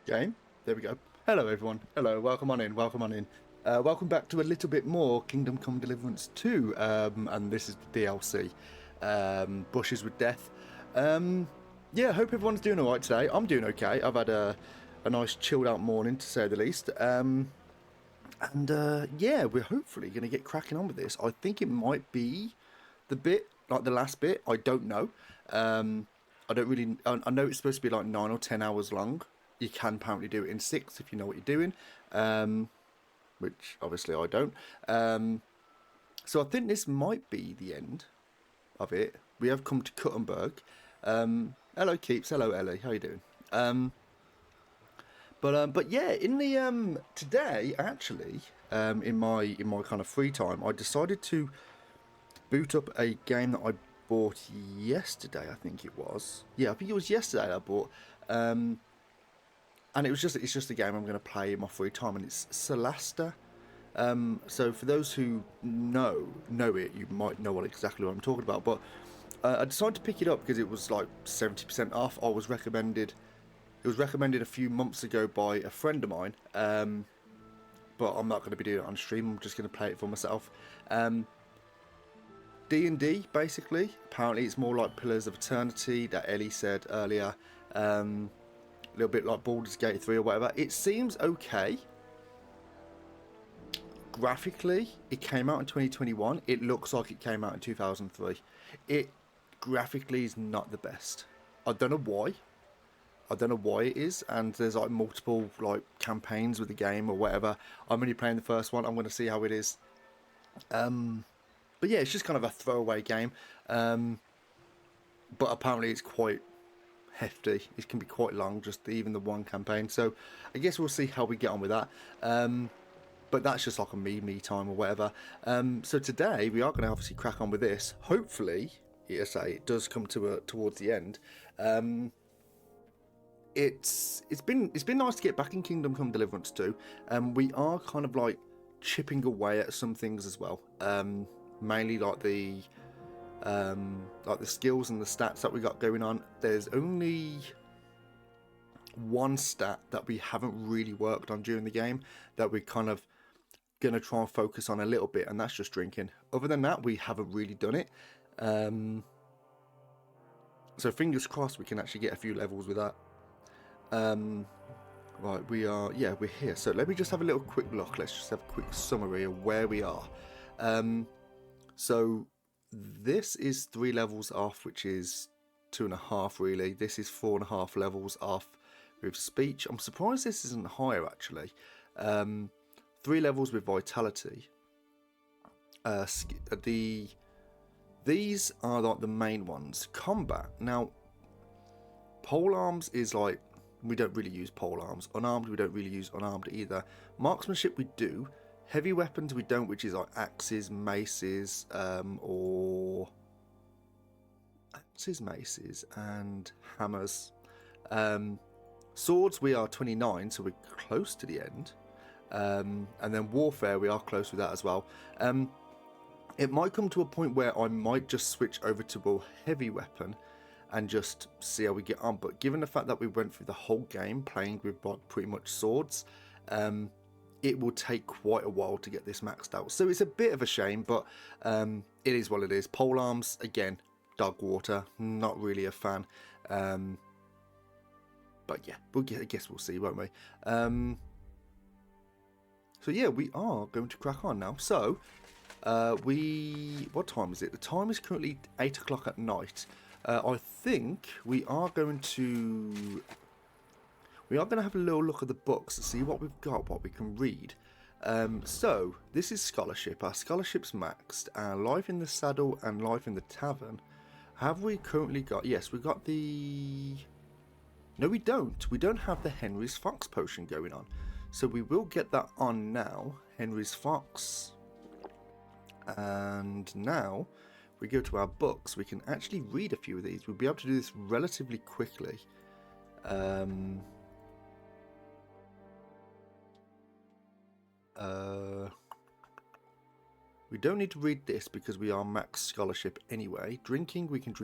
Game. There we go. Hello, everyone. Hello. Welcome on in. Welcome on in. Welcome back to a little bit more Kingdom Come Deliverance 2. And this is the DLC. Bushes with Death. Yeah, hope everyone's doing alright today. I'm doing okay. I've had a nice chilled out morning, to say the least. Yeah, we're hopefully going to get cracking on with this. I think it might be the bit, like the last bit. I don't know. I don't really. I know it's supposed to be like 9 or 10 hours long. You can apparently do it in six if you know what you're doing, which obviously I don't. So I think this might be the end of it. We have come to Kuttenberg. Hello, Keeps. Hello, Ellie. How you doing? But yeah, in the today actually, in my kind of free time, I decided to boot up a game that I bought yesterday. I think it was. Yeah, I think it was yesterday I bought. And it's just a game I'm going to play in my free time, and it's Solasta. So for those who know it, you might know exactly what I'm talking about. But I decided to pick it up because it was like 70% off. It was recommended a few months ago by a friend of mine. But I'm not going to be doing it on stream. I'm just going to play it for myself. D&D basically. Apparently, it's more like Pillars of Eternity that Ellie said earlier. A little bit like Baldur's Gate 3 or whatever. It seems okay. Graphically, it came out in 2021. It looks like it came out in 2003. It graphically is not the best. I don't know why. I don't know why it is, and there's like multiple like campaigns with the game or whatever. I'm only playing the first one. I'm going to see how it is. But yeah, it's just kind of a throwaway game. But apparently it's quite hefty. It can be quite long, just even the one campaign. So I guess we'll see how we get on with that. But that's just like a me time or whatever. So today we are going to obviously crack on with this. Hopefully, it does come to towards the end. It's been nice to get back in Kingdom Come Deliverance 2. We are kind of like chipping away at some things as well. Mainly like the skills and the stats that we got going on. There's only one stat that we haven't really worked on during the game that we're kind of gonna try and focus on a little bit, and that's just drinking. Other than that, we haven't really done it. So fingers crossed we can actually get a few levels with that. Right, we're here. So let me just have a little quick look. Let's just have a quick summary of where we are. So this is 3 levels off, which is 2.5 really. This is 4.5 levels off with speech. I'm surprised this isn't higher actually. 3 levels with vitality. These are like the main ones. Combat. Now, pole arms is like, we don't really use pole arms. Unarmed, we don't really use unarmed either. Marksmanship, we do. Heavy weapons, we don't, which is like axes, maces, or axes, maces, and hammers. Swords, we are 29, so we're close to the end. And then warfare, we are close with that as well. It might come to a point where I might just switch over to a heavy weapon and just see how we get on. But given the fact that we went through the whole game playing with pretty much swords, it will take quite a while to get this maxed out. So it's a bit of a shame, but it is what it is. Pole arms, again, dog water, not really a fan. But yeah, I guess we'll see, won't we? So yeah, we are going to crack on now. So what time is it? The time is currently 8 o'clock at night. I think we are going to have a little look at the books to see what we've got, what we can read. So this is scholarship. Our scholarship's maxed. Our life in the saddle and life in the tavern. Have we currently got? Yes, we got the. No, we don't. We don't have the Henry's Fox potion going on. So we will get that on now. Henry's Fox. And now we go to our books. We can actually read a few of these. We'll be able to do this relatively quickly. We don't need to read this because we are max scholarship anyway. Drinking, we can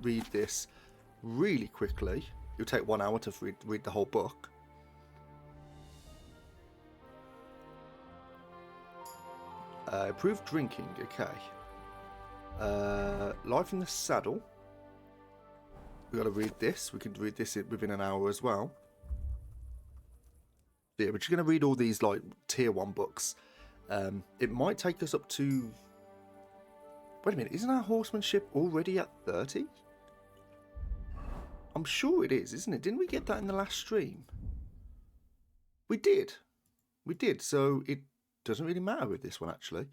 read this really quickly. It'll take 1 hour to read the whole book. Improved drinking, okay. Life in the Saddle. We got to read this. We could read this within an hour as well. Yeah, we're just going to read all these like tier 1 books. It might take us up to... Wait a minute, isn't our horsemanship already at 30? I'm sure it is, isn't it? Didn't we get that in the last stream? We did. We did, so it doesn't really matter with this one, actually.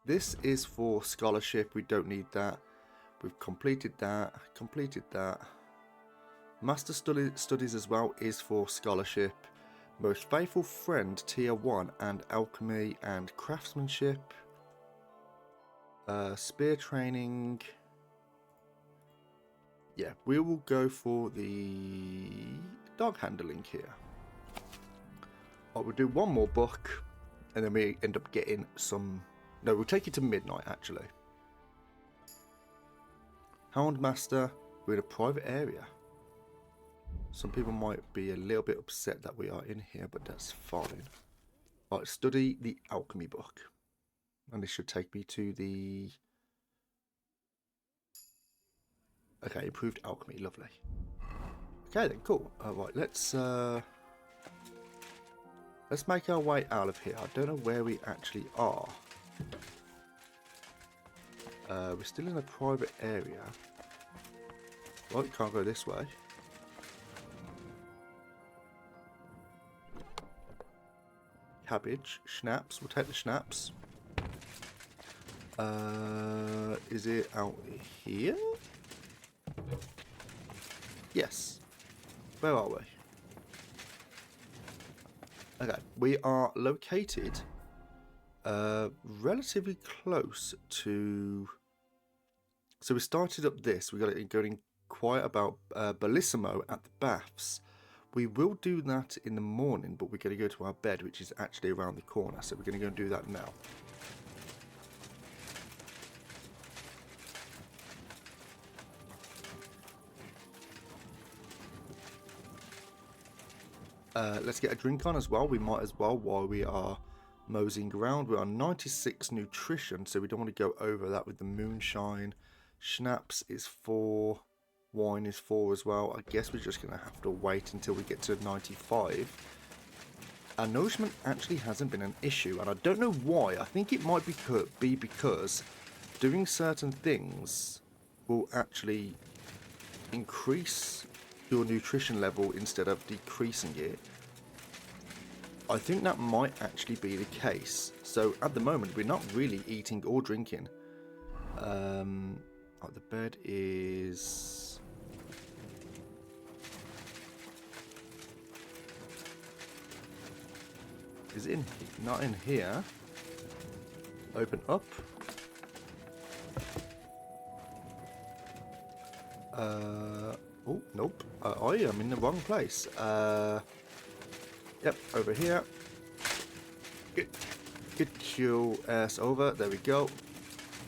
This is for scholarship. We don't need that. We've completed that. Completed that. Master Studies as well is for scholarship. Most Faithful Friend, Tier 1, and Alchemy and Craftsmanship. Spear Training. Yeah, we will go for the dog handling here. Right, we'll do one more book, and then we end up getting some... No, we'll take it to midnight, actually. Houndmaster, we're in a private area. Some people might be a little bit upset that we are in here, but that's fine. Right, study the alchemy book. And this should take me to the... Okay, improved alchemy, lovely. Okay then, cool. Right, let's make our way out of here. I don't know where we actually are. We're still in a private area. Well, you can't go this way. Cabbage, schnapps. We'll take the schnapps. Is it out here? Yes. Where are we? Okay, we are located relatively close to... So we started up this. We got it going quite about Bellissimo at the baths. We will do that in the morning, but we're going to go to our bed, which is actually around the corner. So we're going to go and do that now. Let's get a drink on as well. We might as well while we are moseying around. We're on 96 nutrition, so we don't want to go over that with the moonshine. Schnapps is 4. Wine is 4 as well. I guess we're just going to have to wait until we get to 95. Our nourishment actually hasn't been an issue, and I don't know why. I think it might be because doing certain things will actually increase your nutrition level instead of decreasing it. I think that might actually be the case. So at the moment we're not really eating or drinking. The bed is... Is it in? Not in here. Open up. Oh, nope. I am in the wrong place. Yep, over here. Get your ass over. There we go.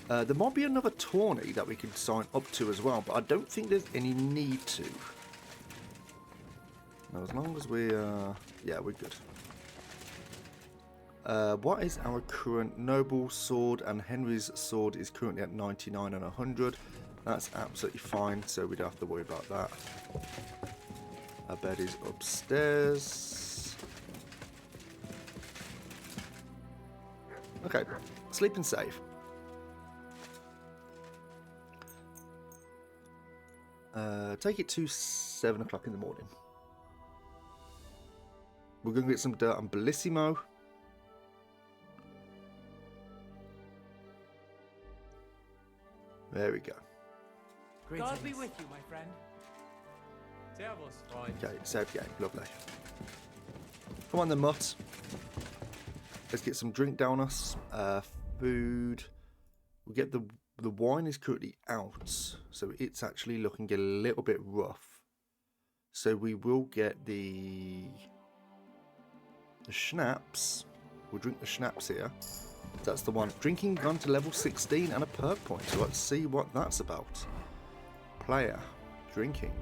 There might be another tourney that we can sign up to as well, but I don't think there's any need to. No, as long as we... yeah, we're good. What is our current noble sword? And Henry's sword is currently at 99 and 100. That's absolutely fine, so we don't have to worry about that. Our bed is upstairs. Okay, sleep and save. Take it to 7 o'clock in the morning. We're going to get some dirt on Bellissimo. There we go. Greetings. God be with you, my friend. Okay, save game. Lovely. Come on then, Mutt. Let's get some drink down us. Food. We get the wine is currently out, so it's actually looking a little bit rough. So we will get the schnapps. We'll drink the schnapps here. That's the one. Drinking gone to level 16 and a perk point. So let's see what that's about. Player. Drinking.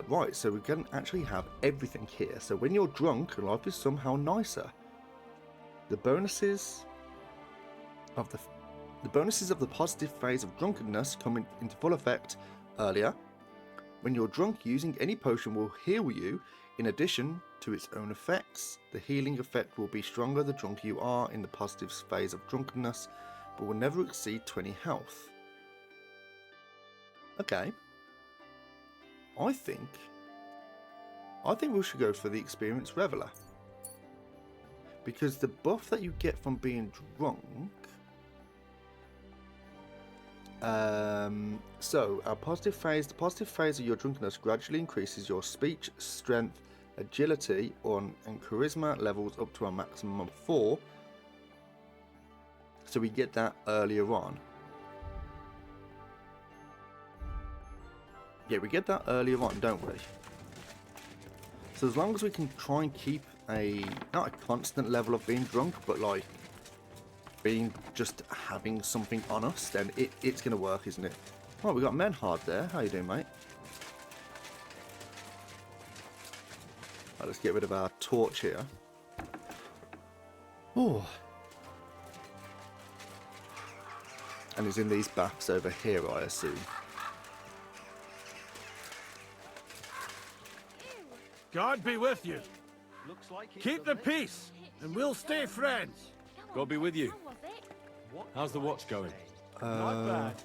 Right, so we can actually have everything here. So when you're drunk, life is somehow nicer. The bonuses of the positive phase of drunkenness come into full effect earlier. When you're drunk, using any potion will heal you in addition to its own effects. The healing effect will be stronger the drunker you are in the positive phase of drunkenness, but will never exceed 20 health. Okay. I think we should go for the experienced reveler. Because the buff that you get from being drunk... so, the positive phase of your drunkenness gradually increases your speech, strength, agility, and charisma levels up to a maximum of 4. So we get that earlier on. Yeah, we get that earlier on, don't we? So as long as we can try and keep not a constant level of being drunk, but like just having something on us, then it's going to work, isn't it? Oh, we got Menhard there. How you doing, mate? Right, let's get rid of our torch here. Oh. And he's in these baths over here, I assume. God be with you. Keep the peace, and we'll stay friends. God be with you. How's the watch going? Not bad.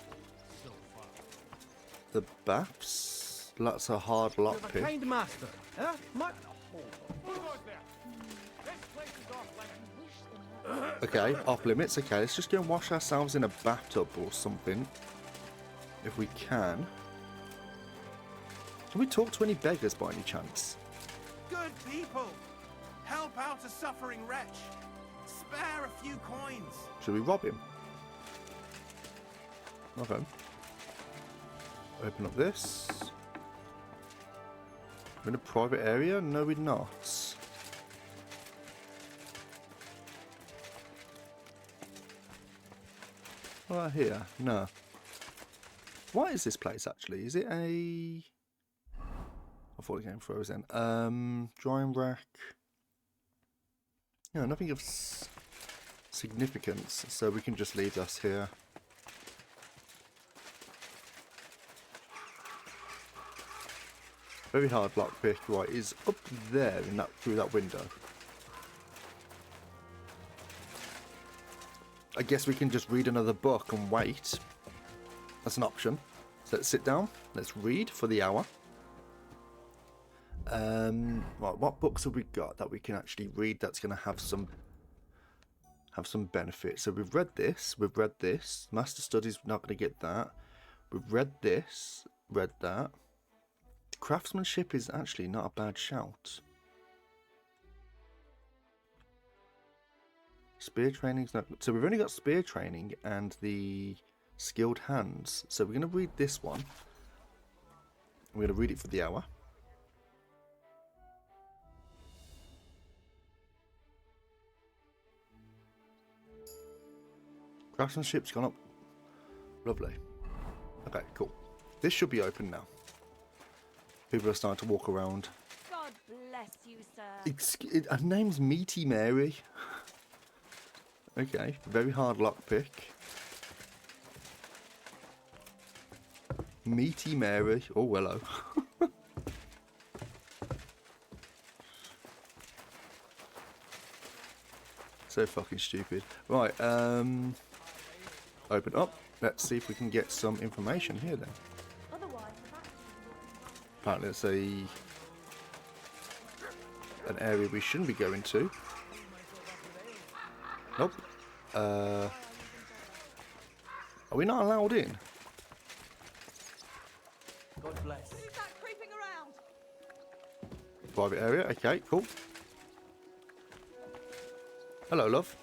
The baths? That's a hard lockpick. Kind master, huh? Okay, off limits. Okay, let's just go and wash ourselves in a bathtub or something. If we can. Can we talk to any beggars by any chance? Good people, help out a suffering wretch. Spare a few coins. Should we rob him? Okay. Open up this. We're in a private area? No, we're not. Right here? No. What is this place actually? Is it a... I thought it came frozen. Drying rack. Yeah, nothing of significance, so we can just leave us here. Very hard lockpick. Right, is up there in that through that window. I guess we can just read another book and wait. That's an option. So let's sit down. Let's read for the hour. Right, what books have we got that we can actually read that's going to have some benefit? So we've read this. Master Studies, not going to get that. We've read this. Read that. Craftsmanship is actually not a bad shout. Spear training's not... So we've only got spear training and the skilled hands. So we're going to read this one. We're going to read it for the hour. Craftsmanship's gone up. Lovely. Okay, cool. This should be open now. People are starting to walk around. God bless you, sir. Her name's Meaty Mary. Okay, very hard lockpick. Meaty Mary. Oh, hello. So fucking stupid. Right, open up. Let's see if we can get some information here then. Apparently it's an area we shouldn't be going to. Nope. Are we not allowed in? God bless. Who's that creeping around? Private area. Okay, cool. Hello, love.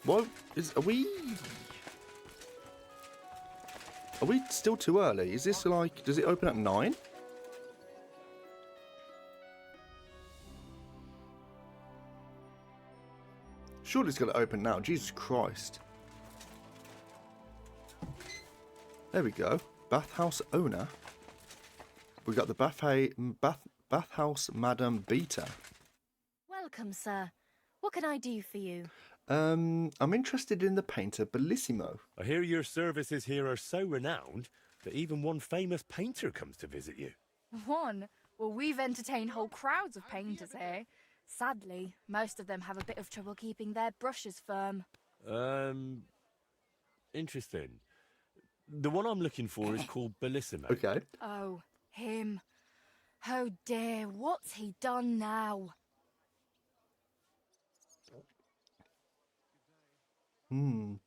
What is... Are we still too early? Is this like... Does it open at 9? Surely it's going to open now. Jesus Christ. There we go. Bathhouse owner. We got the bathhouse Madame Beta. Welcome, sir. What can I do for you? I'm interested in the painter Bellissimo. I hear your services here are so renowned that even one famous painter comes to visit you. One? Well, we've entertained whole crowds of painters here. Sadly, most of them have a bit of trouble keeping their brushes firm. Interesting. The one I'm looking for is called Bellissimo. Okay. Oh, him. Oh dear, what's he done now? Do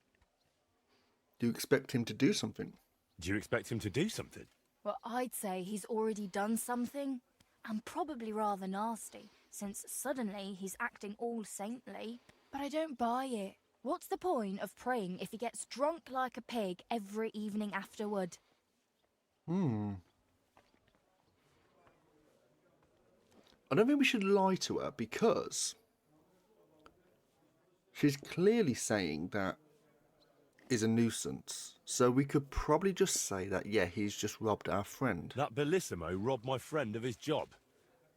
you expect him to do something? Do you expect him to do something? Well, I'd say he's already done something, and probably rather nasty, since suddenly he's acting all saintly. But I don't buy it. What's the point of praying if he gets drunk like a pig every evening afterward? I don't think we should lie to her because she's clearly saying that is a nuisance. So we could probably just say that, yeah, he's just robbed our friend. That Bellissimo robbed my friend of his job,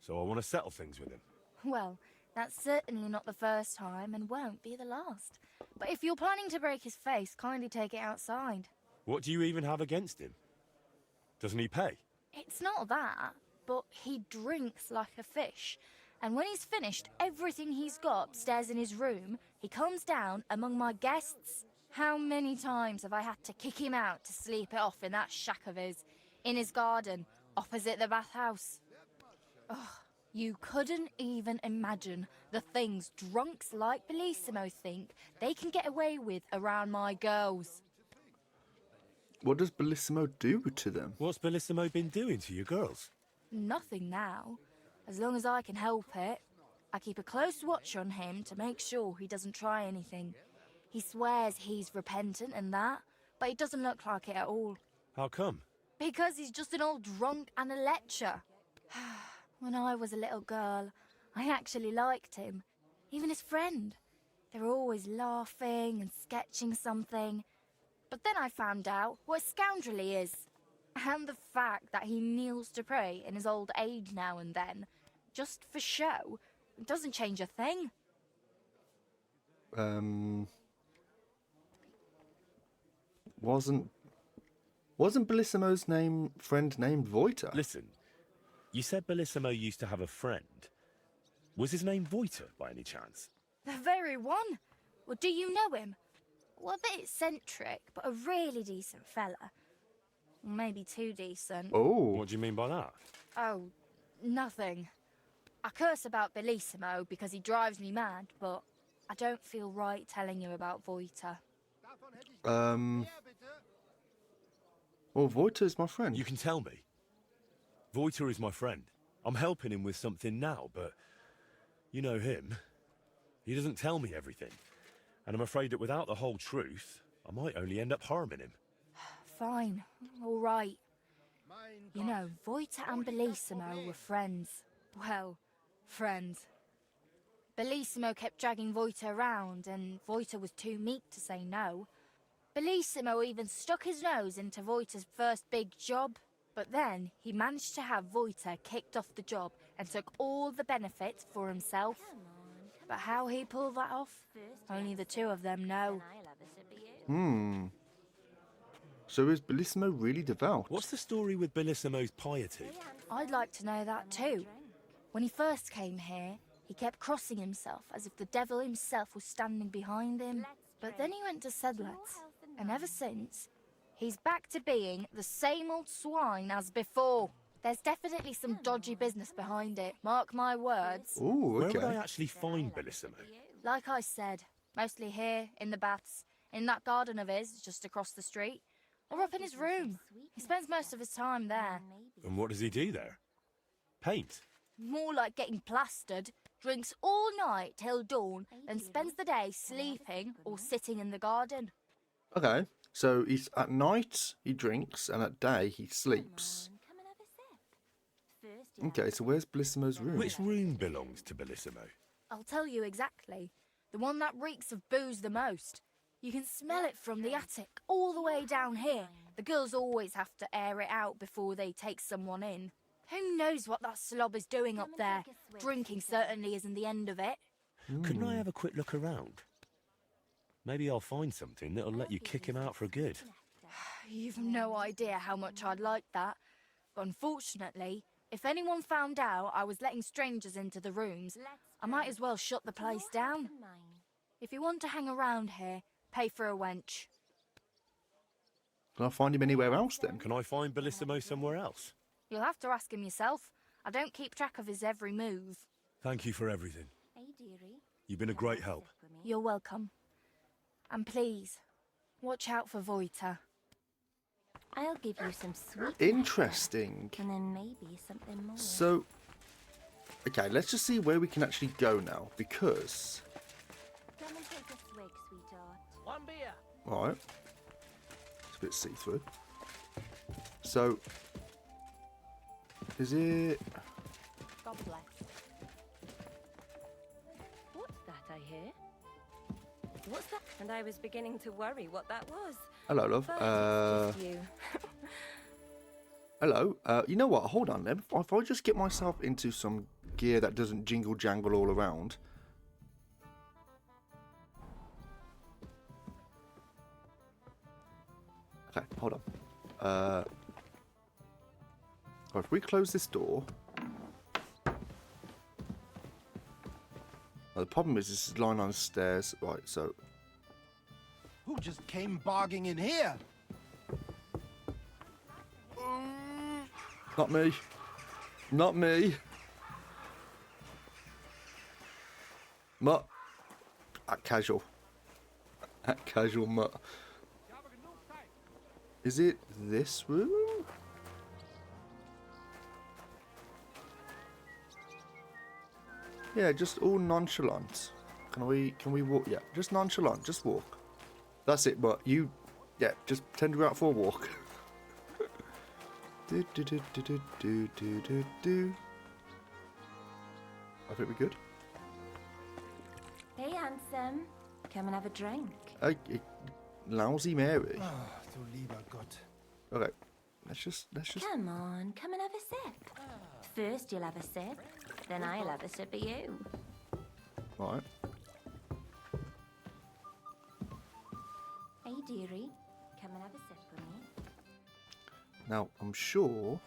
so I want to settle things with him. Well, that's certainly not the first time and won't be the last. But if you're planning to break his face, kindly take it outside. What do you even have against him? Doesn't he pay? It's not that, but he drinks like a fish. And when he's finished everything he's got upstairs in his room, he comes down among my guests. How many times have I had to kick him out to sleep it off in that shack of his, in his garden, opposite the bathhouse? Oh, you couldn't even imagine the things drunks like Bellissimo think they can get away with around my girls. What does Bellissimo do to them? What's Bellissimo been doing to your girls? Nothing now. As long as I can help it. I keep a close watch on him to make sure he doesn't try anything. He swears he's repentant and that, but he doesn't look like it at all. How come? Because he's just an old drunk and a lecher. When I was a little girl, I actually liked him. Even his friend. They were always laughing and sketching something. But then I found out what a scoundrel he is. And the fact that he kneels to pray in his old age now and then, just for show, doesn't change a thing. Wasn't Bellissimo's friend named Voiter? Listen, you said Bellissimo used to have a friend. Was his name Voiter, by any chance? The very one. Well, do you know him? Well, a bit eccentric, but a really decent fella. Maybe too decent. Oh. What do you mean by that? Oh, nothing. I curse about Bellissimo because he drives me mad, but I don't feel right telling you about Voiter. Well, Voiter is my friend. You can tell me. Voiter is my friend. I'm helping him with something now, but you know him. He doesn't tell me everything. And I'm afraid that without the whole truth, I might only end up harming him. Fine, all right. You know, Voiter and Bellissimo were friends. Well, friends. Bellissimo kept dragging Voiter around, and Voiter was too meek to say no. Bellissimo even stuck his nose into Voiter's first big job. But then he managed to have Voiter kicked off the job and took all the benefits for himself. But how he pulled that off, only the two of them know. So is Bellissimo really devout? What's the story with Bellissimo's piety? I'd like to know that too. When he first came here, he kept crossing himself as if the devil himself was standing behind him. But then he went to Sedlets, and ever since, he's back to being the same old swine as before. There's definitely some dodgy business behind it, mark my words. Ooh, okay. Where would I actually find Bellissimo? Like I said, mostly here, in the baths, in that garden of his, just across the street, or up in his room. He spends most of his time there. And what does he do there? Paint? More like getting plastered. Drinks all night till dawn, and spends the day sleeping or sitting in the garden. Okay, so he's at night he drinks, and at day he sleeps. Okay, so where's Bellissimo's room? Which room belongs to Bellissimo? I'll tell you exactly. The one that reeks of booze the most. You can smell it from the attic all the way down here. The girls always have to air it out before they take someone in. Who knows what that slob is doing up there? Drinking certainly isn't the end of it. Couldn't I have a quick look around? Maybe I'll find something that'll let you kick him out for good. You've no idea how much I'd like that. But unfortunately, if anyone found out I was letting strangers into the rooms, I might as well shut the place down. If you want to hang around here, pay for a wench. Can I find him anywhere else then? Can I find Bellissimo somewhere else? You'll have to ask him yourself. I don't keep track of his every move. Thank you for everything. You've been a great help. You're welcome. And please, watch out for Voita. I'll give you some sweet Interesting. and then maybe something more. So, okay, let's just see where we can actually go now, because... Come and take a swig, sweetheart. One beer. Alright. It's a bit see-through. So, is it... God bless. What's that I hear? What's that? And I was beginning to worry what that was. Hello, love. But it's just you. Hello. You know what? Hold on then. If I just get myself into some gear that doesn't jingle jangle all around. Okay, hold on. If we close this door. Well, the problem is this is lying on the stairs. Right, so. Who just came barging in here? Not me. Not me. Mutt. At casual. At casual mutt. Is it this room? Yeah, just all nonchalant. Can we walk? Yeah, just nonchalant, just walk. That's it, but you, yeah, just pretend you're out for a walk. do, do, do, do, do, do, do, do, do. I think we're good. Hey, handsome. Come and have a drink. Lousy Mary. Ah, du lieber Gott. Okay, let's just. Come on, come and have a sip. First you'll have a sip, then I'll have a sip of you. Right. Hey, dearie. Come and have a sip with me. Now I'm sure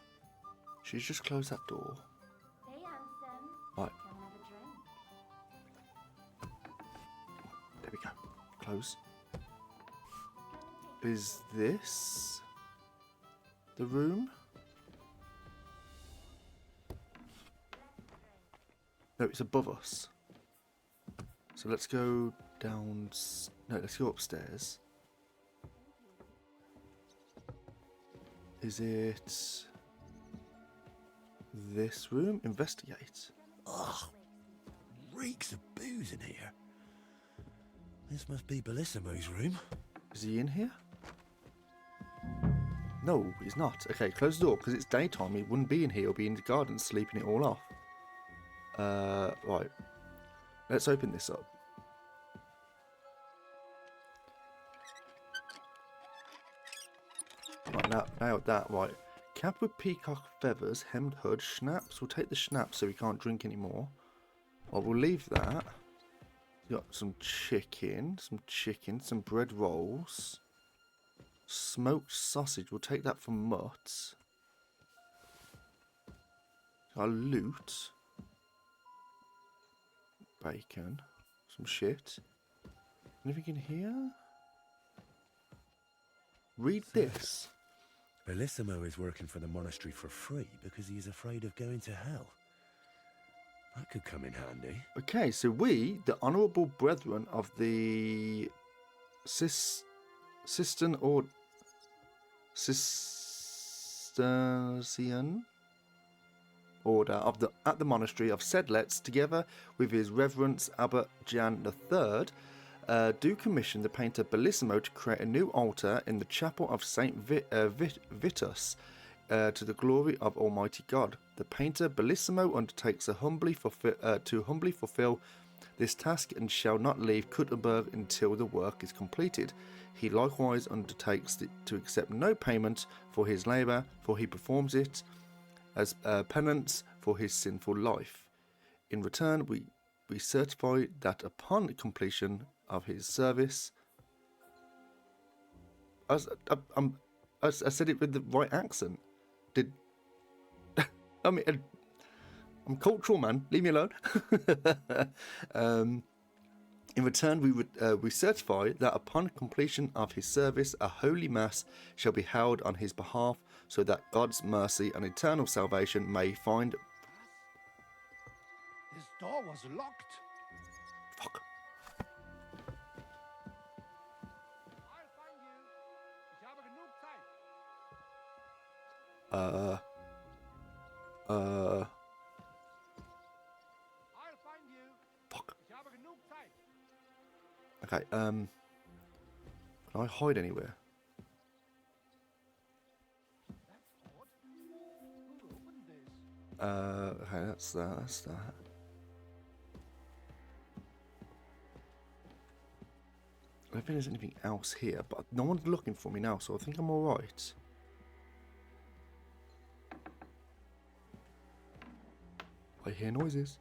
she's just closed that door. Hey, handsome. Right. Come and have a drink. There we go. Close. Is this the room? No, it's above us. So let's go down. No, let's go upstairs. Is it this room? Investigate. Ugh. Reeks of booze in here. This must be Bellissimo's room. Is he in here? No, he's not. Okay, close the door because it's daytime. He wouldn't be in here. He'll be in the garden sleeping it all off. Right. Let's open this up. Right, now that, right. Cap with peacock feathers, hemmed hood, schnapps. We'll take the schnapps so we can't drink anymore. Well, we'll leave that. Got some chicken, some bread rolls. Smoked sausage, we'll take that for Mutt. Our loot. Bacon. Some shit. Anything in here? Read this. Bellissimo is working for the monastery for free because he is afraid of going to hell. That could come in handy. Okay, so we, the honourable brethren of the Cistercian order at the monastery of Sedlets, together with his reverence Abbot Jan III, do commission the painter Bellissimo to create a new altar in the chapel of Saint Vitus to the glory of Almighty God. The painter Bellissimo undertakes to humbly fulfill this task and shall not leave Kuttenberg until the work is completed. He likewise undertakes to accept no payment for his labour, for he performs it as penance for his sinful life. In return, we certify that upon completion of his service, I said it with the right accent. I mean, I'm cultural, man. Leave me alone. In return, we certify that upon completion of his service, a holy mass shall be held on his behalf, so that God's mercy and eternal salvation may find. This door was locked. Fuck. I'll find you. Ich habe genug Zeit. I'll find you. Fuck. Ich habe genug Zeit. Okay, can I hide anywhere? That's odd. Who opened this? Okay, that's that. I don't think there's anything else here, but no one's looking for me now, so I think I'm alright. I hear noises.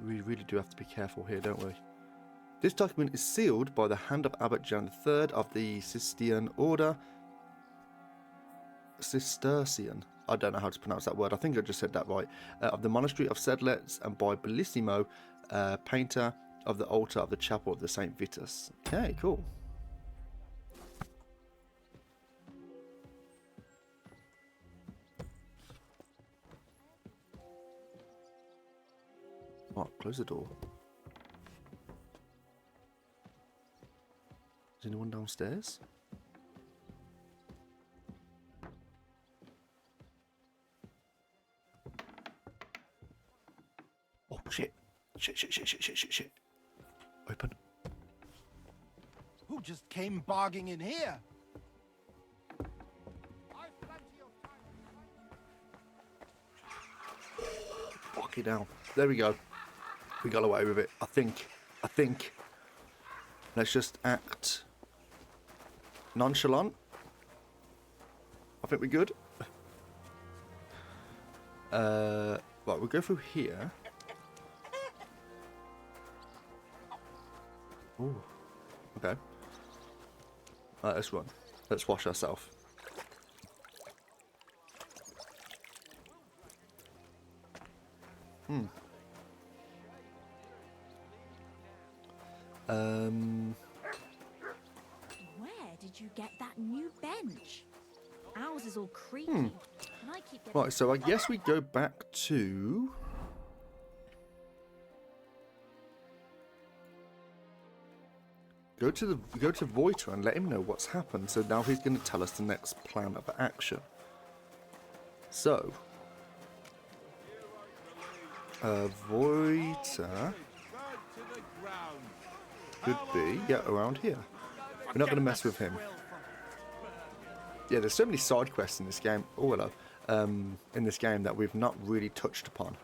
We really do have to be careful here, don't we? This document is sealed by the hand of Abbot John III of the Cistercian Order. Cistercian. I don't know how to pronounce that word. I think I just said that right. Of the monastery of Sedlets, and by Bellissimo, painter of the altar of the chapel of the Saint Vitus. Okay, cool. What? Close the door. Is anyone downstairs? Oh shit. Shit. Open. Who just came barging in here? I've plenty of time. Fuck it down. There we go. We got away with it. I think. Let's just act nonchalant. I think we're good. Right, we'll go through here. Ooh. Okay. Alright, let's run. Let's wash ourselves. Where did you get that new bench? Ours is all creaky. And I keep getting... Right, so I guess we go back to... Go to Voiter and let him know what's happened. So now he's going to tell us the next plan of action. So, Voiter could be around here. We're not going to mess with him. Yeah, there's so many side quests in this game. Oh hello, in this game that we've not really touched upon.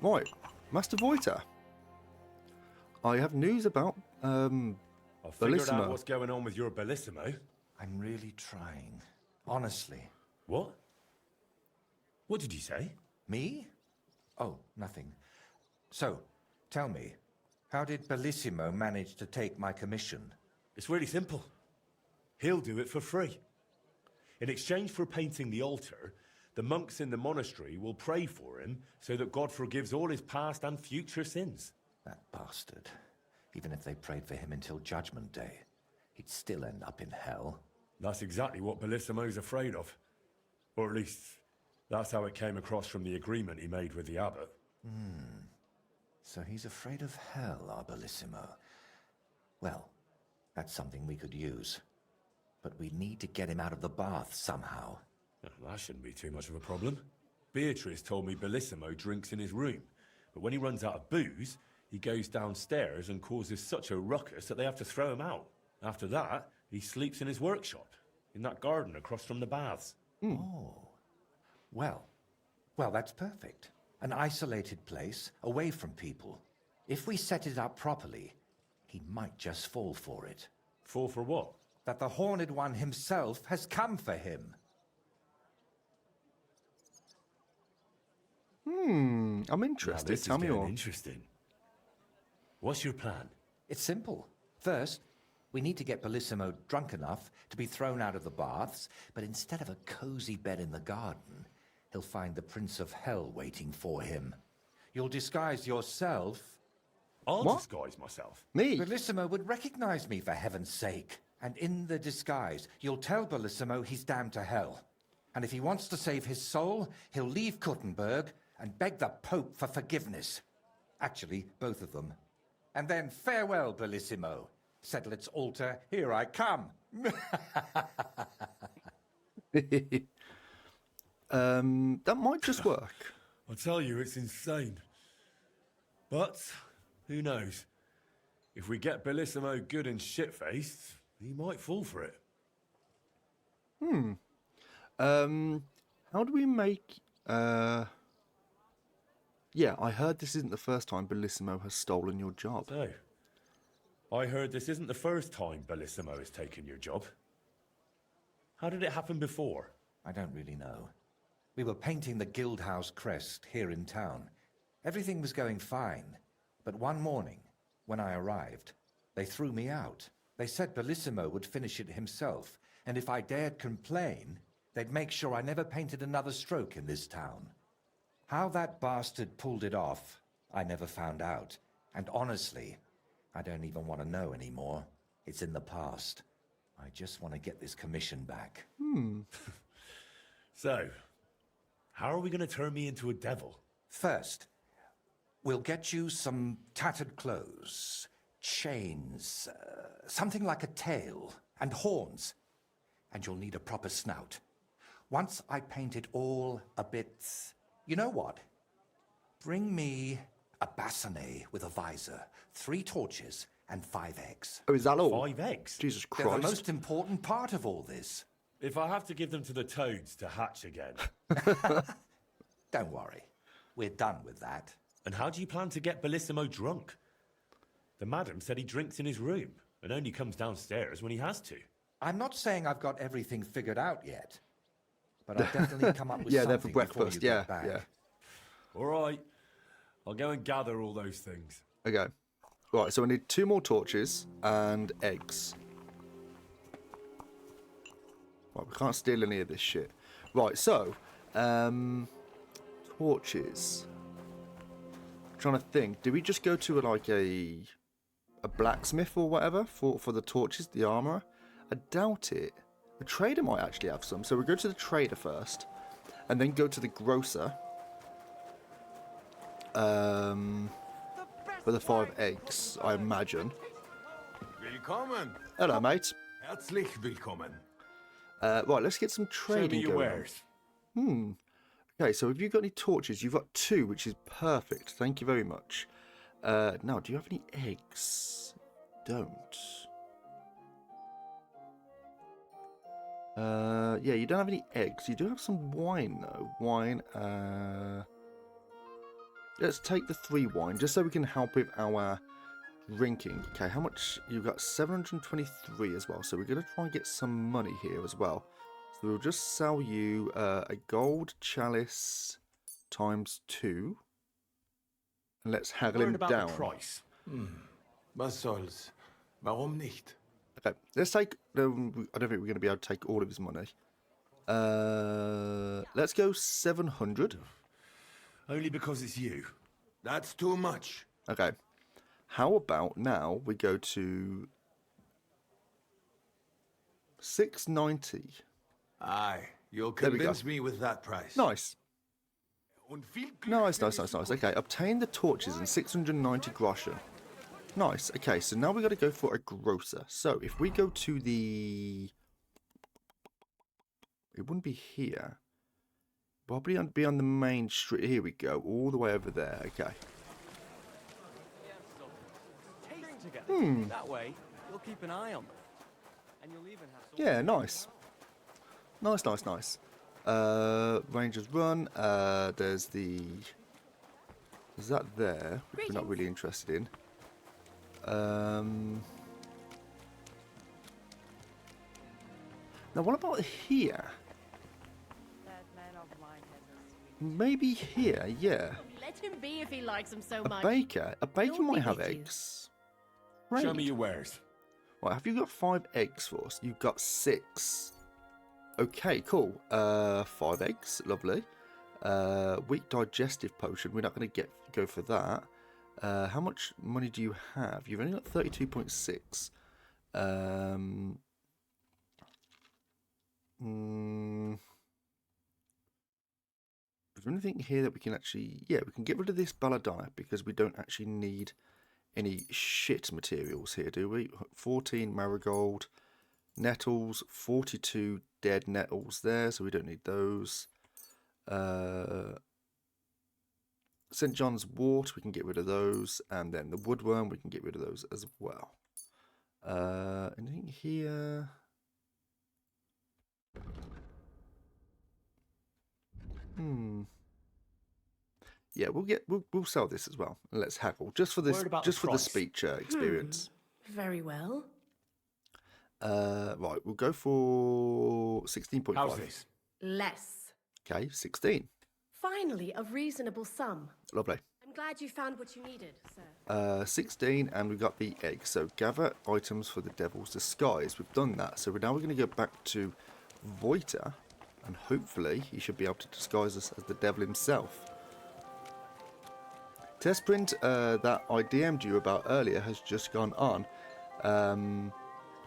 Right, Master Voiter. I have news about I've figured Bellissimo. out what's going on with your Bellissimo. I'm really trying. Honestly. What? What did you say? Me? Oh, nothing. So, tell me, how did Bellissimo manage to take my commission? It's really simple. He'll do it for free. In exchange for painting the altar, the monks in the monastery will pray for him so that God forgives all his past and future sins. That bastard. Even if they prayed for him until Judgment Day, he'd still end up in hell. That's exactly what Bellissimo's afraid of. Or at least, that's how it came across from the agreement he made with the abbot. So he's afraid of hell, our Bellissimo. Well, that's something we could use. But we need to get him out of the bath somehow. Well, that shouldn't be too much of a problem. Beatrice told me Bellissimo drinks in his room, but when he runs out of booze, he goes downstairs and causes such a ruckus that they have to throw him out. After that, he sleeps in his workshop, in that garden across from the baths. Oh. Well, that's perfect. An isolated place, away from people. If we set it up properly, he might just fall for it. Fall for what? That the Horned One himself has come for him. I'm interested. Tell me more. Interesting. What's your plan? It's simple. First, we need to get Bellissimo drunk enough to be thrown out of the baths, but instead of a cozy bed in the garden, he'll find the Prince of Hell waiting for him. You'll disguise yourself. I'll What? disguise myself. Me? Bellissimo would recognize me, for heaven's sake. And in the disguise, you'll tell Bellissimo he's damned to hell. And if he wants to save his soul, he'll leave Kuttenberg and beg the Pope for forgiveness. Actually, both of them. And then farewell, Bellissimo. Settle its altar, here I come. That might just work. I tell you, it's insane. But who knows? If we get Bellissimo good and shit-faced, he might fall for it. How do we make... Yeah, I heard this isn't the first time Bellissimo has stolen your job. So, I heard this isn't the first time Bellissimo has taken your job. How did it happen before? I don't really know. We were painting the Guildhouse crest here in town. Everything was going fine. But one morning, when I arrived, they threw me out. They said Bellissimo would finish it himself, and if I dared complain, they'd make sure I never painted another stroke in this town. How that bastard pulled it off, I never found out. And honestly, I don't even want to know anymore. It's in the past. I just want to get this commission back. So, how are we going to turn me into a devil? First, we'll get you some tattered clothes, chains, something like a tail, and horns. And you'll need a proper snout. Once I paint it all a bit... You know what? Bring me a bassinet with a visor, 3 torches, and 5 eggs. Oh, is that all? 5 eggs? Jesus They're Christ. the most important part of all this. If I have to give them to the toads to hatch again. Don't worry. We're done with that. And how do you plan to get Bellissimo drunk? The madam said he drinks in his room and only comes downstairs when he has to. I'm not saying I've got everything figured out yet. But I'll definitely come up with Yeah, something they're for before breakfast. you Yeah, get back. yeah. All right. I'll go and gather all those things. Okay. Right, so we need 2 more torches and eggs. Right, we can't steal any of this shit. Right, so, torches. I'm trying to think. Do we just go to like a blacksmith or whatever for the torches, the armor? I doubt it. The trader might actually have some. So we go to the trader first, and then go to the grocer. For the 5 eggs, I imagine. Willkommen. Hello, mate. Herzlich willkommen. Right, let's get some Show me trading your going. wares. Okay, so have you got any torches? You've got 2, which is perfect. Thank you very much. Now, do you have any eggs? Don't. Yeah, you don't have any eggs. You do have some wine, though. Wine, let's take the 3 wine, just so we can help with our drinking. Okay, how much? You've got 723 as well, so we're going to try and get some money here as well. So we'll just sell you a gold chalice times 2. And let's haggle him Worried about down. the price. Was soll's? Warum nicht? Okay, let's take... I don't think we're going to be able to take all of his money. Let's go 700. Only because it's you. That's too much. Okay. How about now we go to 690. Aye, you'll There we go. convince me with that price. Nice. Und viel Glück Nice, für nice, die nice, nice. Zukunft. Okay, obtain the torches and 690 groschen. Nice. Okay, so now we got to go for a grocer. So if we go to the... It wouldn't be here. Probably be on the main street. Here we go. All the way over there. Okay. That way, you'll keep an eye on them. And you'll even have some... Yeah, nice. Nice, nice, nice. Rangers Run. There's the There's that there, which we're not really interested in. Now, what about here? Maybe here, yeah. Let him be if he likes them so A much. baker? A baker He'll might be have with you. eggs. Show Right. me your wares. Right, have you got 5 eggs for us? You've got 6. Okay, cool. 5 eggs, lovely. Weak digestive potion. We're not going to go for that. How much money do you have? You've only got 32.6. Is there anything here that we can actually... Yeah, we can get rid of this belladonna because we don't actually need any shit materials here, do we? 14 marigold. Nettles, 42 dead nettles there, so we don't need those. St. John's wort, we can get rid of those. And then the woodworm, we can get rid of those as well. Anything here? Yeah, we'll sell this as well. And let's haggle just for this, just for the speech experience. Very well. Right, we'll go for 16.5. How's this? Less. Okay, 16. Finally, a reasonable sum. Lovely. I'm glad you found what you needed, sir. 16, and we got the egg. So gather items for the Devil's Disguise. We've done that. So now we're going to go back to Voiter, and hopefully he should be able to disguise us as the devil himself. Test print that I DM'd you about earlier has just gone on.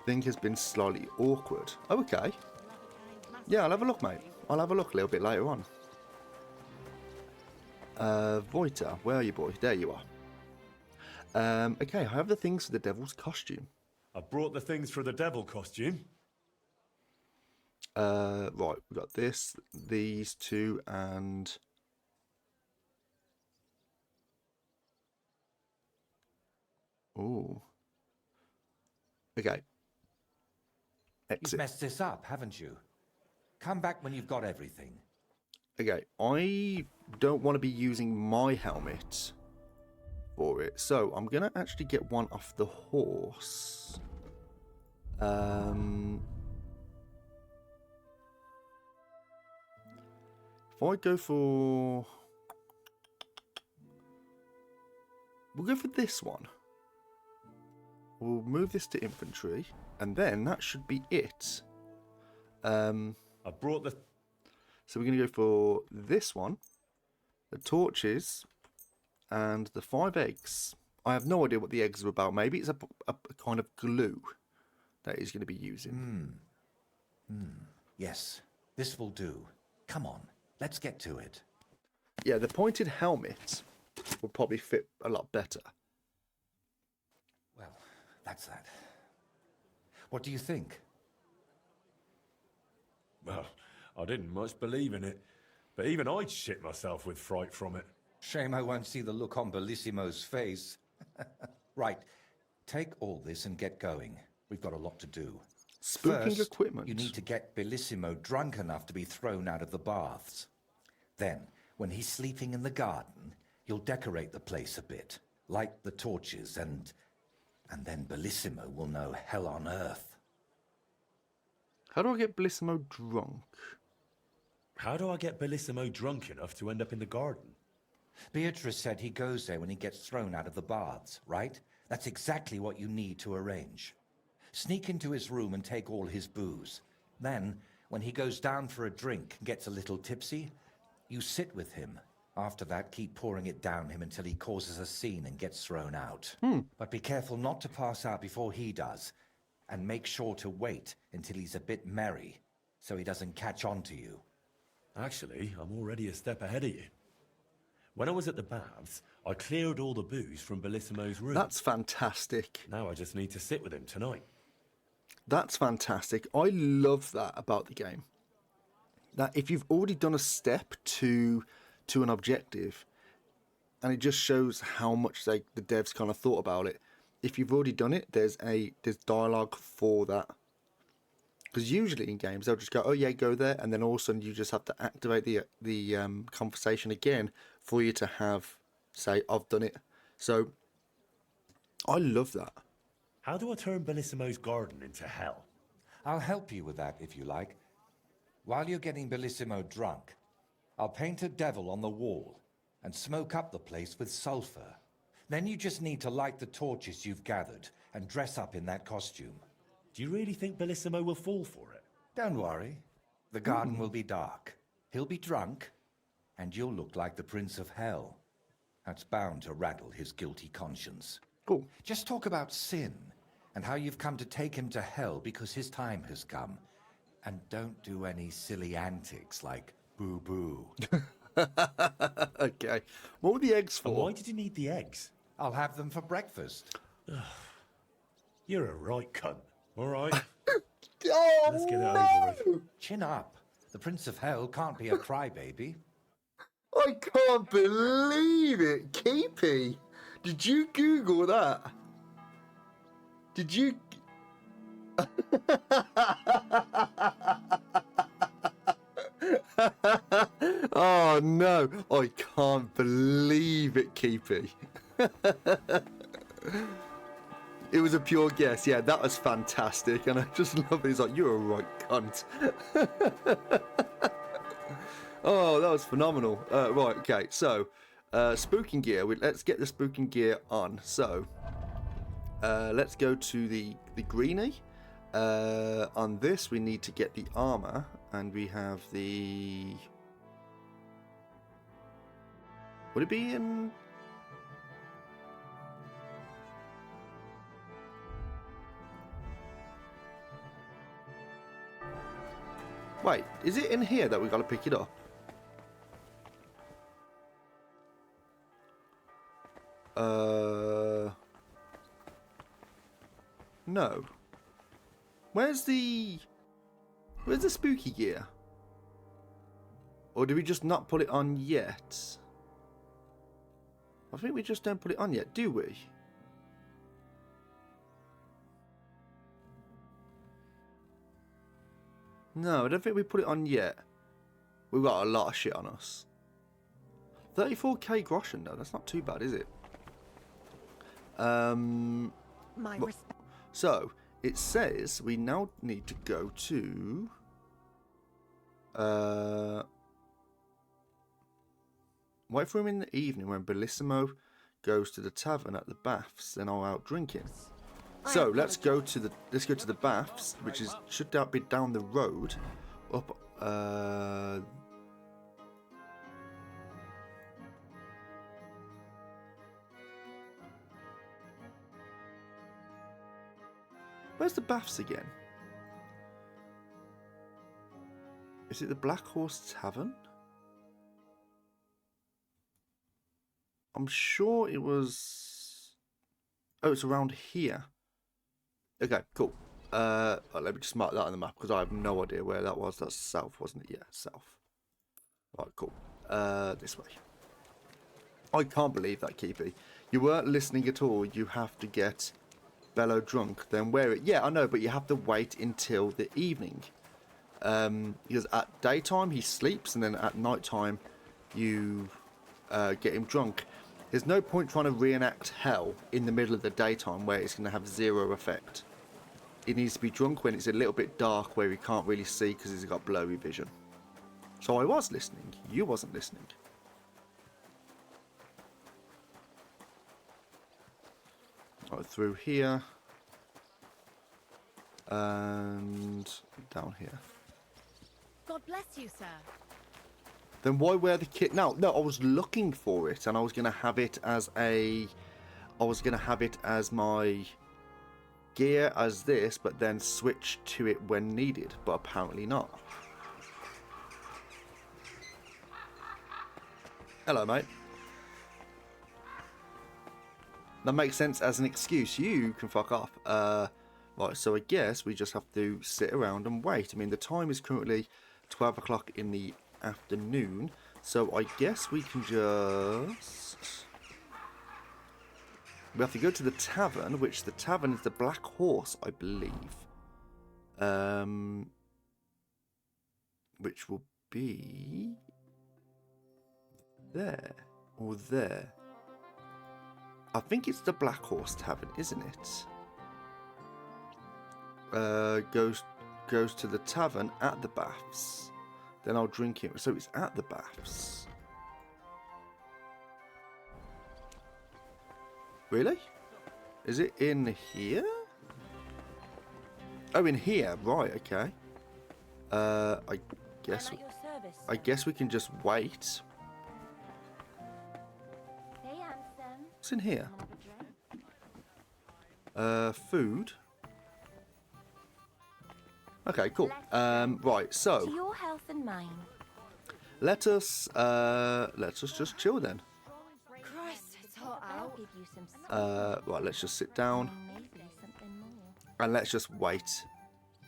Thing has been slightly awkward. Oh, okay. Yeah, I'll have a look, mate. I'll have a look a little bit later on. Voiter, where are you, boy? There you are. Okay, I have the things for the devil's costume. I brought the things for the devil costume. Right, we've got this, these two, and... Ooh. Okay. Exit. You've messed this up, haven't you? Come back when you've got everything. Okay, I don't want to be using my helmet for it, so I'm going to actually get one off the horse. If I go for... We'll go for this one. We'll move this to infantry, and then that should be it. I brought the... So we're going to go for this one, the torches, and the 5 eggs. I have no idea what the eggs are about. Maybe it's a kind of glue that he's going to be using. Yes, this will do. Come on, let's get to it. Yeah, the pointed helmet will probably fit a lot better. Well, that's that. What do you think? Well, I didn't much believe in it, but even I'd shit myself with fright from it. Shame I won't see the look on Bellissimo's face. Right, take all this and get going. We've got a lot to do. Spooking First, equipment. you need to get Bellissimo drunk enough to be thrown out of the baths. Then, when he's sleeping in the garden, you'll decorate the place a bit, light the torches, and then Bellissimo will know hell on earth. How do I get Bellissimo drunk? How do I get Bellissimo drunk enough to end up in the garden? Beatrice said he goes there when he gets thrown out of the baths, right? That's exactly what you need to arrange. Sneak into his room and take all his booze. Then, when he goes down for a drink and gets a little tipsy, you sit with him. After that, keep pouring it down him until he causes a scene and gets thrown out. But be careful not to pass out before he does, and make sure to wait until he's a bit merry, so he doesn't catch on to you. Actually, I'm already a step ahead of you. When I was at the baths, I cleared all the booze from Bellissimo's room. That's fantastic. Now I just need to sit with him tonight. That's fantastic. I love that about the game. That if you've already done a step to an objective, and it just shows how much the devs kind of thought about it. If you've already done it, there's dialogue for that. Because usually in games they'll just go, oh yeah, go there, and then all of a sudden you just have to activate the conversation again for you to have say, I've done it. So, I love that. How do I turn Bellissimo's garden into hell? I'll help you with that if you like. While you're getting Bellissimo drunk, I'll paint a devil on the wall and smoke up the place with sulfur. Then you just need to light the torches you've gathered and dress up in that costume. Do you really think Bellissimo will fall for it? Don't worry. The garden will be dark. He'll be drunk, and you'll look like the Prince of Hell. That's bound to rattle his guilty conscience. Cool. Just talk about sin and how you've come to take him to hell because his time has come. And don't do any silly antics like boo-boo. Okay. What were the eggs for? And why did you need the eggs? I'll have them for breakfast. You're a right cunt. All right. Oh, Let's get it over with. Chin up. The Prince of Hell can't be a crybaby. I can't believe it. Keepy. Did you Google that? Did you... Oh no, I can't believe it, Keepy. It was a pure guess. Yeah, that was fantastic, and I just love it. He's like, you're a right cunt. Oh, that was phenomenal. Right, okay, so spooking gear. Let's get the spooking gear on. So let's go to the greenie. On this, we need to get the armor, and we have the... Would it be in... Wait, is it in here that we got to pick it up? No. Where's the spooky gear? Or do we just not put it on yet? I think we just don't put it on yet, do we? No, I don't think we put it on yet. We've got a lot of shit on us. 34k groschen though, that's not too bad, is it? So, it says we now need to go to... wait for him in the evening when Bellissimo goes to the tavern at the baths, then I'll out drinking. So let's go to the baths, which should be down the road. Up where's the baths again? Is it the Black Horse Tavern? I'm sure it was... Oh, it's around here. Okay, cool. Let me just mark that on the map because I have no idea where that was. That's south, wasn't it? Yeah, south. Alright, cool. This way. I can't believe that, Keepy. You weren't listening at all. You have to get Bello drunk, then wear it. Yeah, I know, but you have to wait until the evening. Because at daytime he sleeps, and then at night time you get him drunk. There's no point trying to reenact hell in the middle of the daytime where it's going to have zero effect. He needs to be drunk when it's a little bit dark where he can't really see because he's got blurry vision. So I was listening. You wasn't listening. Right, through here. And down here. God bless you, sir. Then why wear the kit now? No, I was looking for it, and I was gonna have it as my gear as this, but then switch to it when needed. But apparently not. Hello, mate. That makes sense as an excuse. You can fuck off. Right, so I guess we just have to sit around and wait. I mean, the time is currently 12 o'clock in the afternoon, so I guess we can just... We have to go to the tavern, which the tavern is the Black Horse, I believe. Which will be... there. Or there. I think it's the Black Horse Tavern, isn't it? Goes to the tavern at the baths. Then I'll drink it. So it's at the baths. Really? Is it in here? Oh, in here. Right, okay. I guess we can just wait. What's in here? Food. Okay, cool. Right, so To your health and mine. let us just chill then. Christ, it's hot out. Right, let's just sit down Maybe something more. and let's just wait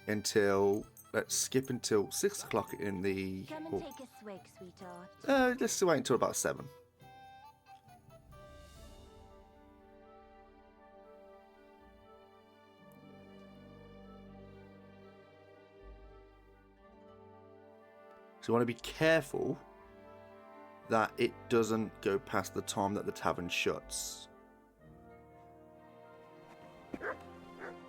until let's skip until 6 o'clock in the. Come and take a swig, sweetheart. Let's wait until about 7. So you want to be careful that it doesn't go past the time that the tavern shuts.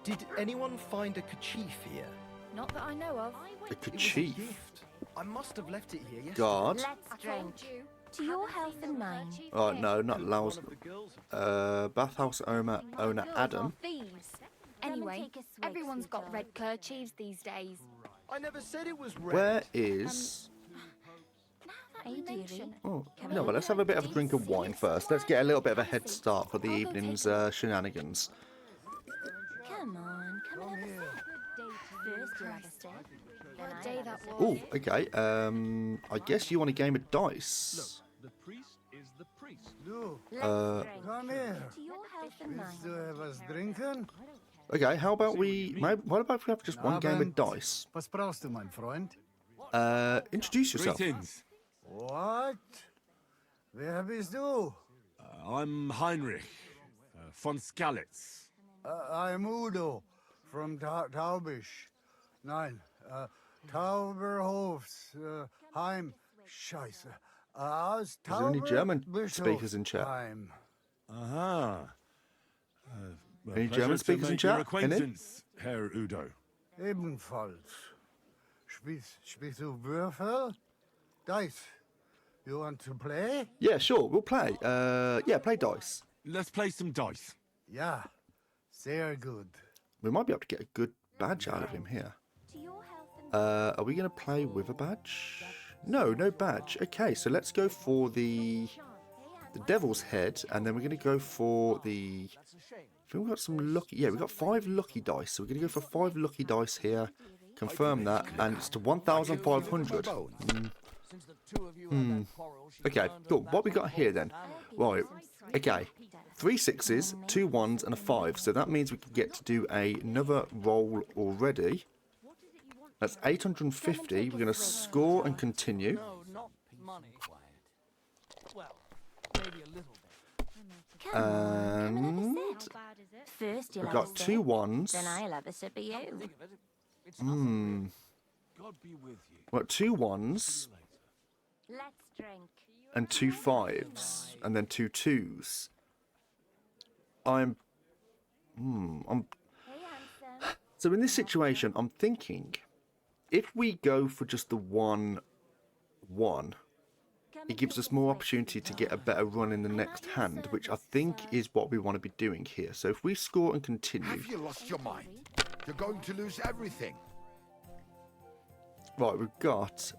Did anyone find a kerchief here? Not that I know of. A kerchief. Gift. I must have left it here yesterday. Guard. Let's drink. To your health and mine. Oh no, not Laos. Bathhouse owner Adam. Thieves. Anyway, everyone's got red kerchiefs these days. I never said it was red. Where is? Hey, dearie. Oh no, but let's have a bit of a drink of wine first. Let's get a little bit of a head start for the evening's shenanigans. Come on, come and have a sip. First you'll have a sip. Then What I'll day have that a sip. was. Oh, okay. I guess you want a game of dice. The priest is the priest. Let's drink. Come here. To your health and mine. have us drinking? Okay, how about what about if we have just one game of dice? Was brauchst du, mein Freund? Introduce yourself. Greetings. What? Wer bist du? I'm Heinrich von Skalitz. I'm Udo from Taubisch. Nein, Tauberhofs, Heim. Scheiße. Aus Is there any German Tauberbischofsheim. speakers in chat? Aha. Any Pleasure German to speakers in make your chat? Any? acquaintance, Herr Udo. Ebenfalls. Spielst du Würfel? Dice. You want to play? Yeah, sure, we'll play. Yeah, play dice. Let's play some dice. Ja, sehr good. We might be able to get a good badge out of him here. To your health and Are we going to play with a badge? No, no badge. Okay, so let's go for the devil's head, and then we're going to go for the. I think we've got some lucky. Yeah, we've got 5 lucky dice, so we're going to go for 5 lucky dice here. Confirm that, and it's to 1,500. Okay, cool. What we got here then? Right. Okay. 3 6s, 2 1s, and a 5. So that means we can get to do another roll already. That's 850. We're going to score and continue. No, not money. Well, maybe a little bit. Come on, come and have a And sip. First you'll we've have a got sip. 2 1s. Then I'll have a sip of you. It's nothing. God be with you. We've got 2 1s Let's drink. and 2 5s, and then 2 2s. I'm. Hey, handsome. So in this situation, I'm thinking, if we go for just the 1 1, it gives us more opportunity to get a better run in the next hand, which I think is what we want to be doing here. So if we score and continue, Have you lost your mind? You're going to lose everything. right, we've got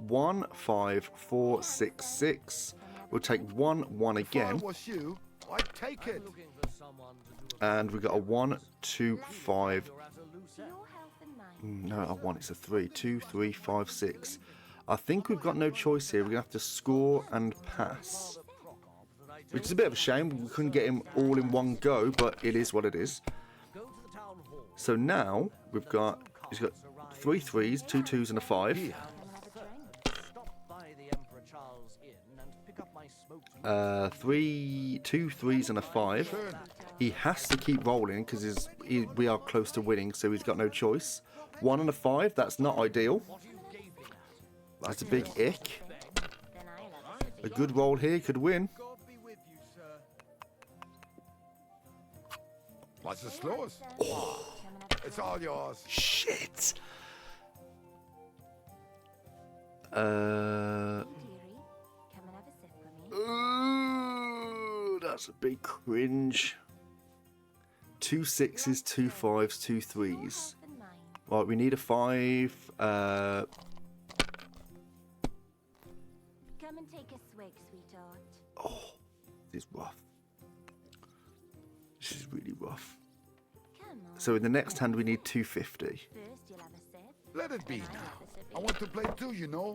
1 5 4 6 6. We'll take 1 1 again, If I was you, I'd take it. Looking for someone to do and we got a 1 2 5. To your health and mine. No, a 1. It's a 3 2 3 5 6. I think we've got no choice here. We're gonna have to score and pass, which is a bit of a shame. We couldn't get him all in one go, but it is what it is. Go to the town hall. So now he's got 3 3s, 2 2s, and a 5. Stop by the Emperor Charles Inn and pick up my smoked 2 3s, and a 5. He has to keep rolling because we are close to winning, so he's got no choice. 1 and a 5. That's not ideal. That's a big ick. Then I'll have a sip of A good roll here could win. God be with you, sir. I'll look in for someone to do. you. To your health and mine. I think of it. It's nothing. God be with you. Was ist los? It's all yours. Shit. Ooh, that's a big cringe. 2 6s, 2 5s, 2 3s. Right, we need a 5. Come and take a swig, sweetheart. Oh, this is rough. This is really rough. So in the next hand we need 250. First you'll have a sip. Let it be now. I want to play too, you know.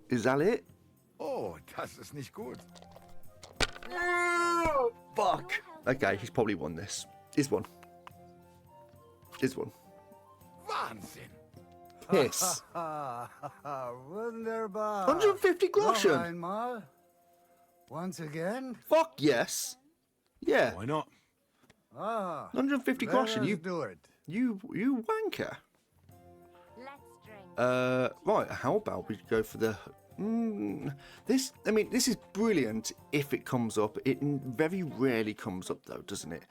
Is that it? Oh, das ist nicht gut. Fuck. Okay, he's probably won this. He's won. He's won. Wahnsinn. Piss. Wunderbar. 150 Noch groschen. einmal. Once again. Fuck yes. Yeah. Why not? 150 let groschen. us You do it. you wanker. Let's drink. Right. How about we go for the this? I mean, this is brilliant if it comes up. It very rarely comes up though, doesn't it?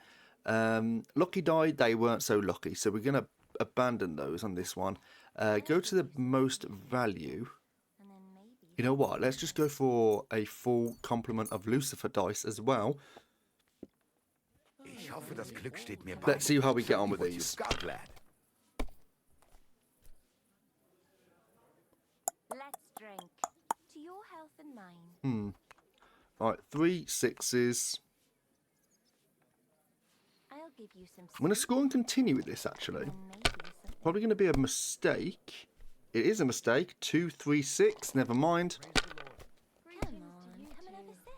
Lucky die. They weren't so lucky, so we're gonna abandon those on this one. Go to the most value. You know what? Let's just go for a full complement of Lucifer dice as well. Ich hoffe, das Glück steht mir bei. Let's see how we get on with these. Let's drink. To your health and mine. Right, 3 6s. I'll give you some. I'm going to score and continue with this actually. Probably going to be a mistake. It is a mistake. 2 3 6. Never mind. Come on, come and have a sip.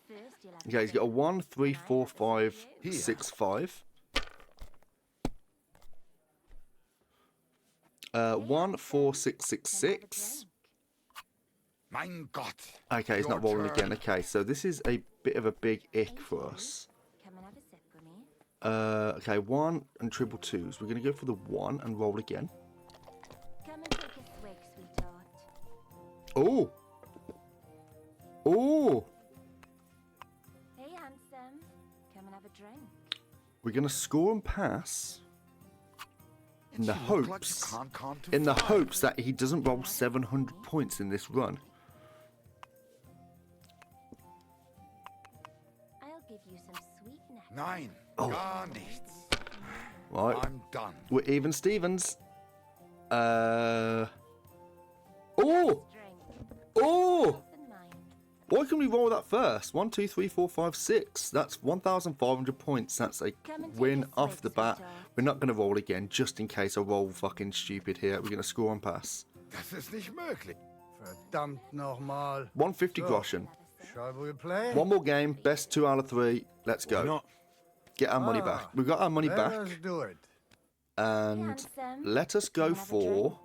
First you'll have Okay, he's got a 1 3 4 5 6 5. 1 4 6 6 6. Mein Gott. Okay, he's not rolling again. Okay, so this is a bit of a big ick for us. Come and have a sip with me. Okay, 1 and triple 2s. We're going to go for the 1 and roll again. Come and take a swig, sweetheart. Oh! Oh! Hey, handsome. Come and have a drink. We're going to score and pass in the You look like hopes you can't count to in the 5. hopes that he doesn't roll 700 points in this run. I'll give you some sweet nectar. Nein, Oh. gar nichts. Right. I'm done. We're even Stevens. Oh! Drink. Oh! Health and mine. Why can we roll that first? 1 2 3 4 5 6. That's 1,500 points. That's a Come and take win a off swig, the bat. sweetheart. We're not going to roll again, just in case I roll fucking stupid here. We're going to score and pass. Das ist nicht möglich. Verdammt nochmal. 150 So. groschen. Shall we play? One more game. Best 2 out of 3. Let's Why go. not? Get our money back. We got our money Let back. us do it. And Handsome. let us Come go and have a for drink.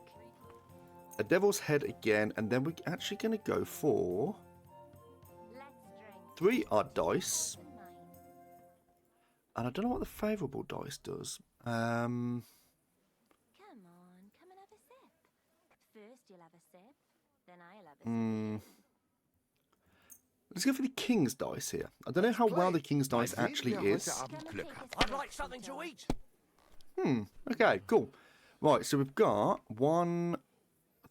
a devil's head again. And then we're actually going to go for Let's drink. 3 odd dice. And mine. And I don't know what the favourable dice does. Come on, come and have a sip. First you'll have a sip, then I'll have a sip. Let's go for the king's dice here. I don't know how well the king's dice Mal sehen, actually wer is. heute Abend Glück hat. I'd like something to eat. Okay, cool. Right, so we've got 1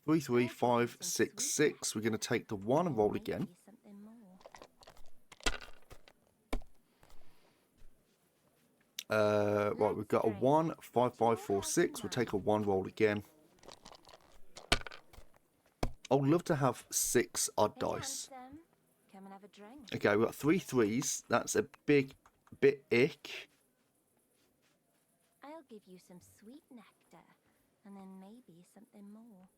3 3 5 6 6. We're going to take the 1 and roll again. Maybe something more. Right, we've got a 1 5 5 4 6. We'll take a 1 roll again. I would love to have 6 odd Hey, dice. handsome. Come and have a drink. Okay, we've got 3 3s. That's a big bit ick. I'll give you some sweet nectar, and then maybe something more.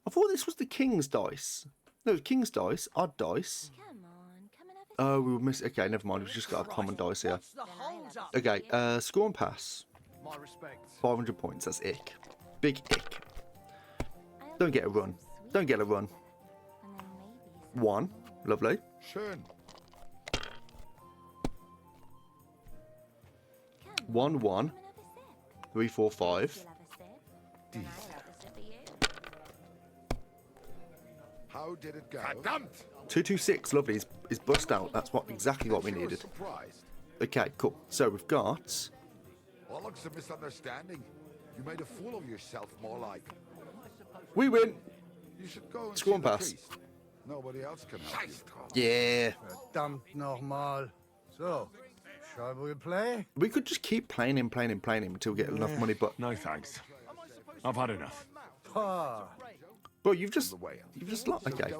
I thought this was the king's dice. No, king's dice, odd dice. Come on, come and have a Oh, we were missing. Okay, never mind. We've just got a common dice here. What's the hold up? Okay, score and pass. My respects. 500 points. That's ick. Big ick. I'll Don't give get a you run. some sweet Don't get a run. nectar, and then maybe something 1. more. Lovely. Schön. Come 1 1. come and have a sip. 3 4 5. You'll have a sip, then I'll have a sip of you. How did it go? Verdammt! 2 2 6. Lovely. He's bust out. That's exactly what we needed. Surprised. Okay, cool. So we've got... Bollocks, a misunderstanding. You made a fool of yourself, more like. We win! You should go and Score see and the pass. priest. Nobody else can help you. Yeah. Verdammt nochmal. So, shall we play? We could just keep playing him until we get enough money, but... No thanks. I've had enough. Pa. Bro, you've just like... Okay.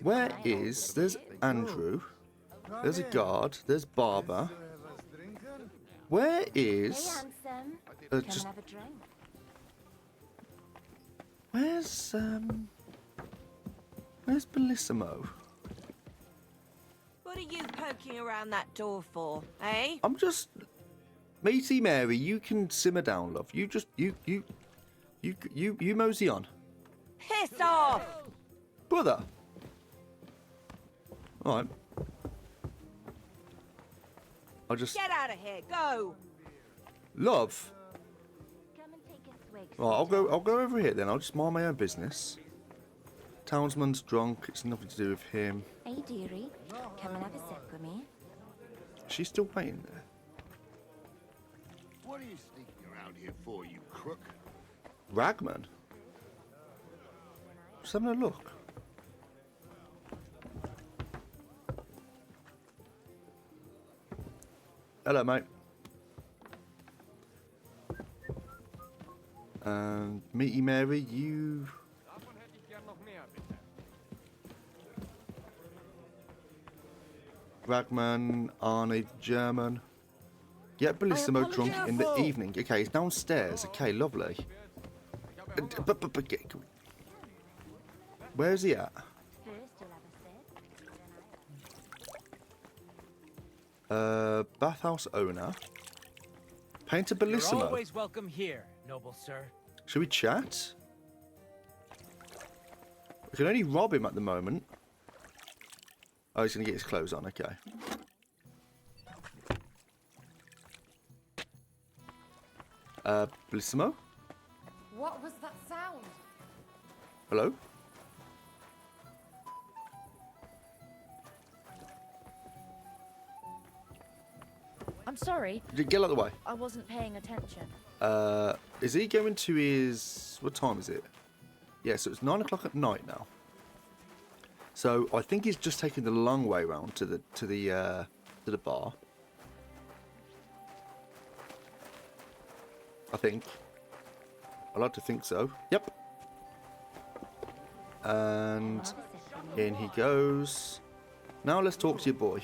Where is... There's Andrew. There's a guard. There's Barbara. Where is... Come just... and have a drink. Where's Bellissimo? What are you poking around that door for, eh? I'm just... Matey Mary, you can simmer down, love. You just... You mosey on. Piss off! Brother! Alright. I'll just... Get out of here, go! Love! Come and take a swig. Right, I'll go over here then. I'll just mind my own business. Townsman's drunk. It's nothing to do with him. Hey, dearie. Come and have a sip with me. She's still waiting there. What are you sneaking around here for, you crook? Ragman? Just having a look. Hello, mate. And Meaty Mary, you... Ragman, Arnie, German. Get Bellissimo drunk in the evening. Okay, he's downstairs. Okay, lovely. Where is he at? Bathhouse owner. Painter Bellissimo. You're always welcome here, noble sir. Should we chat? We can only rob him at the moment. Oh, he's going to get his clothes on, okay. Bellissimo? What was that sound? Hello? I'm sorry. Get out of the way. I wasn't paying attention. Is he going to his... What time is it? Yeah, so it's 9 o'clock at night now. So I think he's just taking the long way round to the bar. I think. I like to think so. Yep. And in he goes. Now let's talk to your boy.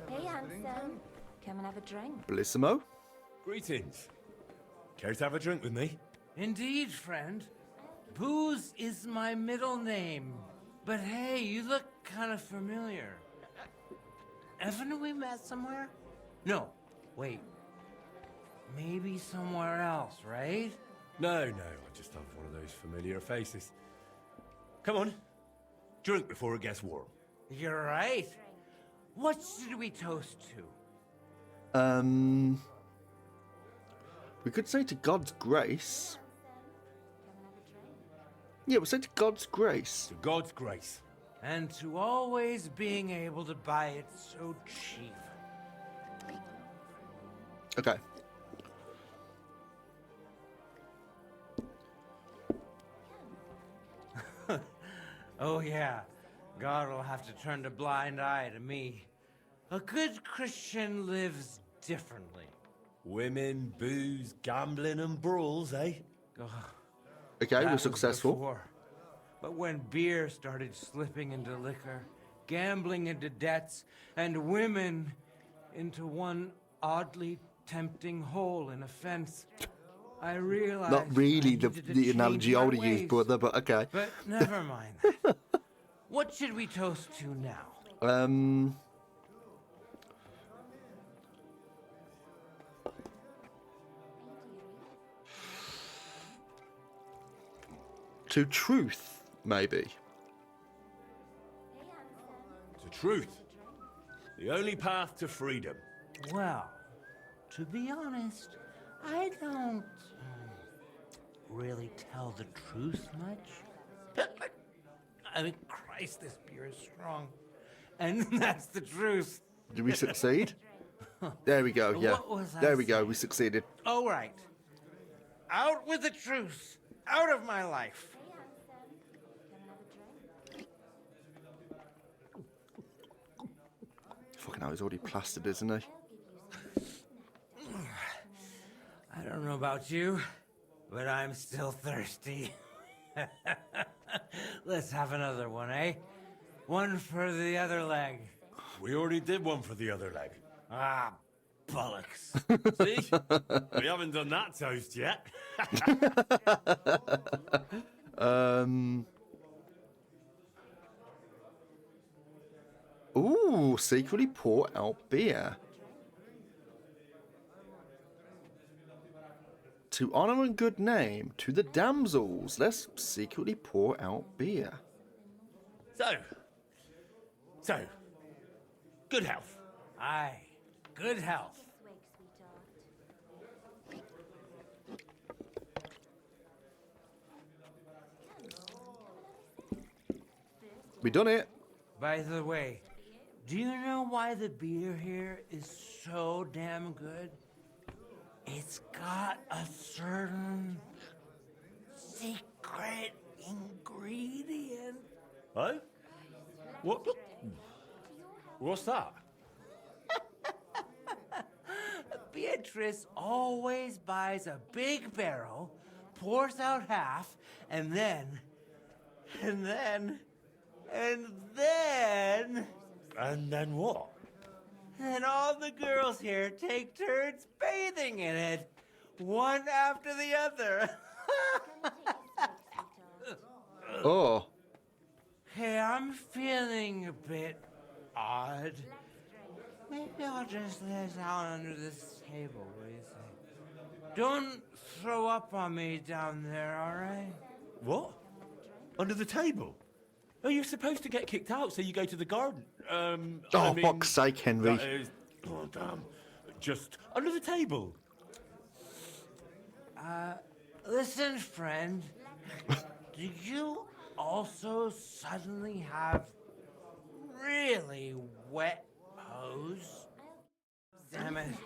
Hey, handsome. Come and have a drink. Bellissimo. Greetings. Care to have a drink with me? Indeed, friend. Booze is my middle name. But hey, you look kind of familiar. Haven't we met somewhere? No, wait. Maybe somewhere else, right? No, I just have one of those familiar faces. Come on. Drink before it gets warm. You're right. What should we toast to? We could say to God's grace. Yeah, we'll say to God's grace. To God's grace. And to always being able to buy it so cheap. Okay. Oh yeah, God will have to turn a blind eye to me. A good Christian lives differently. Women, booze, gambling and brawls, eh? Oh, okay, that we're was successful. before. But when beer started slipping into liquor, gambling into debts, and women into one oddly tempting hole in a fence, I realized Not really I needed to the change analogy my I would have used, ways. brother, but okay. But never mind that. What should we toast to now? To truth, maybe. To truth. The only path to freedom. Well, to be honest, I don't really tell the truth much. I mean, Christ, this beer is strong. And that's the truth. Did we succeed? There we go, yeah. What was I There we go, saying? we succeeded. Oh, right. Out with the truth. Out of my life. Fucking hell, he's already plastered, isn't he? I don't know about you, but I'm still thirsty. Let's have another one, eh? One for the other leg. We already did one for the other leg. Ah, bollocks. See? We haven't done that toast yet. Ooh, secretly pour out beer. To honor and good name, to the damsels, let's secretly pour out beer. So, good health. Aye, good health. We done it. By the way, do you know why the beer here is so damn good? It's got a certain secret ingredient. Huh? What? What's that? Beatrice always buys a big barrel, pours out half, and then. And then what? Then all the girls here take turns bathing in it, one after the other. Oh. Hey, I'm feeling a bit odd. Maybe I'll just lay down under this table, what do you think? Don't throw up on me down there, all right? What? Under the table? Oh, you're supposed to get kicked out, so you go to the garden. Fuck's sake, Henry. That is, oh, damn. Just under the table. Listen, friend. Do you also suddenly have really wet hose? Damn it.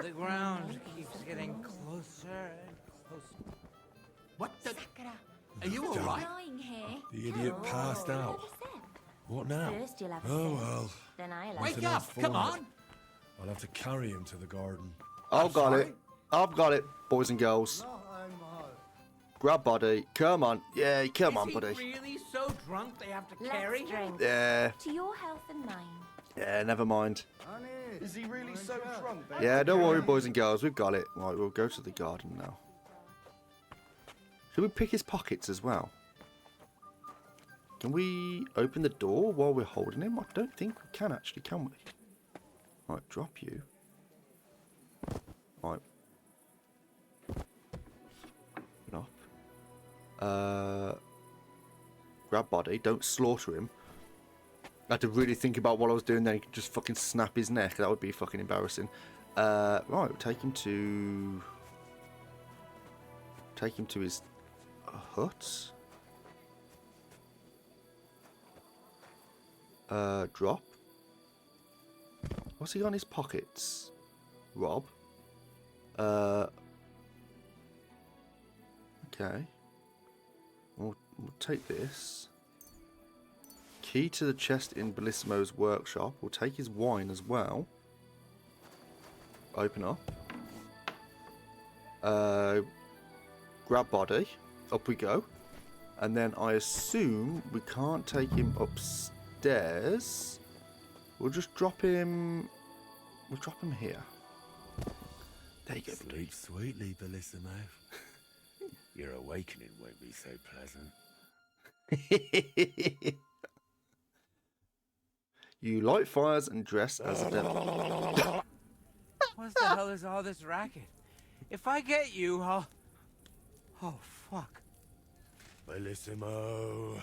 The ground keeps getting closer and closer. What the? Are you all right? The idiot passed out. What now? First you'll have a Oh sip, well. then I'll have Wake a up! Come on! I'll have to carry him to the garden. I've got it. I've got it, boys and girls. Grab body. Come on. Yeah, come on, buddy. Is he really so drunk they have to Let's carry him? drink. Yeah. To your health and mine. Yeah, never mind. Is he really so drunk? Yeah, don't worry, boys and girls. We've got it. Right, we'll go to the garden now. Should we pick his pockets as well? Can we open the door while we're holding him? I don't think we can actually, can we? Right, drop you. Right. Up. Grab body. Don't slaughter him. I had to really think about what I was doing then. He could just fucking snap his neck. That would be fucking embarrassing. Right, we'll take him to... Take him to his hut. Drop. What's he got in his pockets? Rob. Okay. We'll take this. Key to the chest in Bellissimo's workshop. We'll take his wine as well. Open up. Grab body. Up we go. And then I assume we can't take him upstairs. We'll just drop him... We'll drop him here. There you go, buddy. Sleep sweetly, Bellissimo. Your awakening won't be so pleasant. You light fires and dress as a devil. What the hell is all this racket? If I get you, I'll... Oh, fuck. Bellissimo,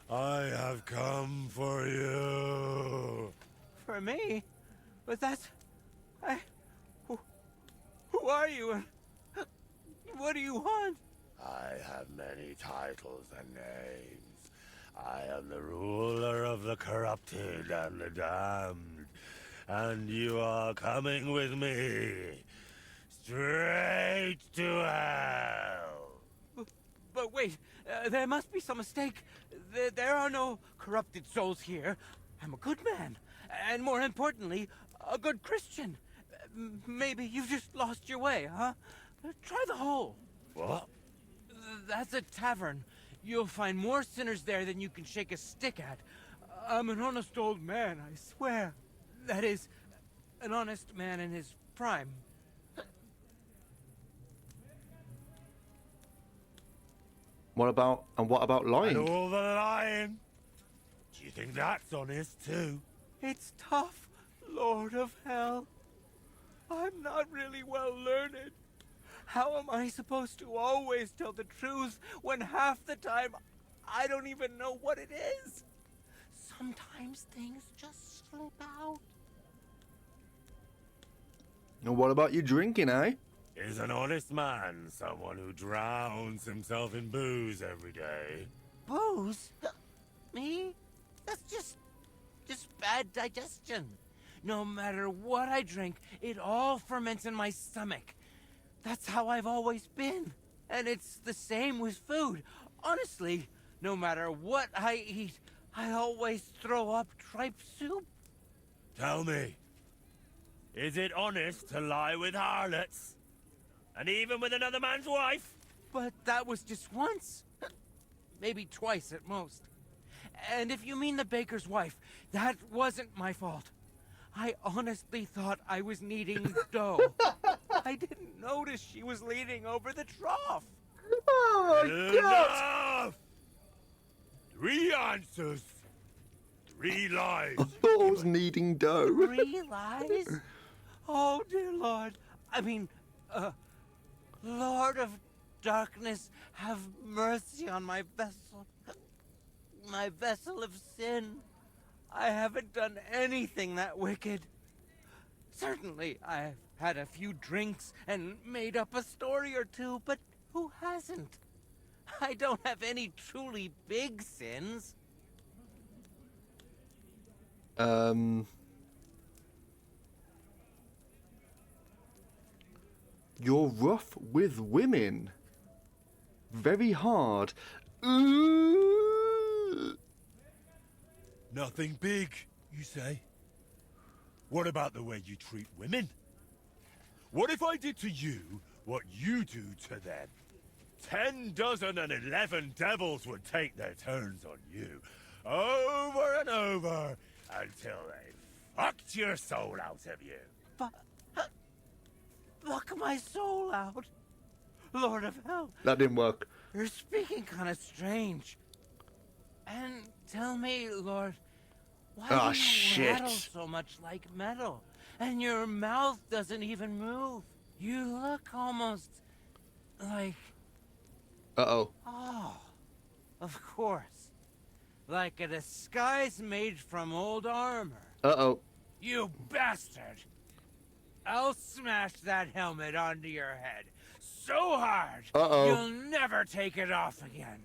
I have come for you. For me? But that's... Who are you and... What do you want? I have many titles and names. I am the ruler of the corrupted and the damned. and you are coming with me. Straight to hell. But wait, there must be some mistake. There are no corrupted souls here. I'm a good man, and more importantly, a good Christian. Maybe you've just lost your way, huh? Try the hole. What? That's a tavern. You'll find more sinners there than you can shake a stick at. I'm an honest old man, I swear. That is, an honest man in his prime. What about lying? And all the lying? Do you think that's honest too? It's tough, Lord of Hell. I'm not really well learned. How am I supposed to always tell the truth when half the time I don't even know what it is? Sometimes things just slip out. And what about you drinking, eh? Is an honest man someone who drowns himself in booze every day? Booze? Me? That's just bad digestion. No matter what I drink, it all ferments in my stomach. That's how I've always been. And it's the same with food. Honestly, no matter what I eat, I always throw up tripe soup. Tell me, is it honest to lie with harlots? And even with another man's wife? But that was just once. Maybe twice at most. And if you mean the baker's wife, that wasn't my fault. I honestly thought I was kneading dough. I didn't notice she was leaning over the trough. Oh my God! Enough! 3 answers. 3 lies. I thought I was kneading dough. 3 lies? Oh, dear Lord. I mean, Lord of Darkness, have mercy on my vessel. My vessel of sin. I haven't done anything that wicked. Certainly, I've had a few drinks and made up a story or two, but who hasn't? I don't have any truly big sins. You're rough with women. Very hard. Ooh. Nothing big, you say? What about the way you treat women? What if I did to you what you do to them? 10 dozen and 11 devils would take their turns on you, over and over, until they fucked your soul out of you. Fuck my soul out. Lord of Hell. That didn't work. You're speaking kind of strange. And tell me, Lord, why do you rattle so much like metal? And your mouth doesn't even move. You look almost like... Uh-oh. Oh, of course. Like a disguise made from old armor. Uh-oh. You bastard! I'll smash that helmet onto your head so hard you'll never take it off again.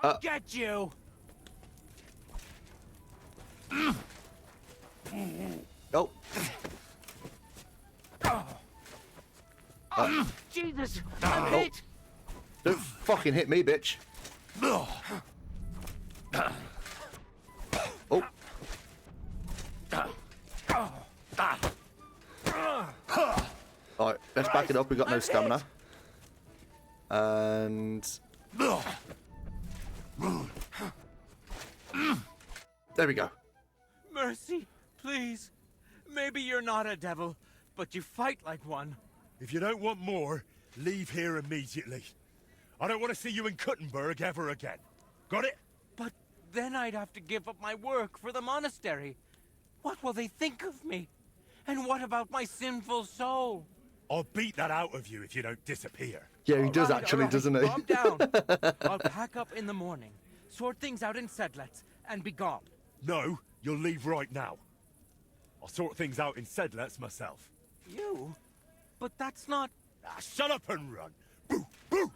I'll get you! Oh. Jesus! I'm hit! Don't fucking hit me, bitch. Oh. Alright, let's back it up. We've got no stamina. And... there we go. Mercy, please. Maybe you're not a devil, but you fight like one. If you don't want more, leave here immediately. I don't want to see you in Kuttenberg ever again. Got it? But then I'd have to give up my work for the monastery. What will they think of me? And what about my sinful soul? I'll beat that out of you if you don't disappear. Yeah, he does actually, doesn't he? Calm down. I'll pack up in the morning, sort things out in Sedlets, and be gone. No, you'll leave right now. I'll sort things out in Sedlets myself. You? But that's not... Shut up and run. Boo! Boo!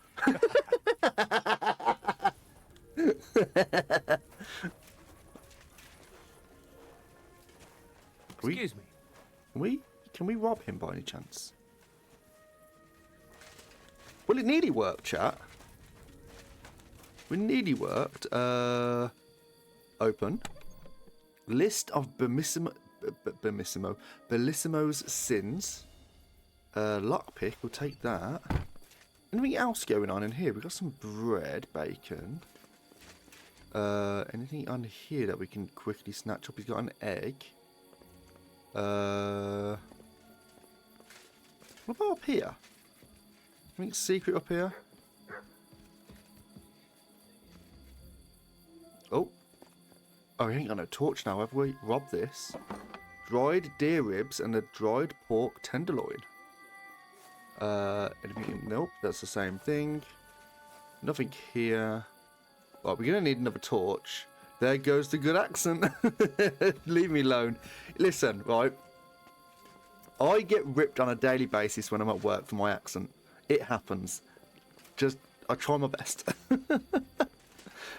Excuse me. Can we rob him by any chance? Well, it nearly worked, chat. We nearly worked. Open. List of Bellissimo's sins. Lockpick, we'll take that. Anything else going on in here? We've got some bread, bacon. Anything on here that we can quickly snatch up? He's got an egg. What about up here? Anything secret up here? Oh, we ain't got no torch now, have we? Rob this. Dried deer ribs and a dried pork tenderloin. Anything? Nope, that's the same thing. Nothing here. Well, we're going to need another torch. There goes the good accent. Leave me alone. Listen, right. I get ripped on a daily basis when I'm at work for my accent. It happens. I try my best.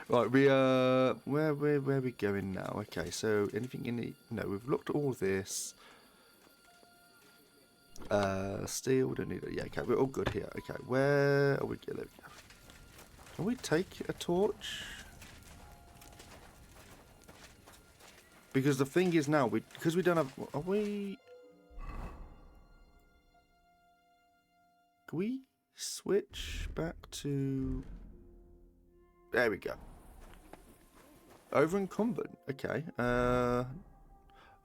Right, where are we going now? Okay, so anything in the... No, we've looked at all this. Steel, we don't need it. Yeah, okay, we're all good here. Okay, where are we going? Can we take a torch? Because the thing is now, because we don't have... Are we... Can we switch back to... There we go. Over encumbered. Okay. Oh,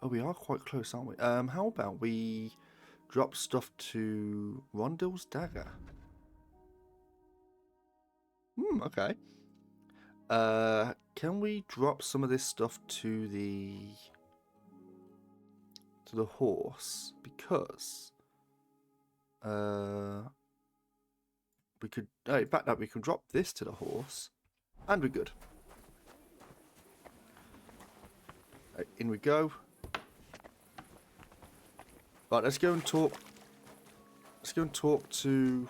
we are quite close, aren't we? How about we drop stuff to Rondell's dagger? Okay. Can we drop some of this stuff to the horse? Because we could... Oh, back up. We can drop this to the horse, and we're good. In we go. Right, let's go and talk. Let's go and talk to.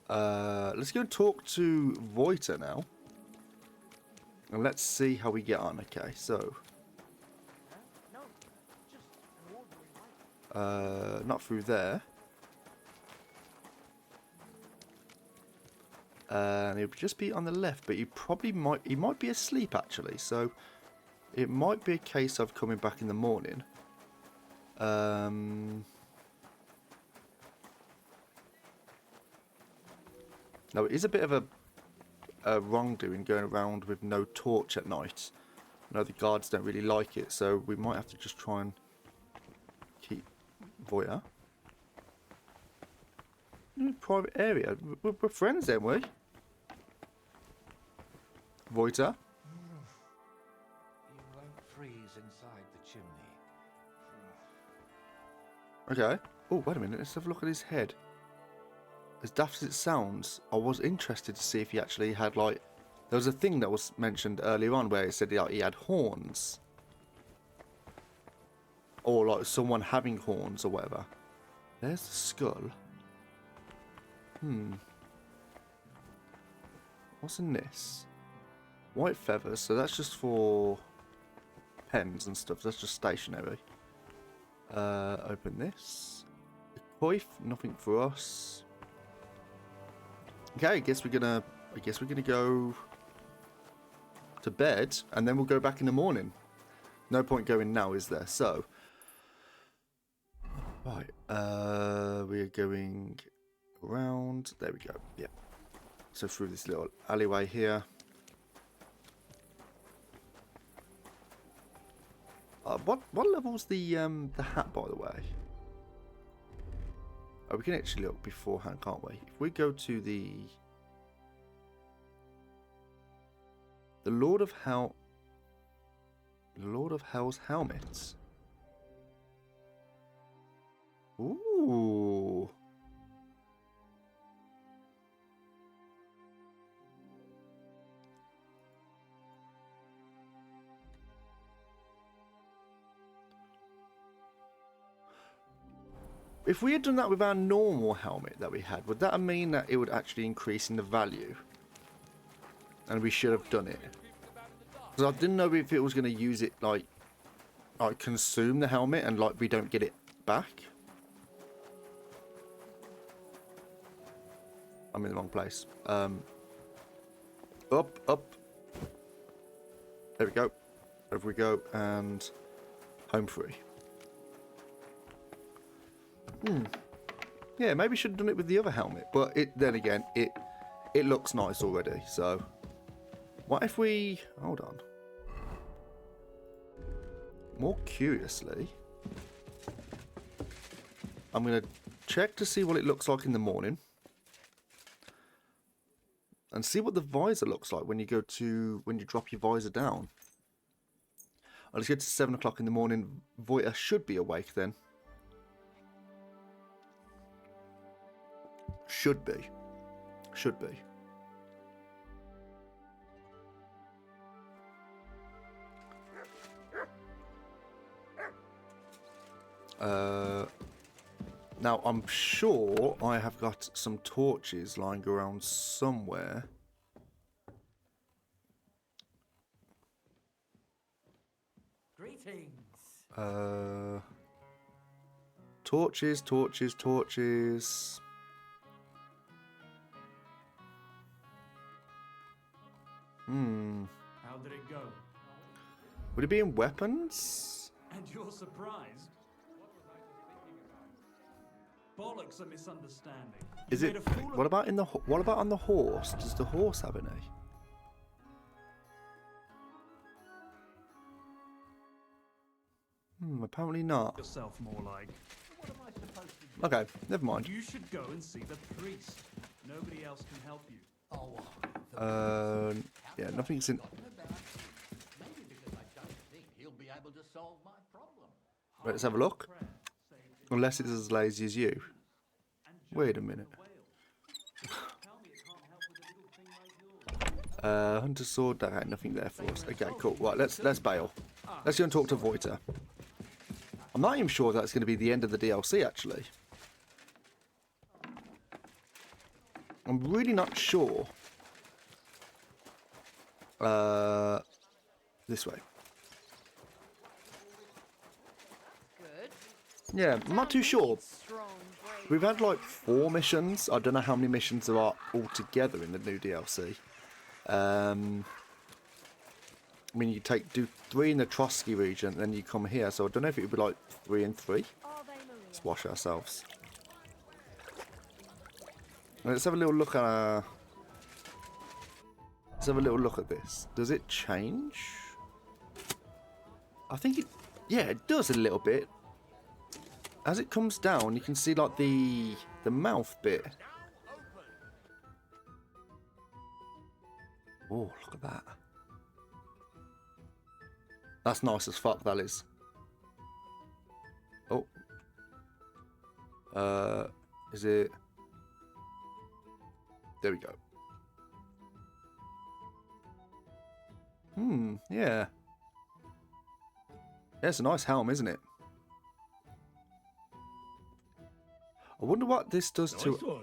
Let's go and talk to Voiter now, and let's see how we get on. Okay, so. Not through there. And it would just be on the left, but he might be asleep actually, so it might be a case of coming back in the morning. No, it is a bit of a wrongdoing going around with no torch at night. I know the guards don't really like it, so we might have to just try and keep Voiter. Private area. We're friends, aren't we? Voiter. You won't freeze inside the chimney. Okay. Oh, wait a minute. Let's have a look at his head. As daft as it sounds, I was interested to see if he actually had, like... There was a thing that was mentioned earlier on where it said he had horns. Or, like, someone having horns or whatever. There's the skull. What's in this? White feathers, so that's just for pens and stuff. That's just stationary. Open this. The coif, nothing for us. Okay, I guess we're gonna go to bed, and then we'll go back in the morning. No point going now, is there? So, right, we're going around. There we go. Yeah. So through this little alleyway here. What level's the hat, by the way? Oh, we can actually look beforehand, can't we? If we go to the Lord of Hell's helmets. Ooh. If we had done that with our normal helmet that we had, would that mean that it would actually increase in the value? And we should have done it. Because I didn't know if it was going to use it, like, consume the helmet and like we don't get it back. I'm in the wrong place. Up. There we go. Over we go, and home free. Yeah, maybe should have done it with the other helmet, but then again, it looks nice already. So, what if we hold on? More curiously, I'm gonna check to see what it looks like in the morning, and see what the visor looks like when you drop your visor down. Let's get to 7 o'clock in the morning. Voiter should be awake then. Should be. Now I'm sure I have got some torches lying around somewhere. Greetings. Torches. How did it go? Would it be in weapons? And you're surprised? Bollocks, a misunderstanding. Is it? What about on the horse? Does the horse have any? Apparently not. Yourself more like. What am I supposed to do? Okay, never mind. You should go and see the priest. Nobody else can help you. Yeah, nothing's in. Maybe because I don't think he'll be able to solve my problem. Right, let's have a look. Unless it's as lazy as you. Wait a minute. Hunter sword. That had nothing there for us. Okay, cool. Right, let's bail. Let's go and talk to Voiter. I'm not even sure that's going to be the end of the DLC. Actually, I'm really not sure. This way. Yeah, I'm not too sure. We've had like 4 missions. I don't know how many missions there are altogether in the new DLC. I mean, you do 3 in the Trotsky region, and then you come here. So I don't know if it would be like 3 and 3. Let's wash ourselves. Let's have a little look at. Let's have a little look at this. Does it change? I think it. Yeah, it does a little bit. As it comes down, you can see like the mouth bit. Oh, look at that. That's nice as fuck, that is. Oh. Is it? There we go. Yeah. Yeah, it's a nice helm, isn't it? I wonder what this does to.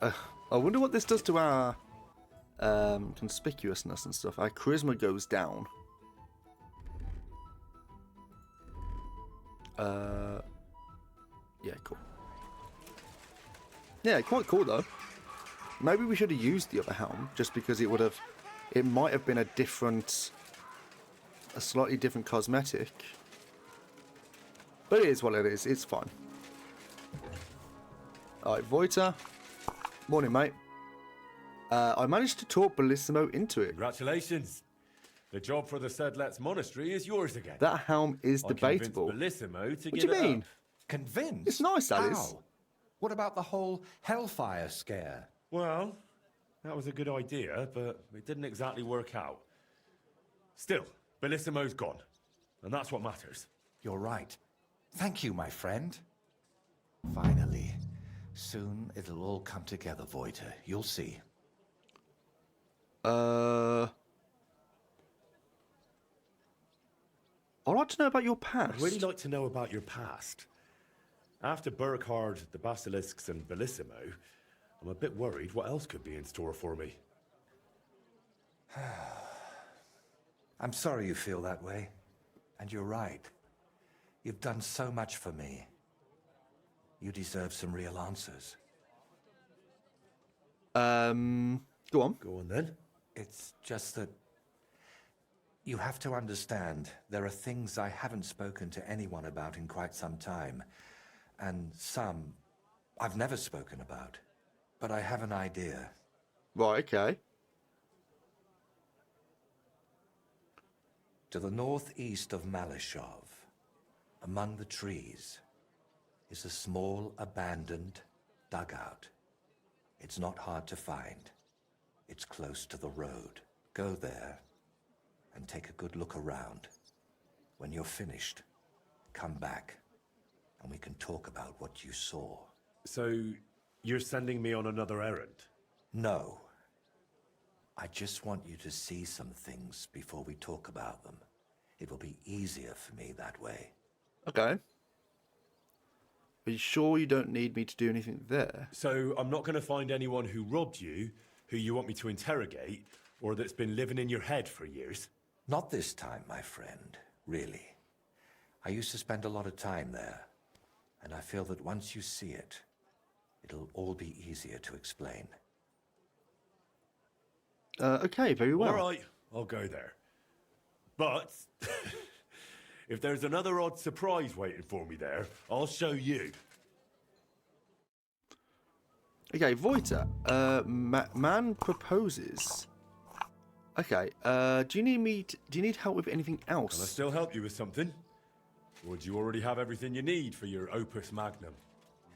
I wonder what this does to our conspicuousness and stuff. Our charisma goes down. Yeah, cool. Yeah, quite cool though. Maybe we should have used the other helm just because it would have. It might have been a slightly different cosmetic. But it is what it is. It's fine. Alright, Voiter. Morning, mate. I managed to talk Bellissimo into it. Congratulations. The job for the Sedlets Monastery is yours again. That helm is debatable. Bellissimo to what do you mean? Convinced? It's nice, that is. How? What about the whole Hellfire scare? Well, that was a good idea, but it didn't exactly work out. Still, Bellissimo's gone, and that's what matters. You're right. Thank you, my friend. Finally. Soon it'll all come together, Voiter. You'll see. I'd like to know about your past. I'd really like to know about your past. After Burkhard, the Basilisks, and Bellissimo, I'm a bit worried what else could be in store for me. I'm sorry you feel that way. And you're right. You've done so much for me. You deserve some real answers. Go on. Go on then. It's just that you have to understand there are things I haven't spoken to anyone about in quite some time, and some I've never spoken about. But I have an idea. Right, okay. To the northeast of Malashov, among the trees, is a small abandoned dugout. It's not hard to find. It's close to the road. Go there and take a good look around. When you're finished, come back and we can talk about what you saw. So, you're sending me on another errand? No. I just want you to see some things before we talk about them. It will be easier for me that way. Okay. Are you sure you don't need me to do anything there? So, I'm not going to find anyone who robbed you, who you want me to interrogate, or that's been living in your head for years? Not this time, my friend. Really. I used to spend a lot of time there, and I feel that once you see it, it'll all be easier to explain. Okay, very well. All right, I'll go there. But if there's another odd surprise waiting for me there, I'll show you. Okay, Voiter. Man proposes. Okay. Do you need help with anything else? Can I still help you with something? Or do you already have everything you need for your opus magnum?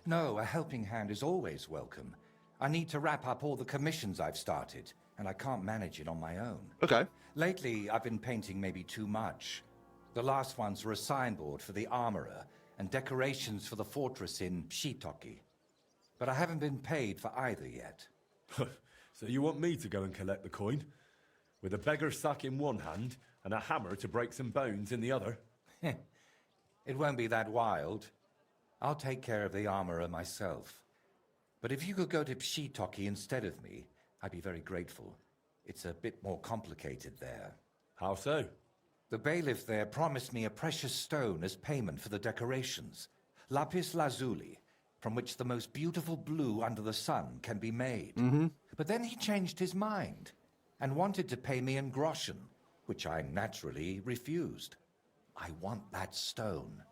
No, a helping hand is always welcome. I need to wrap up all the commissions I've started, and I can't manage it on my own. Okay. Lately, I've been painting maybe too much. The last ones were a signboard for the armorer and decorations for the fortress in Shitoki. But I haven't been paid for either yet. So you want me to go and collect the coin? With a beggar's sack in one hand and a hammer to break some bones in the other? It won't be that wild. I'll take care of the armorer myself. But if you could go to Shitoki instead of me, I'd be very grateful. It's a bit more complicated there. How so? The bailiff there promised me a precious stone as payment for the decorations. Lapis lazuli, from which the most beautiful blue under the sun can be made. But then he changed his mind and wanted to pay me in groschen, which I naturally refused. I want that stone.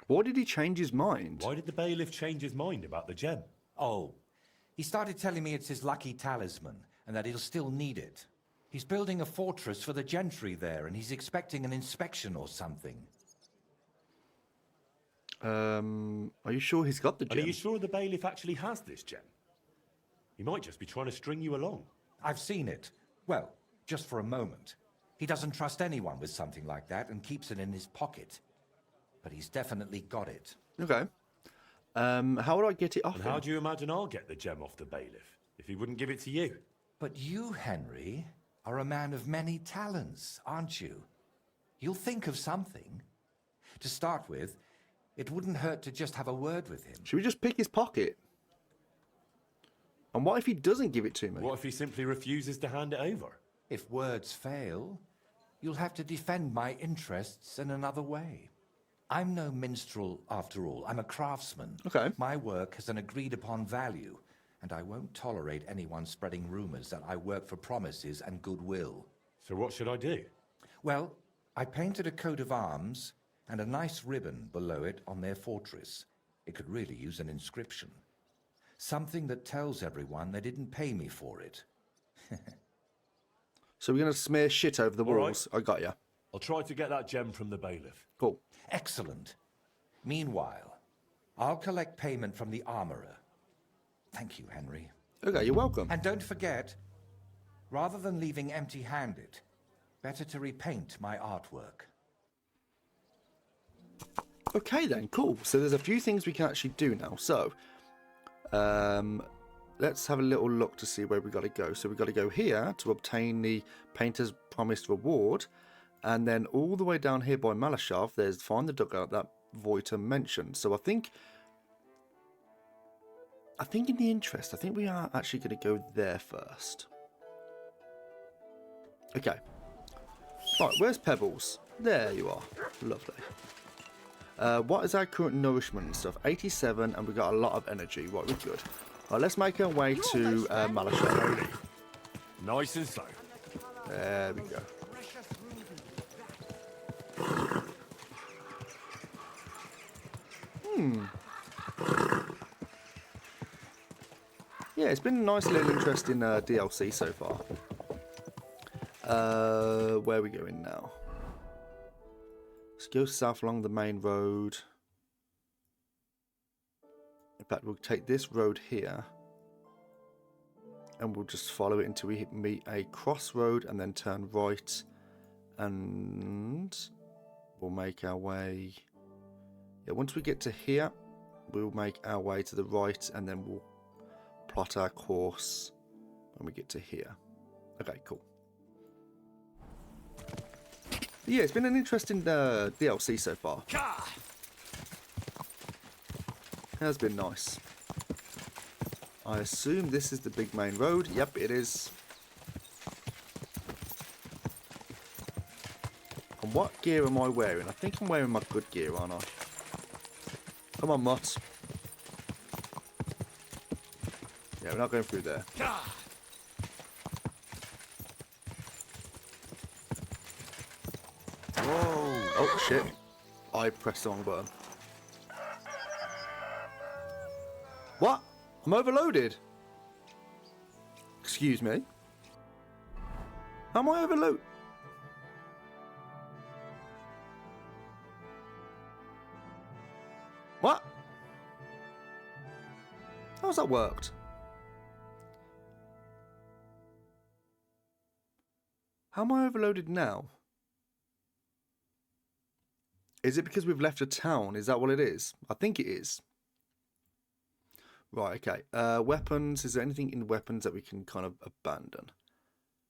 Why did he change his mind? Why did the bailiff change his mind about the gem? Oh, he started telling me it's his lucky talisman and that he'll still need it. He's building a fortress for the gentry there and he's expecting an inspection or something. Are you sure he's got the gem? And are you sure the bailiff actually has this gem? He might just be trying to string you along. I've seen it. Well, just for a moment. He doesn't trust anyone with something like that and keeps it in his pocket. But he's definitely got it. Okay. How would I get it off And him? how do you imagine I'll get the gem off the bailiff if he wouldn't give it to you? But you, Henry, are a man of many talents, aren't you? You'll think of something. To start with, it wouldn't hurt to just have a word with him. Should we just pick his pocket? And what if he doesn't give it to me? What if he simply refuses to hand it over? If words fail, you'll have to defend my interests in another way. I'm no minstrel, after all. I'm a craftsman. Okay. My work has an agreed-upon value, and I won't tolerate anyone spreading rumors that I work for promises and goodwill. So what should I do? Well, I painted a coat of arms and a nice ribbon below it on their fortress. It could really use an inscription. Something that tells everyone they didn't pay me for it. So we're going to smear shit over the All right. walls. I got you. I'll try to get that gem from the bailiff. Cool. Excellent. Meanwhile, I'll collect payment from the armorer. Thank you, Henry. Okay, you're welcome. And don't forget, rather than leaving empty-handed, better to repaint my artwork. Okay then, cool. So there's a few things we can actually do now. So, let's have a little look to see where we got to go. So we got to go here to obtain the painter's promised reward. And then all the way down here by Malashov, there's find the dugout that Voiter mentioned. So I think in the interest, I think we are actually going to go there first. Okay. Right, where's Pebbles? There you are. Lovely. What is our current nourishment and stuff? 87, and we've got a lot of energy. Right, we're good. Right, let's make our way to Malachite. Nice and slow. There we go. Yeah, it's been a nice little interesting DLC so far. Where are we going now? Let's go south along the main road. In fact, we'll take this road here. And we'll just follow it until we meet a crossroad and then turn right. And we'll make our way... Yeah, once we get to here, we'll make our way to the right and then we'll plot our course when we get to here. Okay, cool. Yeah, it's been an interesting DLC so far. Has been nice. I assume this is the big main road. Yep, it is. And what gear am I wearing? I think I'm wearing my good gear, aren't I? Come on, Mutt. Yeah, we're not going through there. Whoa! Oh, shit. I pressed the wrong button. What? I'm overloaded. Excuse me. How am I overloaded? What? How's that worked? How am I overloaded now? Is it because we've left a town? Is that what it is? I think it is. Right, okay. Weapons. Is there anything in weapons that we can kind of abandon?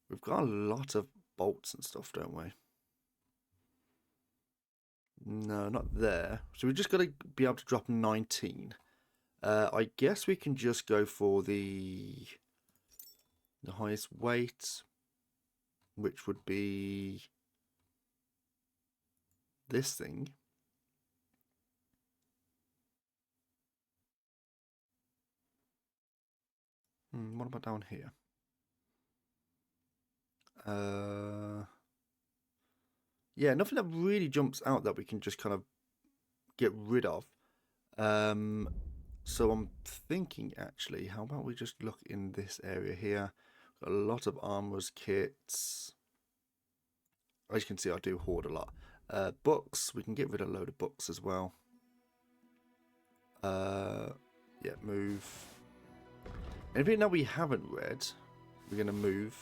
We've got a lot of bolts and stuff, don't we? No, not there. So we've just got to be able to drop 19. I guess we can just go for the highest weight, which would be this thing. What about down here? Yeah, nothing that really jumps out that we can just kind of get rid of. So I'm thinking, actually, how about we just look in this area here? Got a lot of armorers kits. As you can see, I do hoard a lot. Books, we can get rid of a load of books as well. Yeah, move. Anything that we haven't read, we're going to move.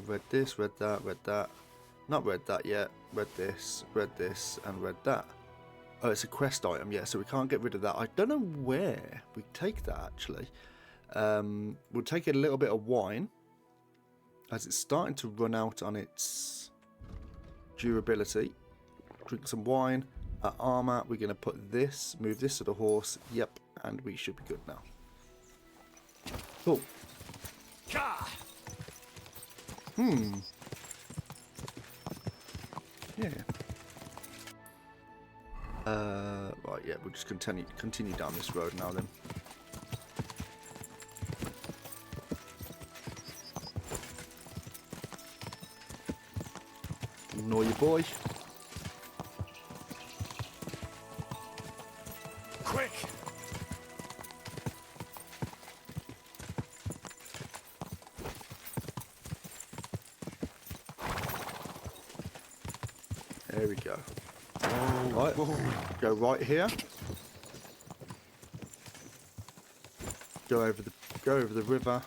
Read this, read that, read that. Not read that yet. Read this, and read that. Oh, it's a quest item, yeah, so we can't get rid of that. I don't know where we take that, actually. We'll take a little bit of wine, as it's starting to run out on its durability. Drink some wine. Armor, we're going to put this, move this to the horse. Yep, and we should be good now. Cool. Yeah. Right, yeah, we'll just continue down this road now then. Ignore your boy. Quick! There we go. Right, go right here. Go over the river,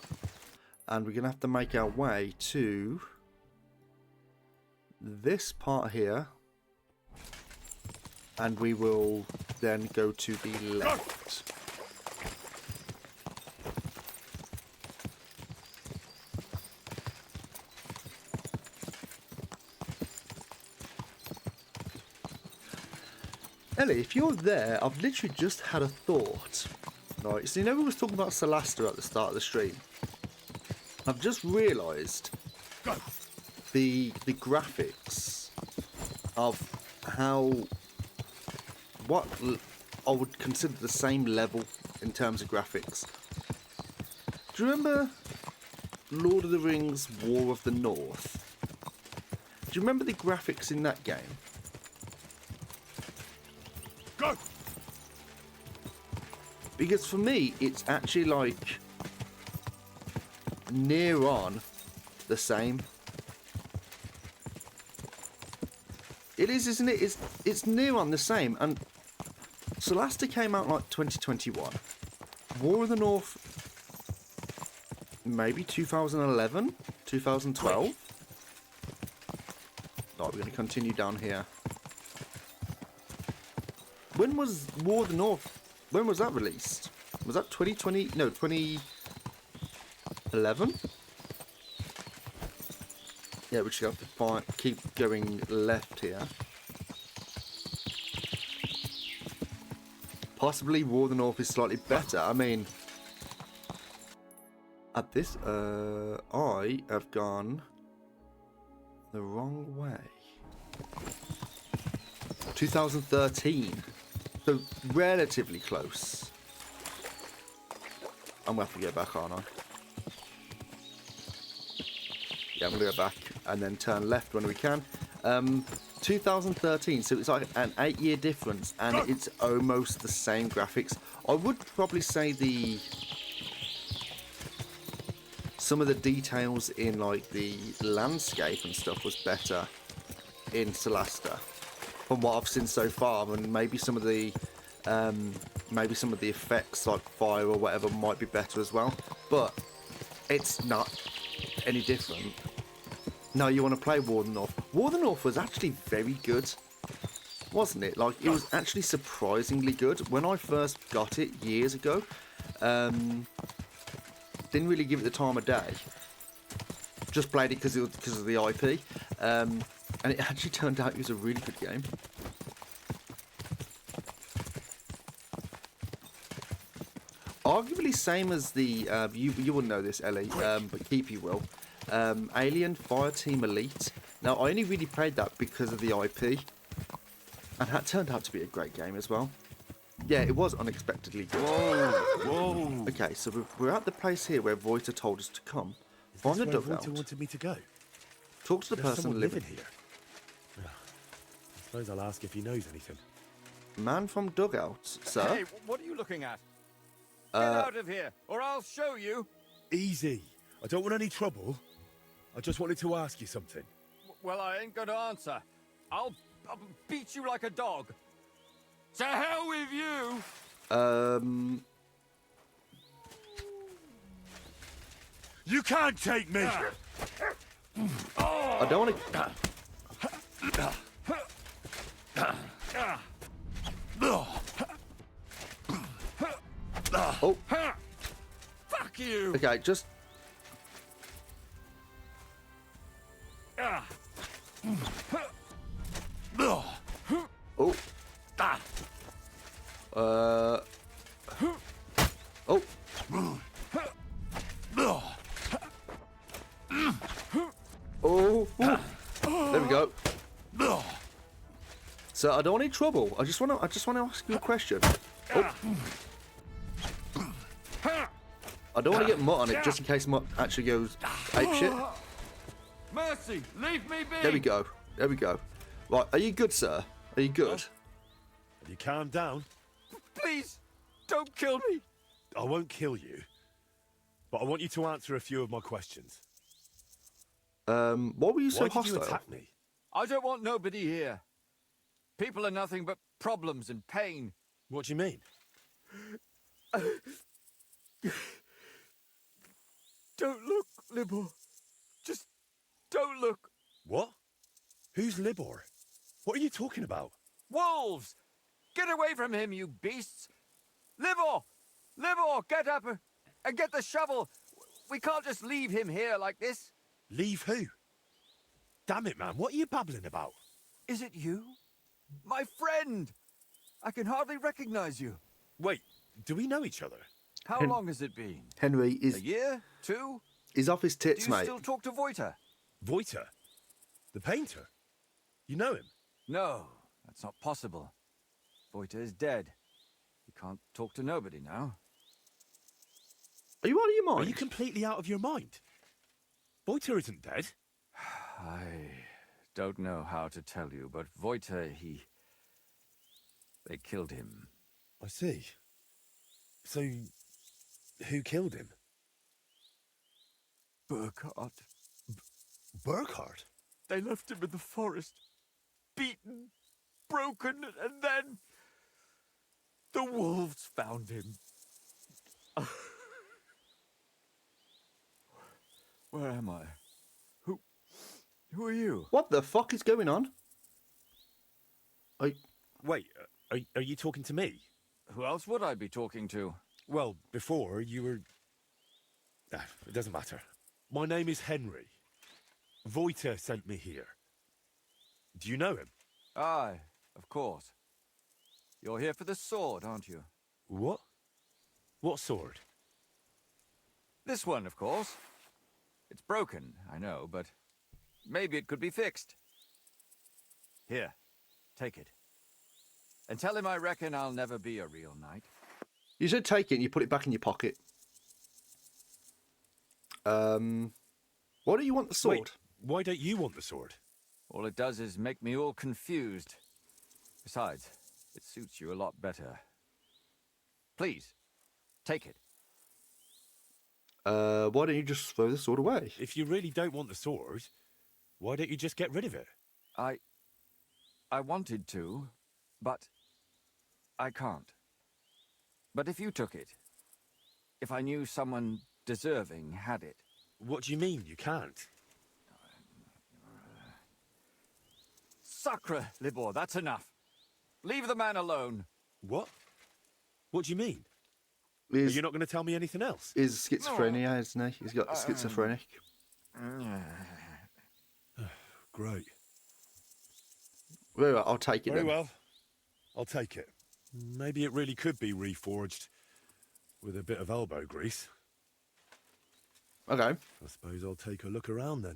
and we're gonna have to make our way to this part here, and we will then go to the left. Ellie, if you're there, I've literally just had a thought. Right, so you know we was talking about Solasta at the start of the stream. I've just realised the graphics of what I would consider the same level in terms of graphics. Do you remember Lord of the Rings War of the North? Do you remember the graphics in that game? Go! Because for me, it's actually like near on the same. It is, isn't it? It's near on the same. And Solasta came out like 2021. War of the North, maybe 2011, 2012. Right, we're going to continue down here. When was War of the North? When was that released? Was that 2020? No, 2011? Yeah, we just have to keep going left here. Possibly War of the North is slightly better. I mean, at this, I have gone the wrong way. 2013. So, relatively close. I'm going to have to go back, aren't I? Yeah, I'm going to go back and then turn left when we can. 2013, so it's like an 8-year difference, and it's almost the same graphics. I would probably say some of the details in like the landscape and stuff was better in Solasta from what I've seen so far, and maybe some of the effects like fire or whatever might be better as well, but it's not any different. No, you want to play War of the North. War of the North was actually very good, wasn't it? Like, it was actually surprisingly good. When I first got it years ago, didn't really give it the time of day. Just played it because of the IP, and it actually turned out it was a really good game. Arguably same as the you wouldn't know this, Ellie, but Keepy will. Alien Fireteam Elite. Now, I only really played that because of the IP, and that turned out to be a great game as well. Yeah, it was unexpectedly good. Whoa! Okay, so we're at the place here where Voiter told us to come. Find the dugout. Voiter wanted me to go. Talk to the person living here. I suppose I'll ask if he knows anything. Man from dugouts, sir. Hey, what are you looking at? Get out of here, or I'll show you. Easy. I don't want any trouble. I just wanted to ask you something. Well, I ain't gonna answer. I'll beat you like a dog. To hell with you! You can't take me! I don't want to... Oh. Fuck you! Okay, just... Oh. Oh. Oh. There we go. So I don't want any trouble. I just want to ask you a question. Oh. I don't want to get Mutt on it just in case Mutt actually goes apeshit. Mercy, leave me be. There we go. There we go. Right, are you good, sir? Are you good? Have you calmed down? Please, don't kill me. I won't kill you, but I want you to answer a few of my questions. Why were you so hostile? Why did you attack me? I don't want nobody here. People are nothing but problems and pain. What do you mean? Don't look, Libor. Just don't look. What? Who's Libor? What are you talking about? Wolves! Get away from him, you beasts! Libor! Libor, get up and get the shovel. We can't just leave him here like this. Leave who? Damn it, man. What are you babbling about? Is it you? My friend! I can hardly recognize you. Wait, do we know each other? How long has it been? Henry is... A year? 2? He's off his tits, Do you mate. still talk to Voiter? Voiter? The painter? You know him? No, that's not possible. Voita is dead. He can't talk to nobody now. Are you out of your mind? Are you completely out of your mind? Voita isn't dead. I don't know how to tell you, but Voita, they killed him. I see. So, who killed him? Burkhard. Burkhard? They left him in the forest, beaten, broken, and then the wolves found him. Where am I? Who are you? What the fuck is going on? Wait, are you talking to me? Who else would I be talking to? Well, before you were... it doesn't matter. My name is Henry. Voita sent me here. Do you know him? Aye, of course. You're here for the sword, aren't you? What? What sword? This one, of course. It's broken, I know, but maybe it could be fixed. Here, take it. And tell him I reckon I'll never be a real knight. You should take it and you put it back in your pocket. Why do you want the sword? Wait, why don't you want the sword? All it does is make me all confused. Besides, it suits you a lot better. Please, take it. Why don't you just throw the sword away? If you really don't want the sword, why don't you just get rid of it? I wanted to, but I can't. But if you took it, if I knew someone deserving had it... What do you mean you can't? Sacre, Libor, that's enough. Leave the man alone. What? What do you mean? Are you not going to tell me anything else? He's schizophrenia, isn't he? He's got schizophrenic. Great. Very well, I'll take it Very then. well. I'll take it. Maybe it really could be reforged with a bit of elbow grease. Okay. I suppose I'll take a look around then.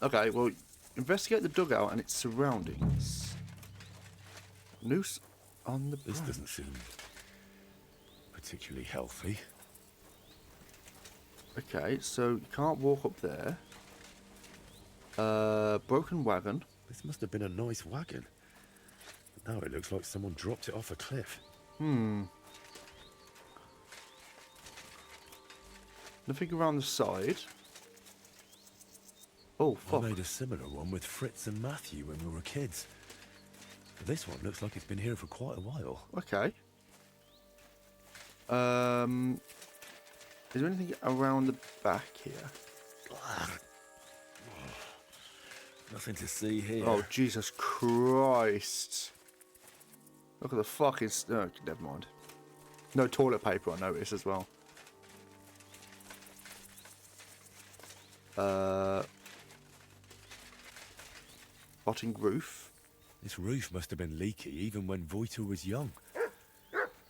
Okay, well, investigate the dugout and its surroundings. Noose on the This branch. doesn't seem particularly healthy. Okay, so you can't walk up there. Broken wagon. This must have been a nice wagon. Now it looks like someone dropped it off a cliff. Nothing around the side. Oh, fuck. I made a similar one with Fritz and Matthew when we were kids. This one looks like it's been here for quite a while. Okay. Is there anything around the back here? Nothing to see here. Oh, Jesus Christ. Look at the fucking... Oh, never mind. No toilet paper, I noticed as well. Rotting roof. This roof must have been leaky even when Voita was young.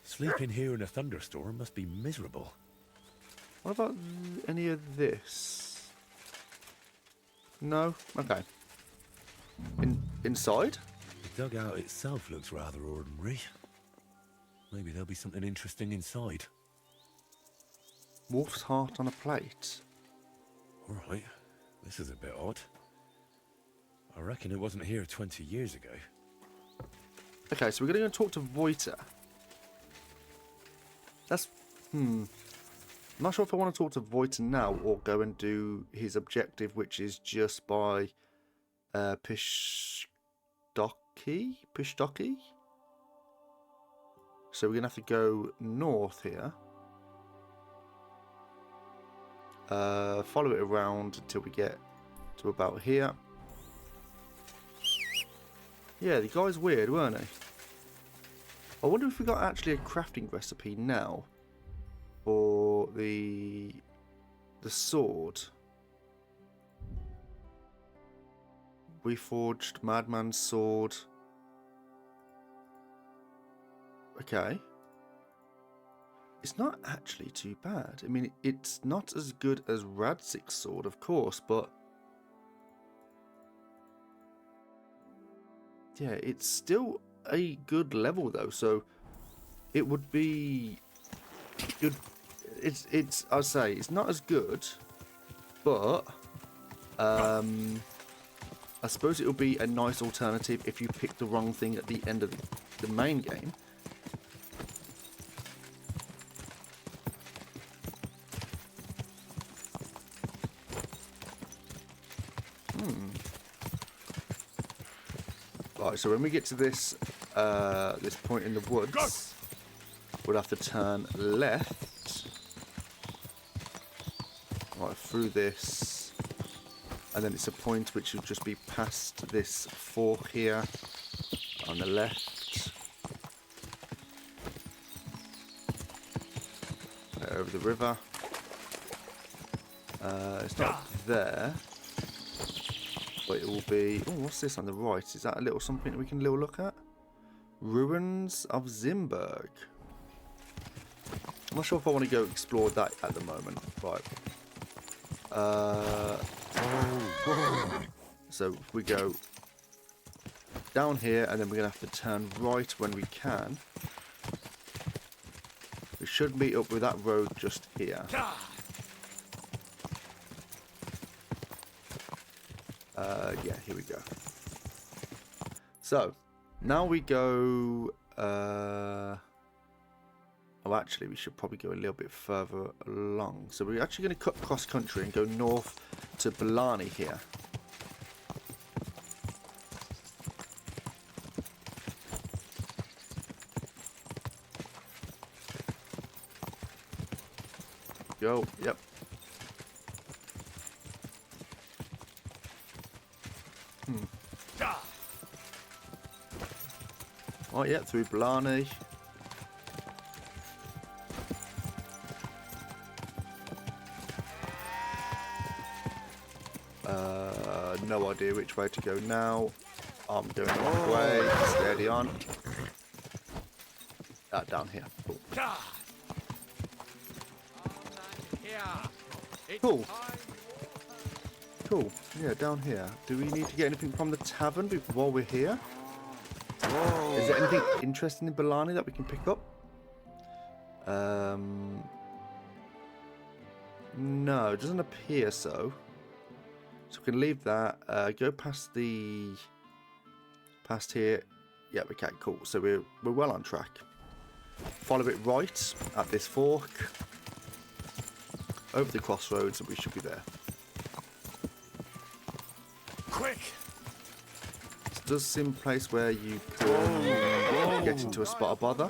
Sleeping here in a thunderstorm must be miserable. What about any of this? No? Okay. Inside? The dugout itself looks rather ordinary. Maybe there'll be something interesting inside. Wolf's heart on a plate. Alright, this is a bit odd. I reckon it wasn't here 20 years ago. Okay, so we're going to go talk to Voita. That's... I'm not sure if I want to talk to Voita now or go and do his objective, which is just by Pishtoki? So we're going to have to go north here. Follow it around until we get to about here. Yeah, the guy's weird, weren't he? I wonder if we got actually a crafting recipe now for the sword. Reforged Madman's sword. Okay. It's not actually too bad. I mean, it's not as good as Radzik's sword, of course, but Yeah, it's still a good level though, so it would be good. It's I'll say it's not as good, but I suppose it'll be a nice alternative if you pick the wrong thing at the end of the main game. Right, so when we get to this this point in the woods, we'll have to turn left, right through this, and then it's a point which will just be past this fork here on the left, over the river. It's not there. But it will be... Oh, what's this on the right? Is that a little something that we can little look at? Ruins of Zimberg. I'm not sure if I want to go explore that at the moment. Right. So we go down here, and then we're going to have to turn right when we can. We should meet up with that road just here. Yeah, here we go. So, now we go... oh, actually, we should probably go a little bit further along. So we're actually going to cut cross country and go north to Blarney here. Go, yep. Oh yeah, through Blarney. No idea which way to go now. I'm going the wrong way. Steady on. Down here. Cool. Cool. Yeah, down here. Do we need to get anything from the tavern while we're here? Is there anything interesting in Blarney that we can pick up? No, it doesn't appear so. So we can leave that. Go past here. Yeah, we can. Cool. So we're well on track. Follow it right at this fork. Over the crossroads, and we should be there. Quick! This does seem a place where you can get into a spot of bother.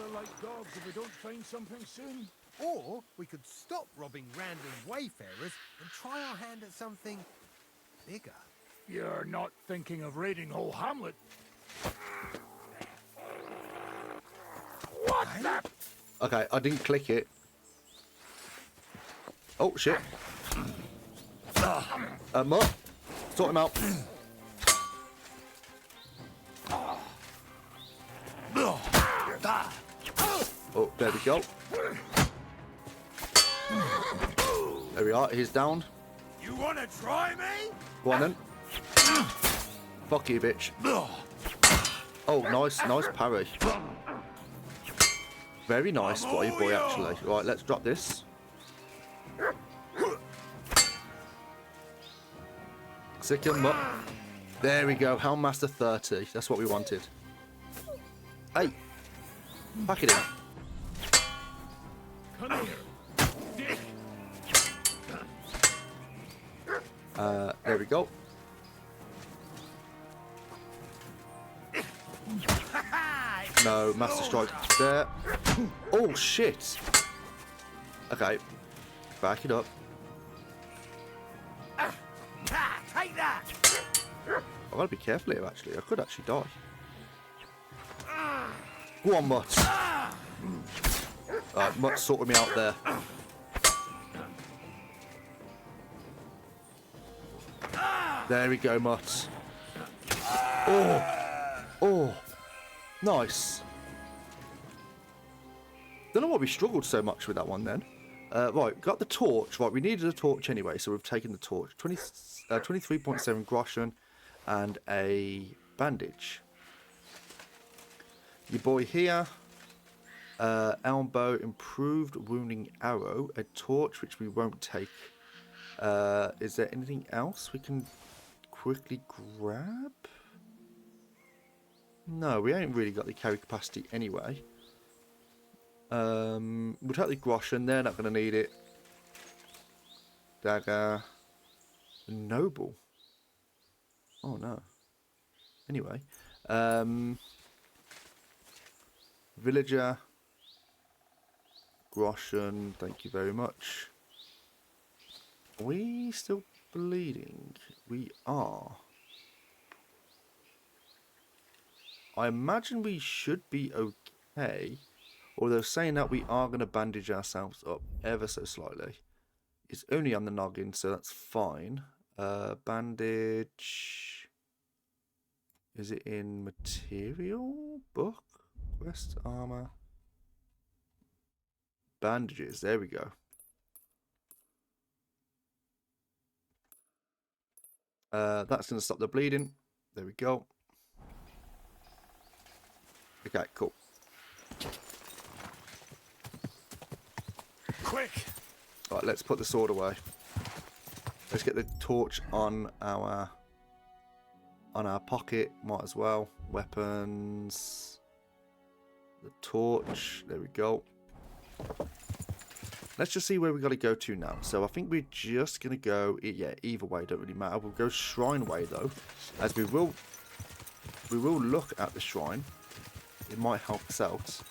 Or we could stop robbing random wayfarers and try our hand at something bigger. You're not thinking of raiding whole Hamlet? What the? Okay, I didn't click it. Oh, shit. Mutt, sort him out. Oh, there we go. There we are, he's down. You wanna try me? Go on then. Fuck you, bitch. Oh, nice parry. Very nice by your boy, actually. Right, let's drop this. Sick him up. There we go. Helmmaster 30. That's what we wanted. Hey. Pack it in. Come here. There we go. No, Master Strike there. Oh, shit. Okay. Back it up. Take that! I've got to be careful here, actually. I could actually die. Go on, Mutt. Alright, Mutt sorted me out there. There we go, Mutt. Oh! Oh! Nice. Don't know why we struggled so much with that one then. Right, got the torch. Right, we needed a torch anyway, so we've taken the torch. 23.7 groschen and a bandage. Your boy here. Elbow, improved wounding arrow, a torch which we won't take. Is there anything else we can quickly grab? No, we ain't really got the carry capacity anyway. We'll take the Groschen, they're not going to need it. Dagger. Noble. Oh no. Anyway. Villager. Groschen, thank you very much. Are we still bleeding? We are. I imagine we should be okay. Although saying that, we are going to bandage ourselves up ever so slightly. It's only on the noggin, so that's fine. Bandage. Is it in material? Book? Quest? Armor? Bandages. There we go. That's going to stop the bleeding. There we go. Okay, cool. Quick! Alright, let's put the sword away. Let's get the torch on our pocket. Might as well. Weapons. The torch. There we go. Let's just see where we got to go to now. So I think we're just going to go, yeah, either way, don't really matter. We'll go shrine way though, as we will look at the shrine. It might help us out.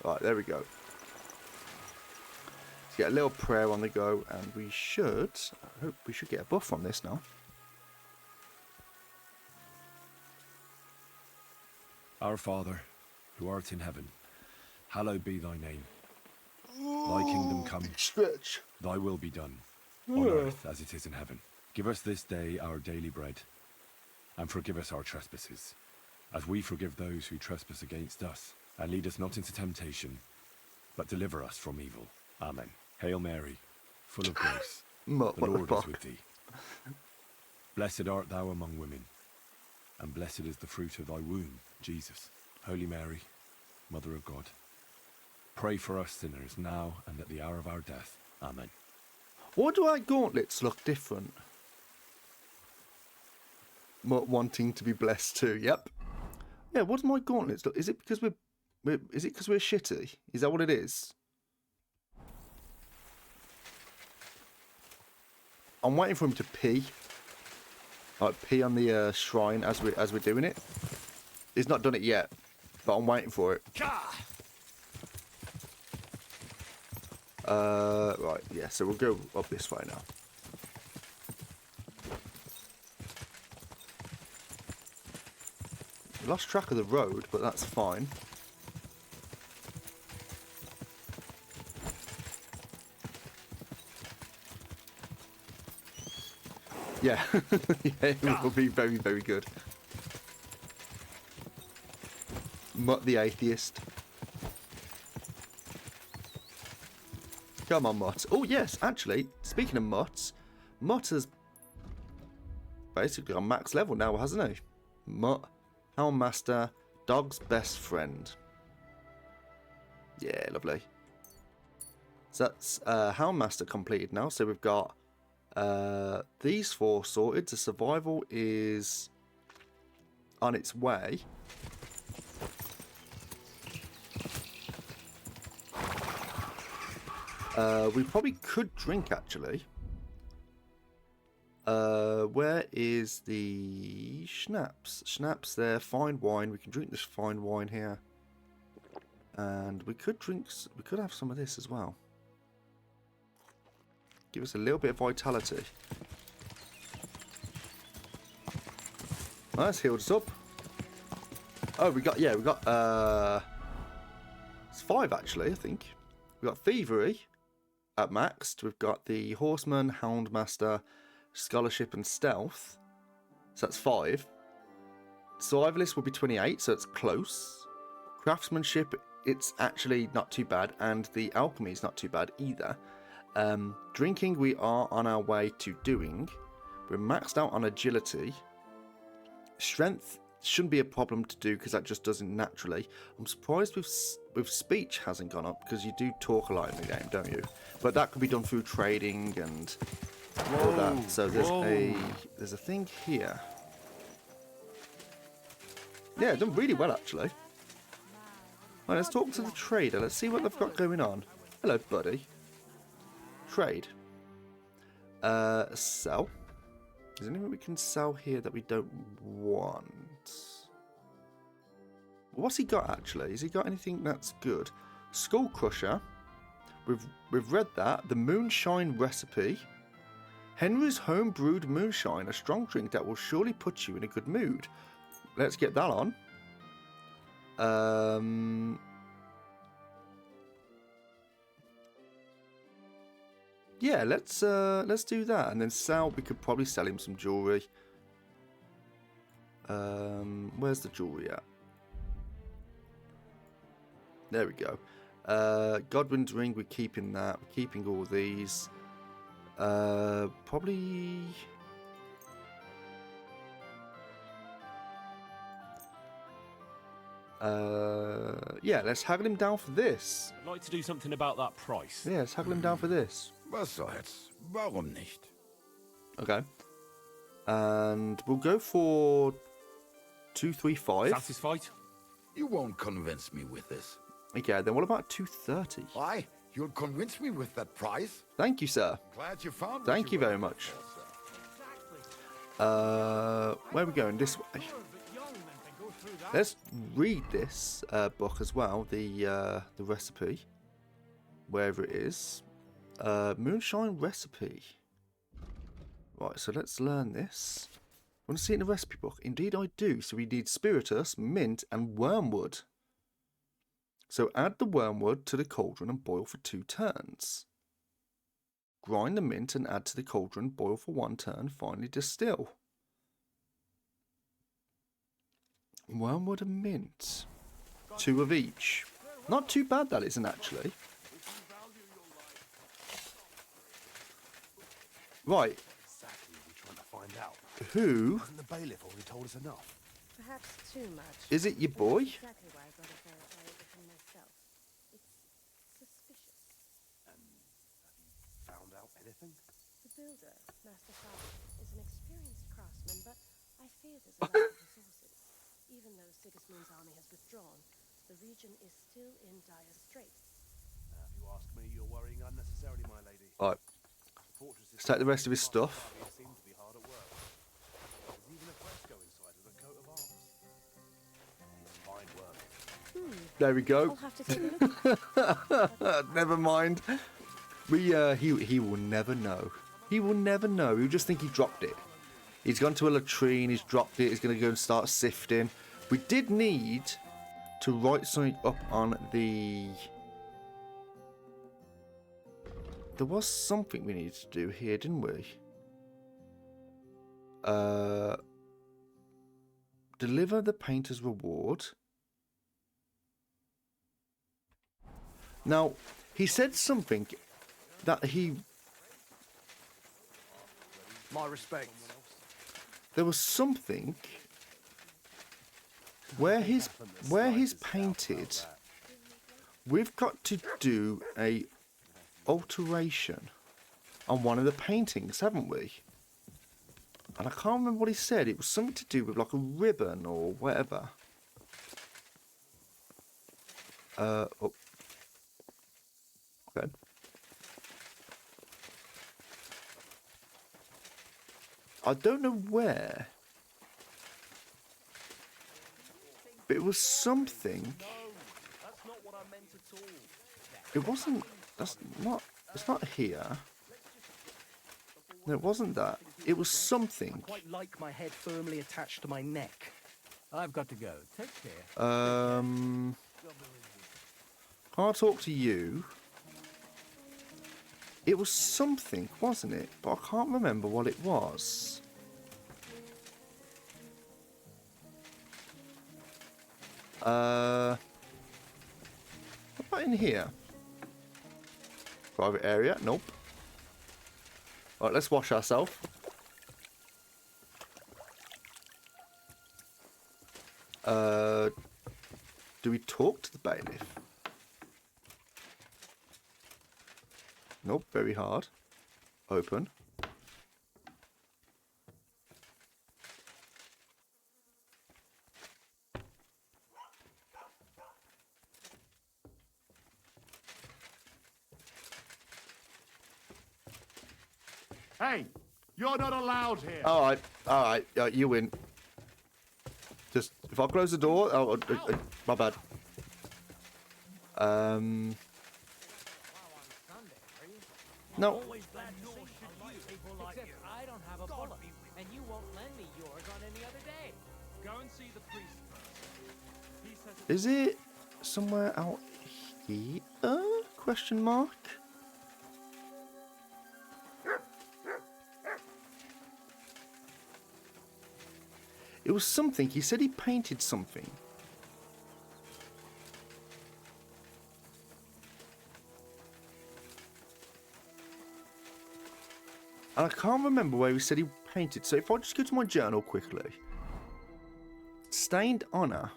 Right, there we go. Let's get a little prayer on the go, and we should, I hope we should get a buff from this now. Our Father, who art in heaven, hallowed be thy name. Thy kingdom come, thy will be done, on earth as it is in heaven. Give us this day our daily bread, and forgive us our trespasses, as we forgive those who trespass against us. And lead us not into temptation, but deliver us from evil. Amen. Hail Mary, full of grace, the Lord is with thee. Blessed art thou among women, and blessed is the fruit of thy womb, Jesus. Holy Mary, Mother of God, pray for us sinners now and at the hour of our death. Amen. Why do our gauntlets look different? Wanting to be blessed too, yep. Yeah, what do my gauntlets look? Is it because we're shitty? Is that what it is? I'm waiting for him to pee. Like pee on the shrine as we're doing it. He's not done it yet, but I'm waiting for it. Right, yeah, so we'll go up this way now. We lost track of the road, but that's fine. Yeah, yeah, it will be very, very good. Mutt the atheist. Come on, Mutt. Oh, yes, actually, speaking of Mutt, Mutt has basically on max level now, hasn't he? Mutt, Houndmaster, dog's best friend. Yeah, lovely. So that's Houndmaster completed now, so we've got these 4 sorted. The survival is on its way. We probably could drink, actually. Where is the schnapps? Schnapps there, fine wine. We can drink this fine wine here. And we could have some of this as well. Give us a little bit of vitality. That's healed us up. Oh, we got it's 5 actually, I think. We got Thievery at maxed. We've got the Horseman, Houndmaster, Scholarship and Stealth. So that's 5. Survivalist will be 28, so it's close. Craftsmanship, it's actually not too bad, and the Alchemy is not too bad either. Drinking we are on our way to doing. We're maxed out on Agility. Strength shouldn't be a problem to do because that just does it naturally. I'm surprised with speech hasn't gone up because you do talk a lot in the game, don't you? But that could be done through trading and all that. So there's a thing here. Yeah, done really well actually. Right, let's talk to the trader. Let's see what they've got going on. Hello, buddy. Trade. Sell. Is there anything we can sell here that we don't want? What's he got actually? Has he got anything that's good? Skull Crusher. We've read that. The Moonshine Recipe. Henry's home brewed moonshine, a strong drink that will surely put you in a good mood. Let's get that on. Yeah, let's do that, and then sell. We could probably sell him some jewelry. Where's the jewelry at? There we go. Godwin's ring. We're keeping that. We're keeping all these. Probably. Yeah, let's haggle him down for this. I'd like to do something about that price. Yeah, let's haggle him down for this. Was soll's? Warum nicht? Okay. And we'll go for 235. Satisfied? You won't convince me with this. Okay, then what about 230? Why? You'll convince me with that price? Thank you, sir. Glad you found. Thank you very much. Where are we going? This way. Let's read this book as well. The recipe, wherever it is. Moonshine Recipe. Right, so let's learn this. Want to see it in the recipe book? Indeed I do. So we need spiritus, mint, and wormwood. So add the wormwood to the cauldron and boil for 2 turns. Grind the mint and add to the cauldron, boil for 1 turn, finally distill. Wormwood and mint. 2 of each. Not too bad that isn't actually. Right. Exactly what we're trying to find out. Who? Hasn't the bailiff already told us enough? Perhaps too much. Is it your boy? Exactly why I got to verify it within myself. It's suspicious. And have you found out anything? The builder, Master Father, is an experienced craftsman, but I fear there's a lack of resources. Even though Sigismund's army has withdrawn, the region is still in dire straits. If you ask me, you're worrying unnecessarily, my lady. Right. Let's take the rest of his stuff. Seem to be hard at work. There's even a fresco inside with a coat of arms. It's fine work. There we go. I'll have to take a look. Never mind. He will never know. He will never know. He'll just think he dropped it. He's gone to a latrine. He's dropped it. He's going to go and start sifting. We did need to write something up on the. There was something we needed to do here, didn't we? Deliver the painter's reward. Now, he said something that he... My respects. There was something where he's painted. We've got to do a alteration on one of the paintings, haven't we? And I can't remember what he said. It was something to do with like a ribbon or whatever. Oh. Okay. I don't know where, but it was something. It wasn't. That's not. It's not here. No, it wasn't that. It was something. I quite like my head firmly attached to my neck. I've got to go. Take care. Can't talk to you. It was something, wasn't it? But I can't remember what it was. What about in here? Private area? Nope. Alright, let's wash ourselves. Do we talk to the bailiff? Nope, very hard. Open. Hey, you're not allowed here. All right, you win. Just if I close the door, my bad. No. Except I don't have a bullet, and you won't lend me yours on any other day. Go and see the priest first. He says Is it somewhere out here? Question mark. It was something. He said he painted something. And I can't remember where he said he painted. So if I just go to my journal quickly. Stained honor.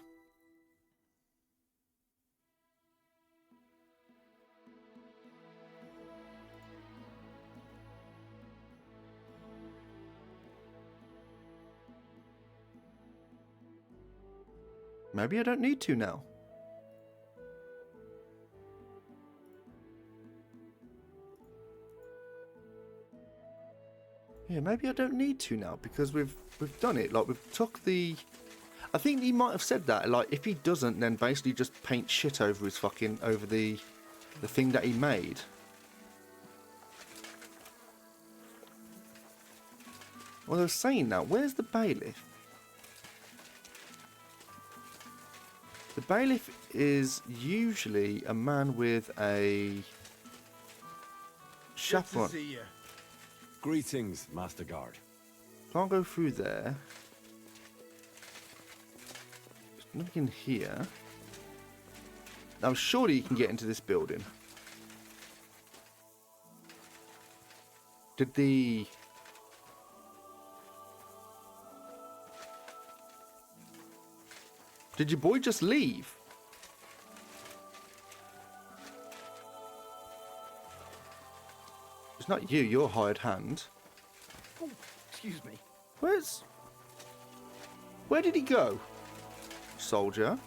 Maybe I don't need to now. Yeah, maybe I don't need to now because we've done it. Like we've took the. I think he might have said that. Like if he doesn't, then basically just paint shit over his fucking the thing that he made. Well, I was saying that. Where's the bailiff? The bailiff is usually a man with a chaperone. Good to see you. Greetings, Master Guard. Can't go through there. There's nothing in here. Now, surely you can get into this building. Did your boy just leave? It's not you, you're hired hand. Oh, excuse me. Where did he go? Soldier.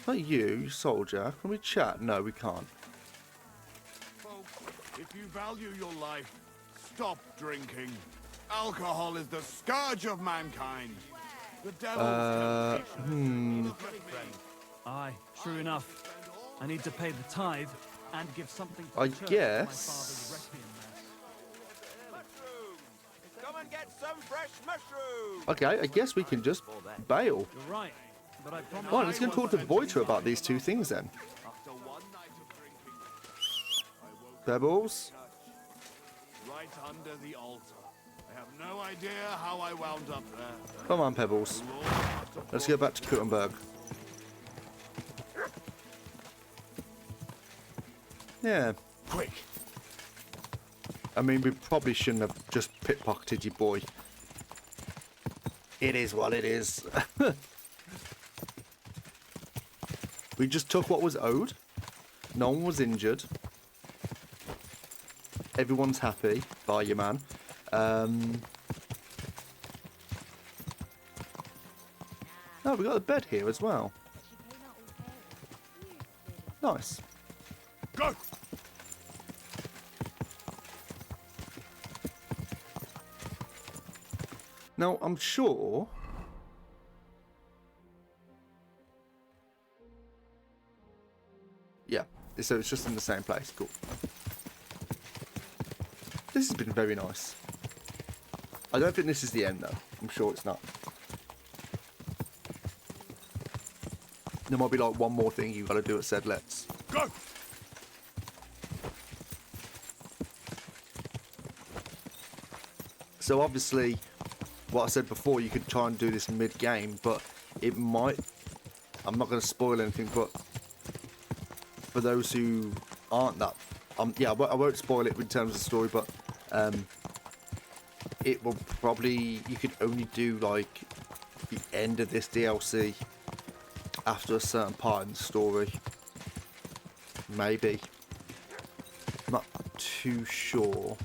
Not you, soldier. Can we chat? No, we can't. Folks, if you value your life, stop drinking. Alcohol is the scourge of mankind. The devil's Aye, true enough. I need to pay the tithe and give something to I the church guess. for my father's requiem mass. Come and get some fresh mushrooms. Okay, I guess we can just bail. You're right, but I promise. Right, let's go and talk to Voiter about these two things then. Pebbles. right under the altar. I have no idea how I wound up there. Come on, Pebbles. Let's go back to Kuttenberg. Yeah. Quick. I mean, we probably shouldn't have just pickpocketed your boy. It is what it is. We just took what was owed. No one was injured. Everyone's happy. Bye, your man. Oh, we got a bed here as well. Nice. Go! Now, I'm sure... Yeah, so it's just in the same place. Cool. This has been very nice. I don't think this is the end, though. I'm sure it's not. There might be, like, one more thing you've got to do at said let's. Go! So, obviously, what I said before, you could try and do this mid-game, but it might... I'm not going to spoil anything, but for those who aren't that... yeah, I won't spoil it in terms of the story, but it will probably, you could only do like the end of this DLC after a certain part in the story. Maybe. I'm not too sure.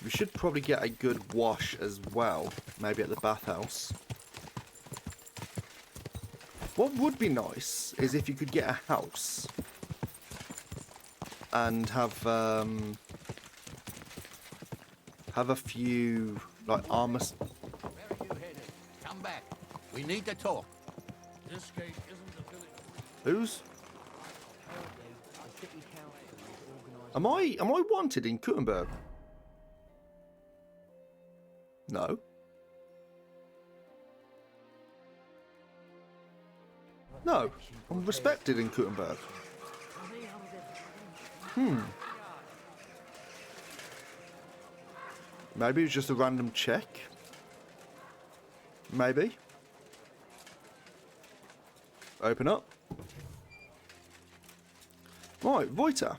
We should probably get a good wash as well, maybe at the bathhouse. What would be nice is if you could get a house and have a few like armor. Where are you headed? Come back. We need to talk. This gate isn't a village. Who's? Apparently, the city council is organising. Am I wanted in Kuttenberg? No. No, I'm respected in Kuttenberg. Maybe it was just a random check. Maybe. Open up. Right, Voiter.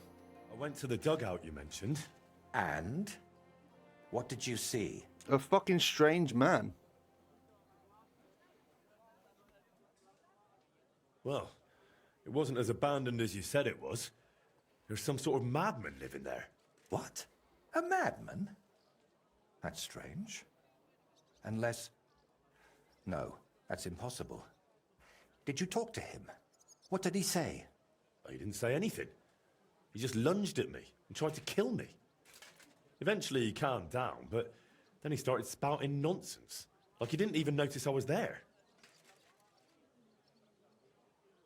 I went to the dugout you mentioned. And? What did you see? A fucking strange man. Well, it wasn't as abandoned as you said it was. There's some sort of madman living there. What? A madman? That's strange. Unless... No, that's impossible. Did you talk to him? What did he say? He didn't say anything. He just lunged at me and tried to kill me. Eventually he calmed down, but then he started spouting nonsense. Like he didn't even notice I was there.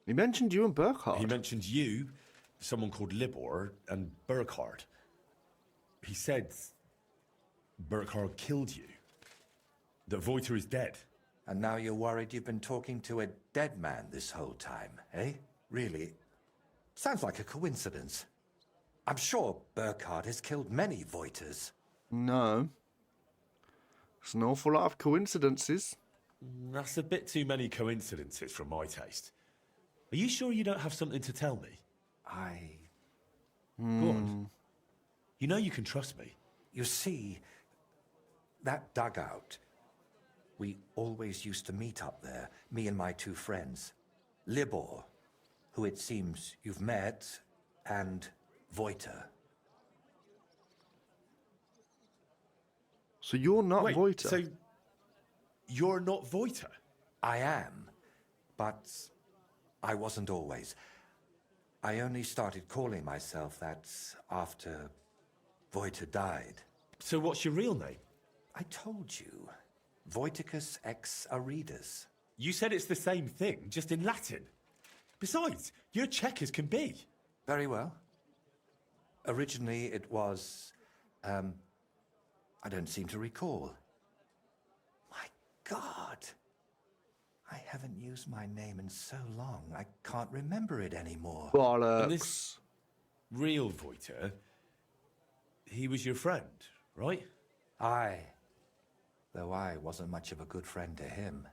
He mentioned you and Burkhardt. He mentioned you, someone called Libor, and Burkhardt. He said Burkhardt killed you. That Voiter is dead. And now you're worried you've been talking to a dead man this whole time, eh? Really? Sounds like a coincidence. I'm sure Burkhardt has killed many Voiters. No. It's an awful lot of coincidences. That's a bit too many coincidences from my taste. Are you sure you don't have something to tell me? Go on. You know you can trust me. You see, that dugout, we always used to meet up there, me and my two friends. Libor, who it seems you've met, and Voiter. So you're not Wait, Voiter? So you're not Voiter? I am, but I wasn't always. I only started calling myself that after Voiter died. So what's your real name? I told you. Voiticus ex Aridus. You said it's the same thing, just in Latin. Besides, you're Czech as can be. Very well. Originally it was, I don't seem to recall. My God. I haven't used my name in so long, I can't remember it anymore. Bollocks. And this real Voiter, he was your friend, right? Aye. Though I wasn't much of a good friend to him.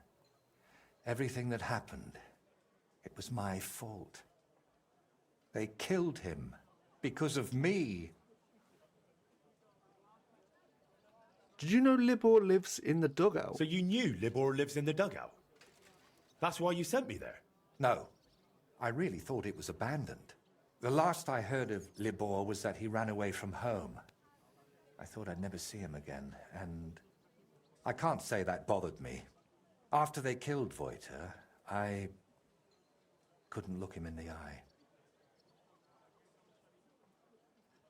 Everything that happened, it was my fault. They killed him because of me. Did you know Libor lives in the dugout? So you knew Libor lives in the dugout? That's why you sent me there? No. I really thought it was abandoned. The last I heard of Libor was that he ran away from home. I thought I'd never see him again, and I can't say that bothered me. After they killed Voiter, I couldn't look him in the eye.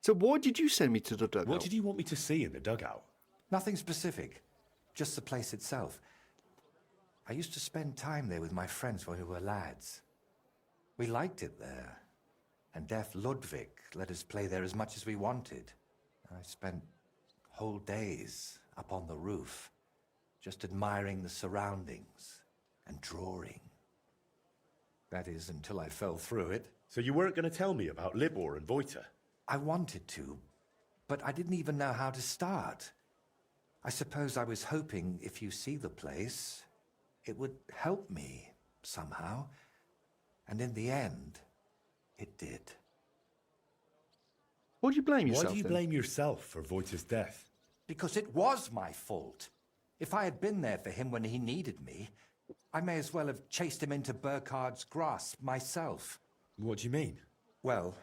So why did you send me to the dugout? What did you want me to see in the dugout? Nothing specific, just the place itself. I used to spend time there with my friends when we were lads. We liked it there, and deaf Ludwig let us play there as much as we wanted. I spent whole days up on the roof, just admiring the surroundings and drawing. That is, until I fell through it. So you weren't going to tell me about Libor and Voiter? I wanted to, but I didn't even know how to start. I suppose I was hoping if you see the place, it would help me somehow. And in the end, It did. Why do you blame Why yourself do you then? blame yourself for Voiter's death? Because it was my fault. If I had been there for him when he needed me, I may as well have chased him into Burkhard's grasp myself. What do you mean? Well,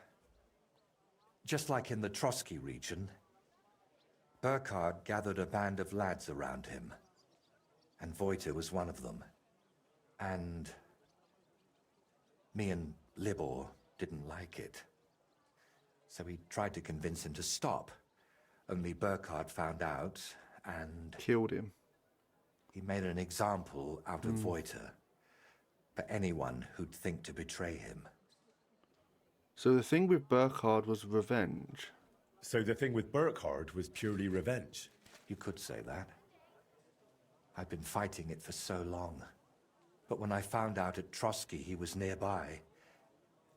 just like in the Trotsky region, Burkhard gathered a band of lads around him, and Voiter was one of them. And me and Libor didn't like it. So we tried to convince him to stop. Only Burkhard found out and... Killed him. He made an example out of Voiter for anyone who'd think to betray him. So the thing with Burkhard was revenge. So the thing with Burkhard was purely revenge? You could say that. I'd been fighting it for so long. But when I found out at Trotsky he was nearby,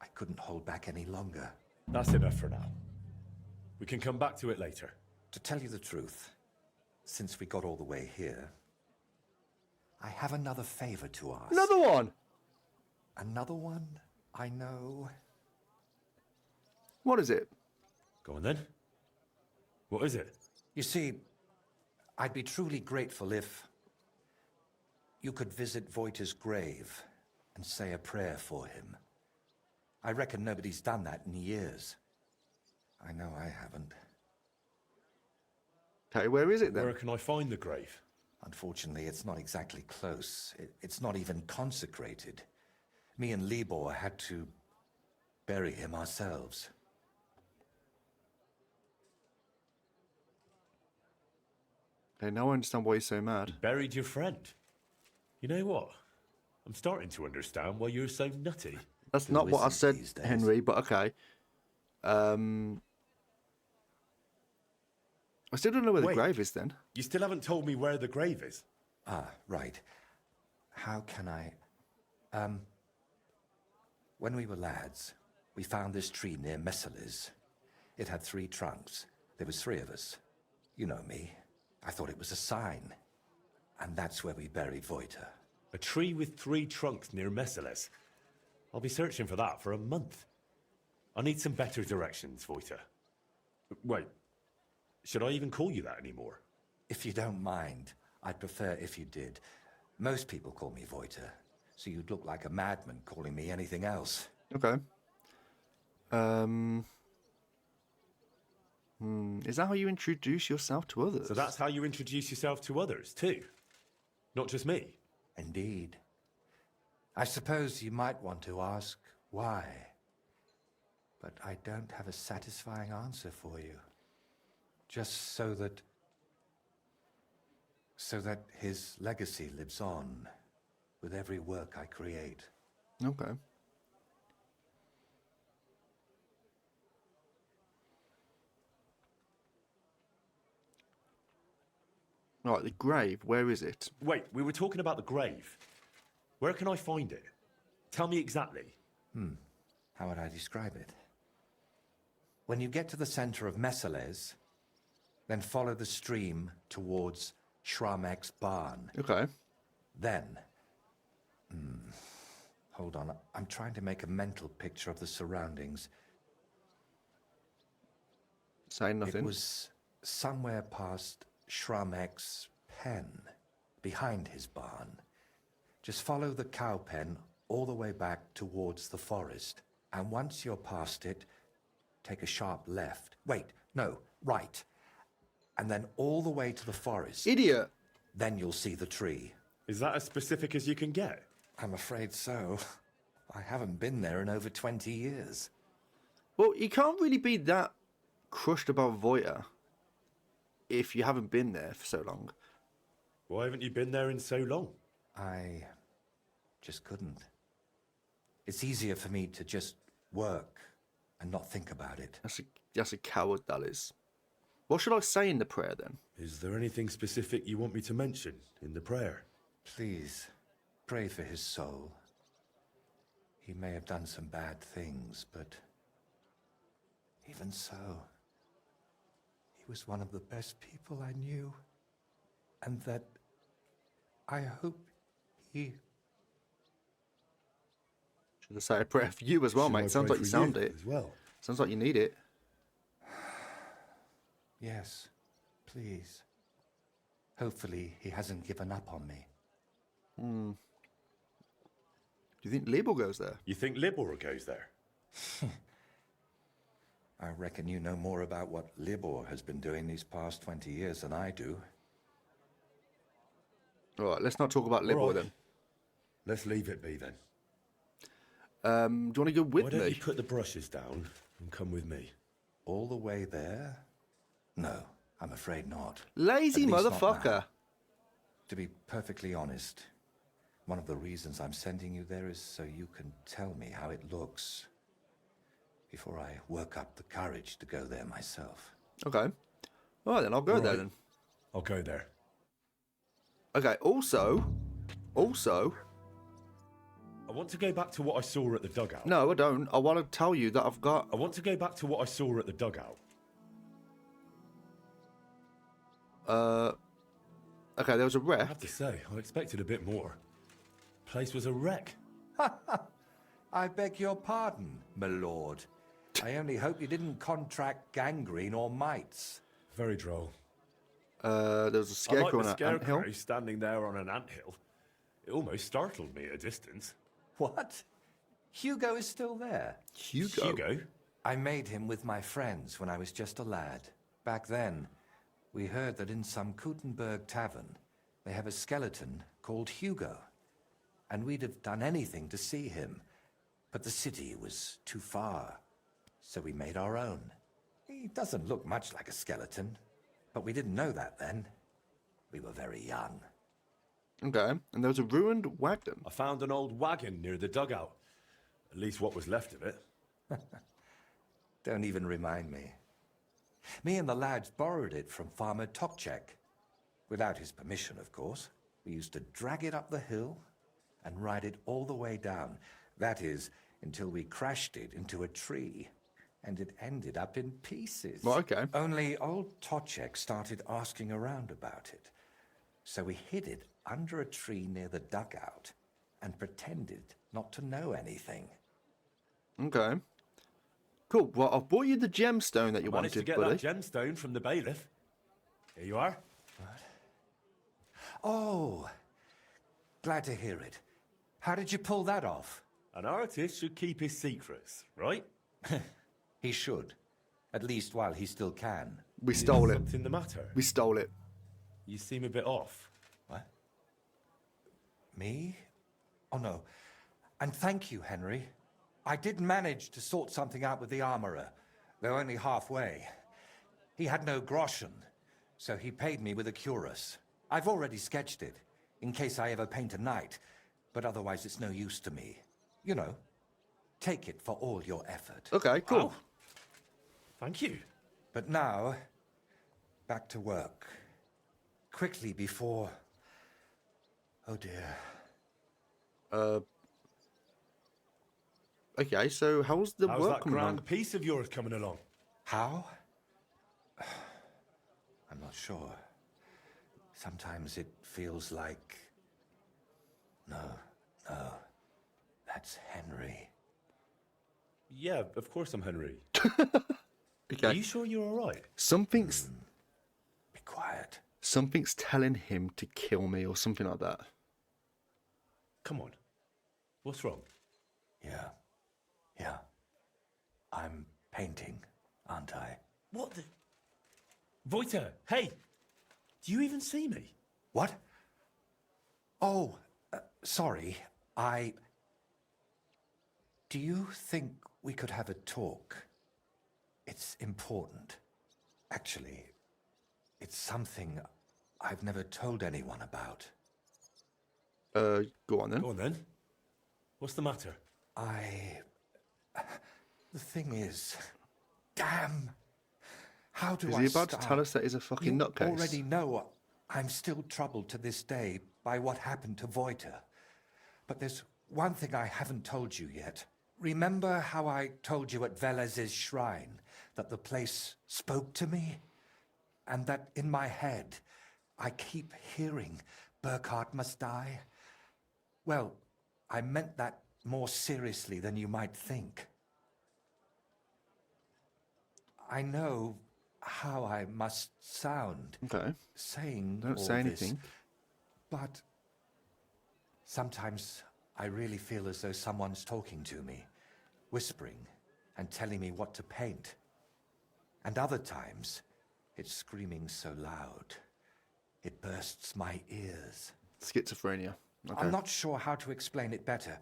I couldn't hold back any longer. That's enough for now. We can come back to it later. To tell you the truth, since we got all the way here, I have another favor to ask. Another one? Another one? I know. What is it? Go on then. What is it? You see, I'd be truly grateful if you could visit Voiter's grave and say a prayer for him. I reckon nobody's done that in years. I know I haven't. Okay, where is it then? Where can I find the grave? Unfortunately, it's not exactly close. It's not even consecrated. Me and Libor had to bury him ourselves. Okay, now I understand why you're so mad. You buried your friend. You know what? I'm starting to understand why you're so nutty. That's not what I said, Henry, but okay. I still don't know where the grave is then. You still haven't told me where the grave is. Ah, right. How can I... When we were lads, we found this tree near Messeles. It had 3 trunks. There was 3 of us. You know me. I thought it was a sign. And that's where we buried Voiter. A tree with 3 trunks near Messeles. I'll be searching for that for a month. I need some better directions, Voiter. Wait, should I even call you that anymore? If you don't mind, I'd prefer if you did. Most people call me Voiter, so you'd look like a madman calling me anything else. Okay. Is that how you introduce yourself to others? So that's how you introduce yourself to others, too? Not just me? Indeed. I suppose you might want to ask why. But I don't have a satisfying answer for you. Just so that his legacy lives on with every work I create. Okay. Right, the grave, where is it? Wait, we were talking about the grave. Where can I find it? Tell me exactly. How would I describe it? When you get to the center of Messeles, then follow the stream towards Shramek's barn. Okay. Then, hold on, I'm trying to make a mental picture of the surroundings. Say nothing. It was somewhere past Shramek's pen, behind his barn. Just follow the cow pen all the way back towards the forest. And once you're past it, take a sharp left. Wait, no, right. And then all the way to the forest. Idiot! Then you'll see the tree. Is that as specific as you can get? I'm afraid so. I haven't been there in over 20 years. Well, you can't really be that crushed about Voiter if you haven't been there for so long. Why haven't you been there in so long? I just couldn't. It's easier for me to just work and not think about it. That's a coward, that is. What should I say in the prayer then? Is there anything specific you want me to mention in the prayer? Please, pray for his soul. He may have done some bad things, but even so, he was one of the best people I knew. And that I hope he... Should I say a prayer for you as well, Should I mate? Sounds pray like you for sound you it. as well? Sounds like you need it. Yes, please. Hopefully he hasn't given up on me. Hmm. Do you think Libor goes there? You think Libor goes there? I reckon you know more about what Libor has been doing these past 20 years than I do. All right, let's not talk about Libor All right. then. Let's leave it be then. Do you want to go with Why don't me? you put the brushes down and come with me? All the way there? No, I'm afraid not. Lazy At least not motherfucker. now. To be perfectly honest, one of the reasons I'm sending you there is so you can tell me how it looks before I work up the courage to go there myself. Okay. All right, then I'll go All there right. then. I'll go there. Okay. Also, I want to go back to what I saw at the dugout. no, I don't. I want to tell you that I've got. I want to go back to what I saw at the dugout. Okay, there was a I wreck. have to say, I expected a bit more. Place was a wreck. I beg your pardon, my lord. I only hope you didn't contract gangrene or mites. Very droll. There was a I scarecrow like on the an anthill. scarecrow standing there on an anthill. It almost startled me at a distance. What? Hugo is still there? Hugo? I made him with my friends when I was just a lad. Back then, we heard that in some Kuttenberg tavern, they have a skeleton called Hugo. And we'd have done anything to see him. But the city was too far, so we made our own. He doesn't look much like a skeleton, but we didn't know that then. We were very young. Okay, and there was a ruined wagon. I found an old wagon near the dugout. At least what was left of it. Don't even remind me. Me and the lads borrowed it from Farmer Tokchek. Without his permission, of course. We used to drag it up the hill and ride it all the way down. That is, until we crashed it into a tree. And it ended up in pieces. Well, okay. Only old Tokchek started asking around about it. So we hid it under a tree near the dugout and pretended not to know anything. Okay. Cool. Well, I've bought you the gemstone that you Managed to wanted, get buddy. that gemstone from the bailiff. Here you are. Oh, glad to hear it. How did you pull that off? An artist should keep his secrets, right? He should. At least while he still can. We stole it. Something the matter? We stole it. You seem a bit off. What? Me? Oh, no. And thank you, Henry. I did manage to sort something out with the armorer, though only halfway. He had no groschen, so he paid me with a cuirass. I've already sketched it, in case I ever paint a knight, but otherwise it's no use to me. You know, take it for all your effort. Okay, cool. Wow. Thank you. But now, back to work. Quickly before... Oh dear. Okay, so how's the How's work that coming grand on? piece of yours coming along? How? I'm not sure. Sometimes it feels like... No, that's Henry. Yeah, of course I'm Henry. Okay. Are you sure you're all right? Something's Be quiet. something's telling him to kill me or something like that. Come on. What's wrong? Yeah. I'm painting, aren't I? What the... Voiter, hey! Do you even see me? What? Oh, sorry. Do you think we could have a talk? It's important. Actually, it's something I've never told anyone about. Go on then. Go on then. What's the matter? The thing is... Damn! How do Is I he about to start? tell us that he's a fucking You nutcase? already know I'm still troubled to this day by what happened to Voiter. But there's one thing I haven't told you yet. Remember how I told you at Velez's shrine that the place spoke to me? And that in my head, I keep hearing Burkhard must die? Well, I meant that more seriously than you might think. I know how I must sound Okay. saying Don't all say this, anything. but sometimes I really feel as though someone's talking to me, whispering and telling me what to paint. And other times, it's screaming so loud, it bursts my ears. Schizophrenia. Okay. I'm not sure how to explain it better,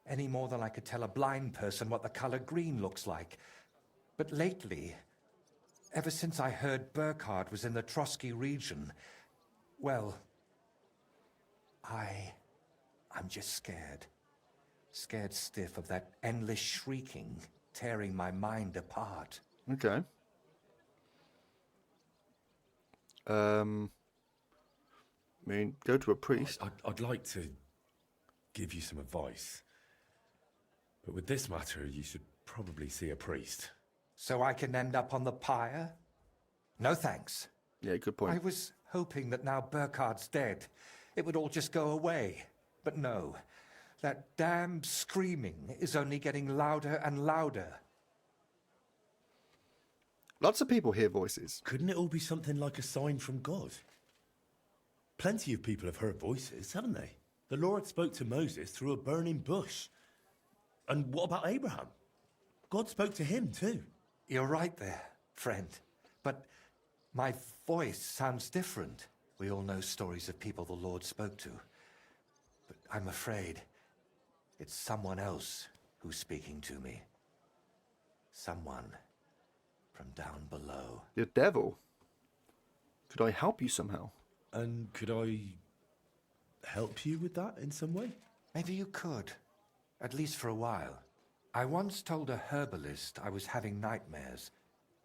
any more than I could tell a blind person what the color green looks like. But lately, ever since I heard Burkhard was in the Trotsky region, well, I'm just scared. Scared stiff of that endless shrieking, tearing my mind apart. Okay. I mean, go to a priest. I'd like to give you some advice. But with this matter, you should probably see a priest. So I can end up on the pyre? No thanks. Yeah, good point. I was hoping that now Burkhard's dead, it would all just go away. But no. That damn screaming is only getting louder and louder. Lots of people hear voices. Couldn't it all be something like a sign from God? Plenty of people have heard voices, haven't they? The Lord spoke to Moses through a burning bush. And what about Abraham? God spoke to him too. You're right there, friend. But my voice sounds different. We all know stories of people the Lord spoke to. But I'm afraid it's someone else who's speaking to me. Someone from down below. The devil? Could I help you somehow? And could I help you with that in some way? Maybe you could. At least for a while. I once told a herbalist I was having nightmares,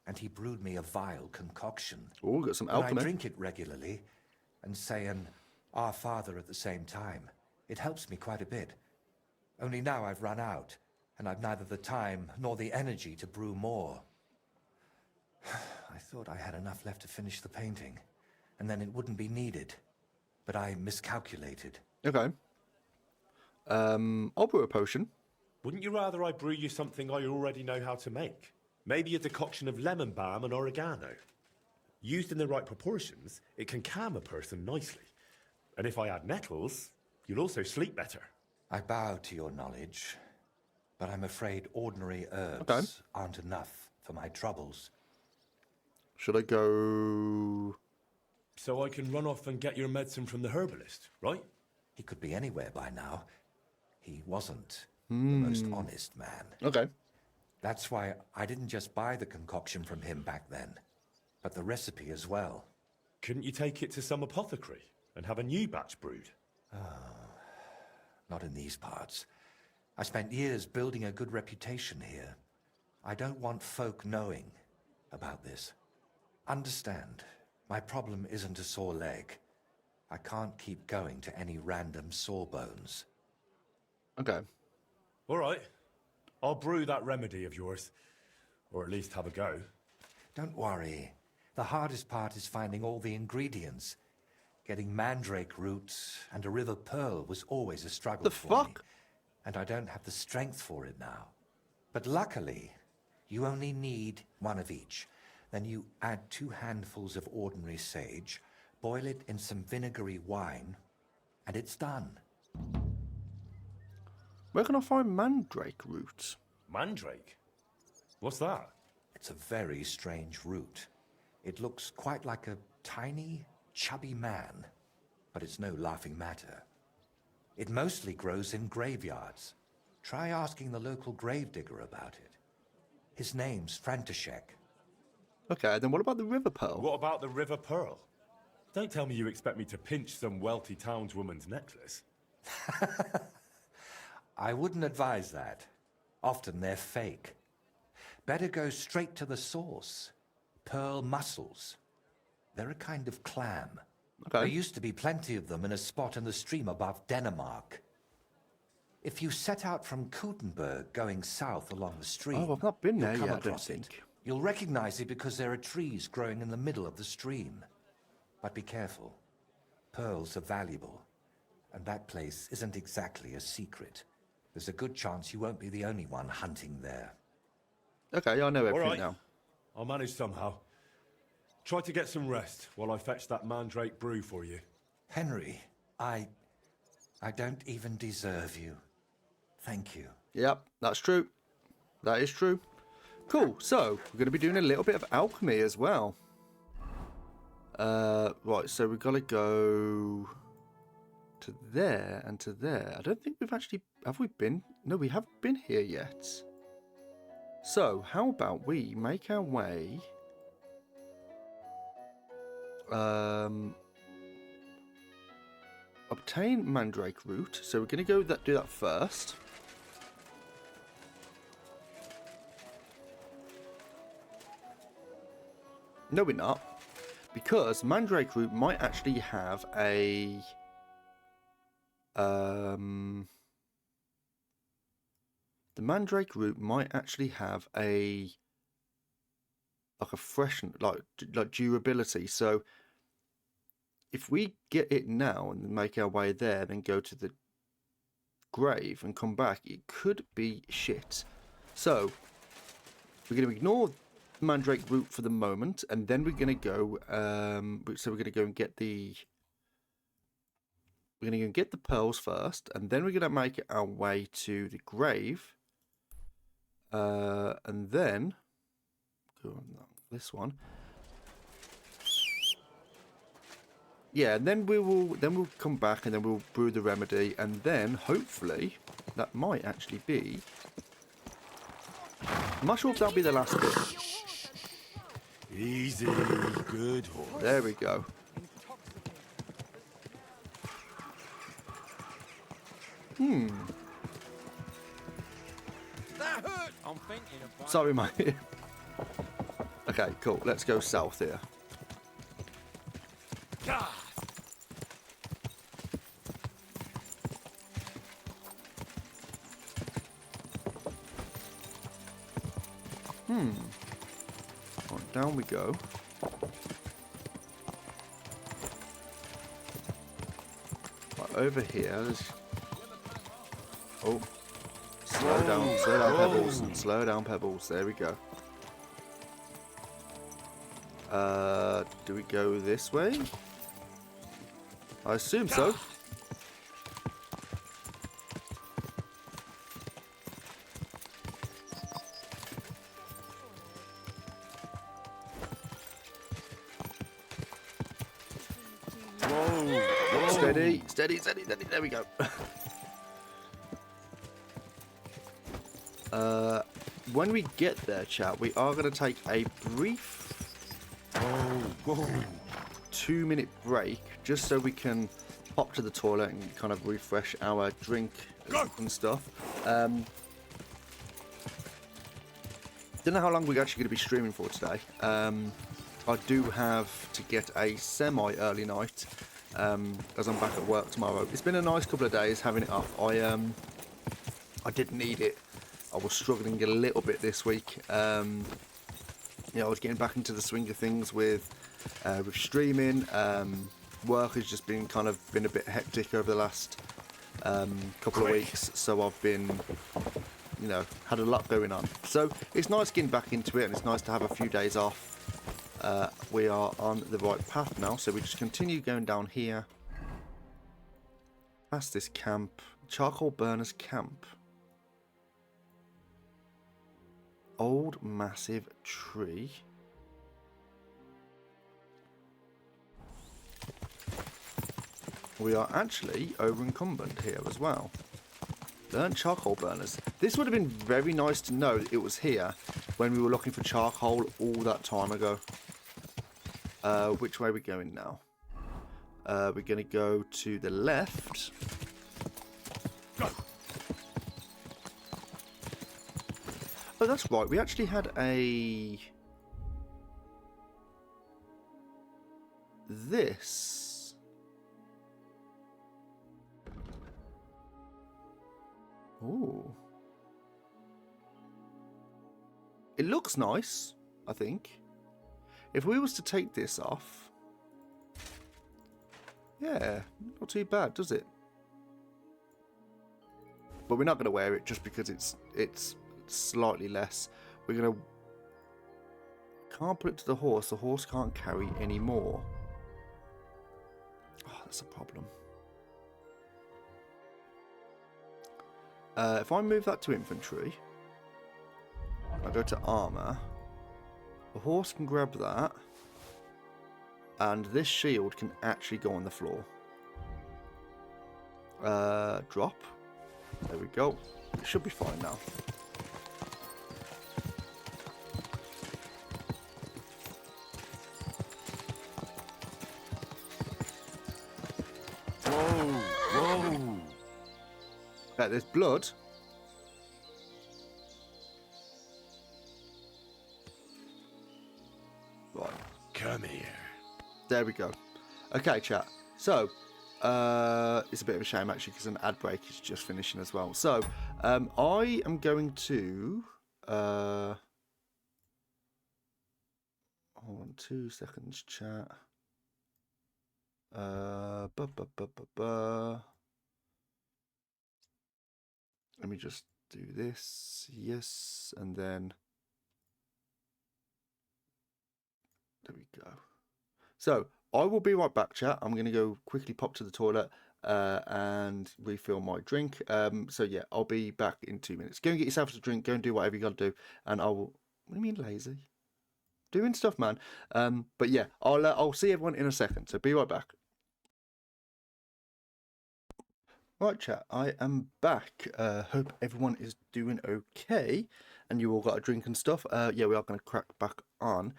and he brewed me a vile concoction. Oh, got some And alchemy. I drink it regularly, and say an Our Father at the same time. It helps me quite a bit. Only now I've run out, and I've neither the time nor the energy to brew more. I thought I had enough left to finish the painting, and then it wouldn't be needed. But I miscalculated. Okay. I'll brew a potion. Wouldn't you rather I brew you something I already know how to make? Maybe a decoction of lemon balm and oregano. Used in the right proportions, it can calm a person nicely. And if I add nettles, you'll also sleep better. I bow to your knowledge, but I'm afraid ordinary herbs aren't enough for my troubles. Should I go... So I can run off and get your medicine from the herbalist, right? He could be anywhere by now. He wasn't the most honest man. Okay. That's why I didn't just buy the concoction from him back then, but the recipe as well. Couldn't you take it to some apothecary and have a new batch brewed? Not in these parts. I spent years building a good reputation here. I don't want folk knowing about this. Understand, my problem isn't a sore leg. I can't keep going to any random sawbones. Okay. All right. I'll brew that remedy of yours. Or at least have a go. Don't worry. The hardest part is finding all the ingredients. Getting mandrake roots and a river pearl was always a struggle for me. And I don't have the strength for it now. But luckily, you only need one of each. Then you add 2 handfuls of ordinary sage, boil it in some vinegary wine, and it's done. Where can I find mandrake roots? Mandrake? What's that? It's a very strange root. It looks quite like a tiny, chubby man, but it's no laughing matter. It mostly grows in graveyards. Try asking the local gravedigger about it. His name's František. Okay, then what about the river pearl? What about the river pearl? Don't tell me you expect me to pinch some wealthy townswoman's necklace. I wouldn't advise that. Often they're fake. Better go straight to the source. Pearl mussels. They're a kind of clam. There used to be plenty of them in a spot in the stream above Denmark. If you set out from Kuttenberg going south along the stream, Oh, I've not been there you'll come yet, I don't across it. think. You'll recognize it because there are trees growing in the middle of the stream. But be careful. Pearls are valuable, and that place isn't exactly a secret. There's a good chance you won't be the only one hunting there. Okay, I know All everything right. now. I'll manage somehow. Try to get some rest while I fetch that mandrake brew for you. Henry, I don't even deserve you. Thank you. Yep, that's true. That is true. Cool, so we're going to be doing a little bit of alchemy as well. Right, so we've got to go to there and to there. I don't think we've actually... Have we been? No, we haven't been here yet. So, how about we make our way... obtain mandrake root. So we're going to go do that first. No, we're not. Because mandrake root might actually have a... the mandrake root might actually have a... like a fresh... like durability. So if we get it now and make our way there, then go to the grave and come back, it could be shit. So we're going to ignore mandrake root for the moment, and then we're going to go so we're going to go and get the pearls first, and then we're going to make our way to the grave, and then go on this one. Yeah, and then we'll come back and then we'll brew the remedy, and then hopefully that might actually be... I'm not sure if that'll be the last bit. Easy, good horse. There we go. That hurt. I'm thinking of. Sorry, mate. Okay, cool. Let's go south here. Right, down we go. Right, over here, there's... Oh. Slow down, Pebbles. Slow down, Pebbles. There we go. Do we go this way? I assume so. Whoa. Steady, steady, steady, steady. There we go. When we get there, chat, we are going to take a brief 2-minute break just so we can pop to the toilet and kind of refresh our drink and stuff. Don't know how long we're actually going to be streaming for today. I do have to get a semi-early night as I'm back at work tomorrow. It's been a nice couple of days having it off. I didn't need it. I was struggling a little bit this week. I was getting back into the swing of things with streaming. Work has just been a bit hectic over the last couple of weeks, so I've been, had a lot going on. So it's nice getting back into it, and it's nice to have a few days off. We are on the right path now, so we just continue going down here, past this camp, charcoal burners camp. Old massive tree. We are actually over encumbered here as well. Burnt charcoal burners. This would have been very nice to know that it was here when we were looking for charcoal all that time ago. Which way are we going now? We're going to go to the left. Go. Oh, that's right. We actually had a... This. Ooh. It looks nice, I think. If we was to take this off... Yeah, not too bad, does it? but we're not going to wear it just because it's slightly less. We're going to can't put it to the horse. The horse can't carry any more. Oh, that's a problem. If I move that to infantry, I go to armor. The horse can grab that, and this shield can actually go on the floor. Drop. There we go. It should be fine now. Whoa! There's blood. Right. Come here. There we go. Okay, chat. So, it's a bit of a shame actually because an ad break is just finishing as well. So, I am going to hold on 2 seconds, chat. Let me just do this. Yes, and then there we go. So I will be right back, chat. I'm going to go quickly pop to the toilet and refill my drink. So yeah, I'll be back in 2 minutes. Go and get yourself a drink. Go and do whatever you got to do, and I will. What do you mean lazy? Doing stuff, man. But yeah, I'll see everyone in a second. So be right back. Right, chat, I am back. Hope everyone is doing okay, and you all got a drink and stuff. Yeah, we are going to crack back on.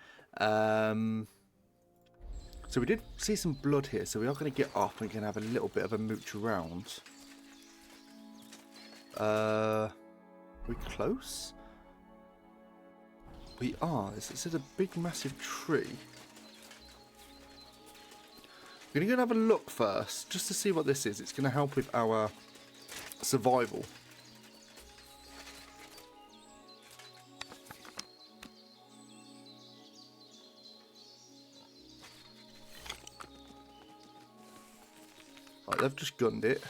So we did see some blood here, so we are going to get off and we're going to have a little bit of a mooch around. We close? We are. This is a big, massive tree. We're going to go and have a look first, just to see what this is. It's going to help with our survival. Right, they've just gunned it.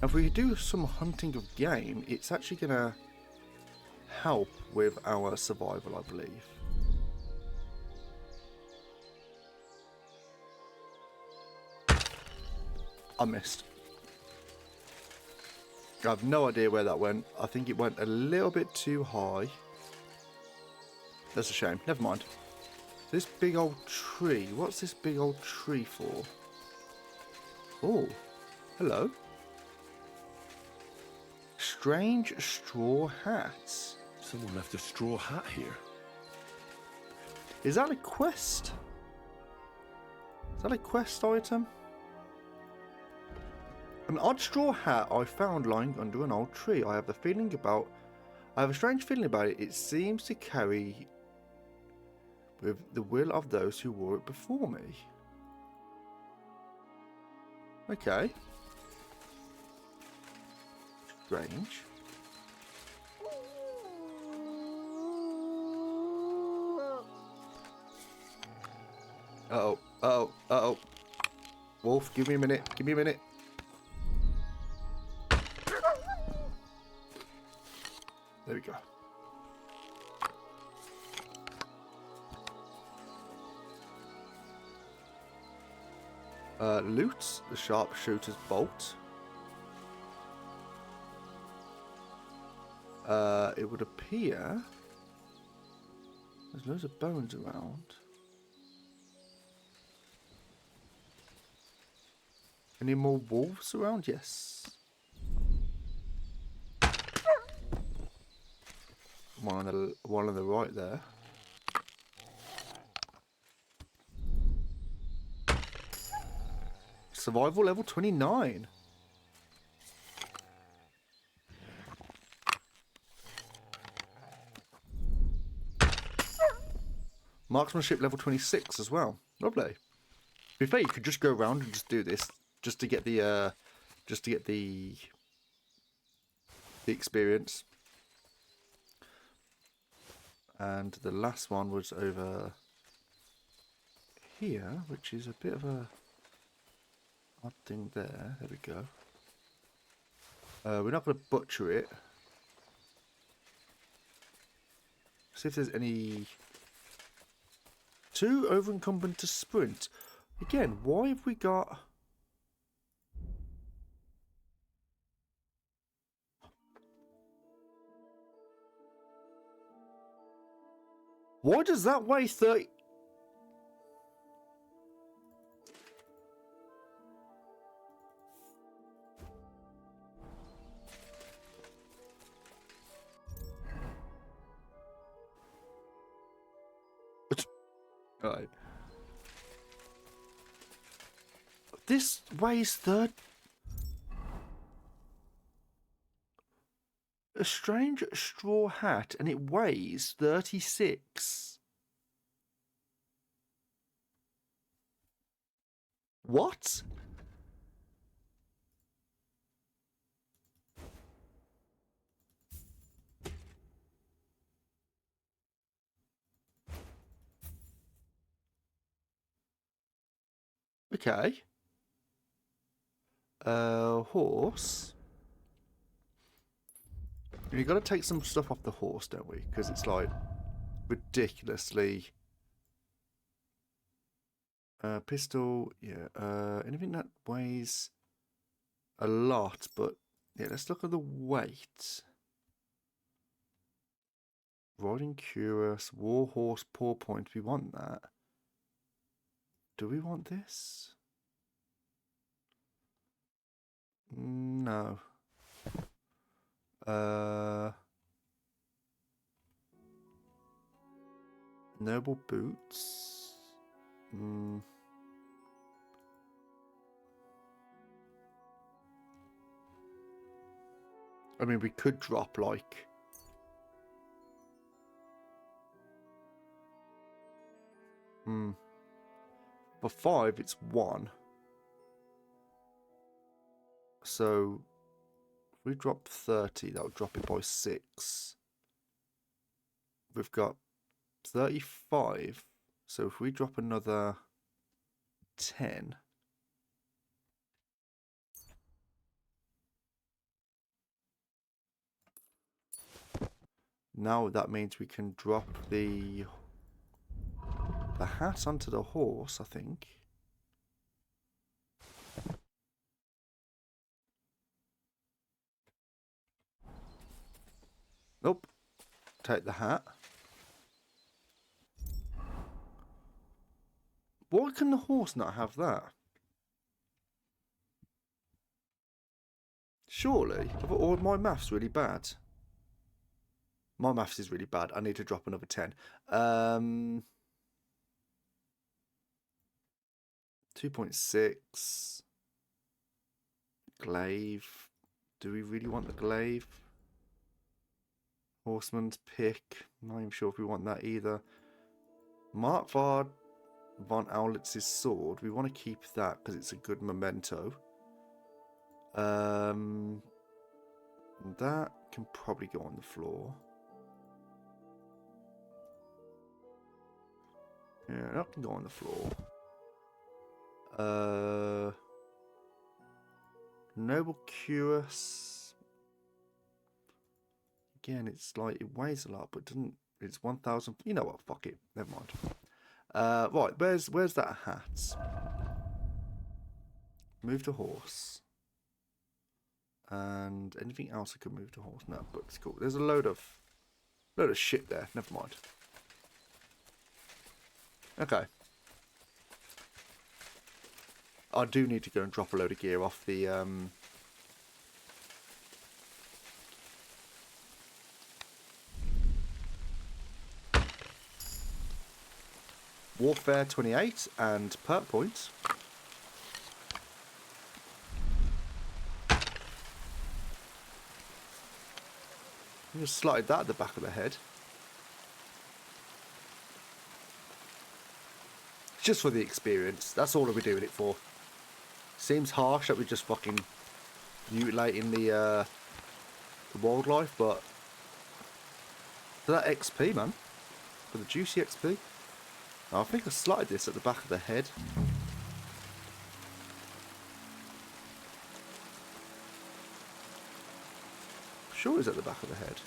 If we do some hunting of game, it's actually going to help with our survival, I believe. I missed. I have no idea where that went. I think it went a little bit too high. That's a shame. Never mind. This big old tree. What's this big old tree for? Oh, hello. Strange straw hats. Someone left a straw hat here. Is that a quest? Is that a quest item? An odd straw hat I found lying under an old tree. I have a strange feeling about it. It seems to carry with the will of those who wore it before me. Okay. Strange. Uh-oh. Uh-oh. Uh-oh. Wolf, give me a minute. Give me a minute. There we go. Loot, the sharpshooter's bolt. It would appear there's loads of bones around. Any more wolves around? Yes. One on the right there. Survival level 29. Marksmanship level 26 as well. Lovely. To be fair, you could just go around and just do this, just to get the experience. And the last one was over here, which is a bit of a odd thing there. There we go. We're not going to butcher it. See if there's any... Too over-encumbered to sprint. Again, why have we got... Why does that weigh 30... Right. This weighs a strange straw hat, and it weighs 36. What? Okay. Horse. We got to take some stuff off the horse, don't we? Because it's like ridiculously. Pistol, yeah. Anything that weighs a lot, but yeah. Let's look at the weight. Riding Curious, War Horse, Paw Point. We want that. Do we want this? No. Noble Boots. I mean, we could drop like... For 5, it's 1. So, if we dropped 30, that would drop it by 6. We've got 35. So, if we drop another 10... Now that means we can drop the hat onto the horse, I think. Nope. Take the hat. Why can the horse not have that? Surely. Or my maths really bad. My maths is really bad. I need to drop another 10. 2.6. Glaive. Do we really want the glaive? Horseman's pick. Not even sure if we want that either. Mark von Owlitz's sword. We want to keep that because it's a good memento. That can probably go on the floor. Yeah, that can go on the floor. Noble Curious. Again, it's like it weighs a lot, but doesn't. It's 1,000. You know what? Fuck it. Never mind. Right. Where's that hat? Move to horse. And anything else I could move to horse? No, but it's cool. There's a load of shit there. Never mind. Okay. I do need to go and drop a load of gear off the Warfare 28 and perk points. I just slotted that at the back of the head. Just for the experience. That's all we're doing it for. Seems harsh that we're just fucking mutilating the wildlife, but for that XP, man. For the juicy XP. I think I slotted this at the back of the head. sure it's at the back of the head.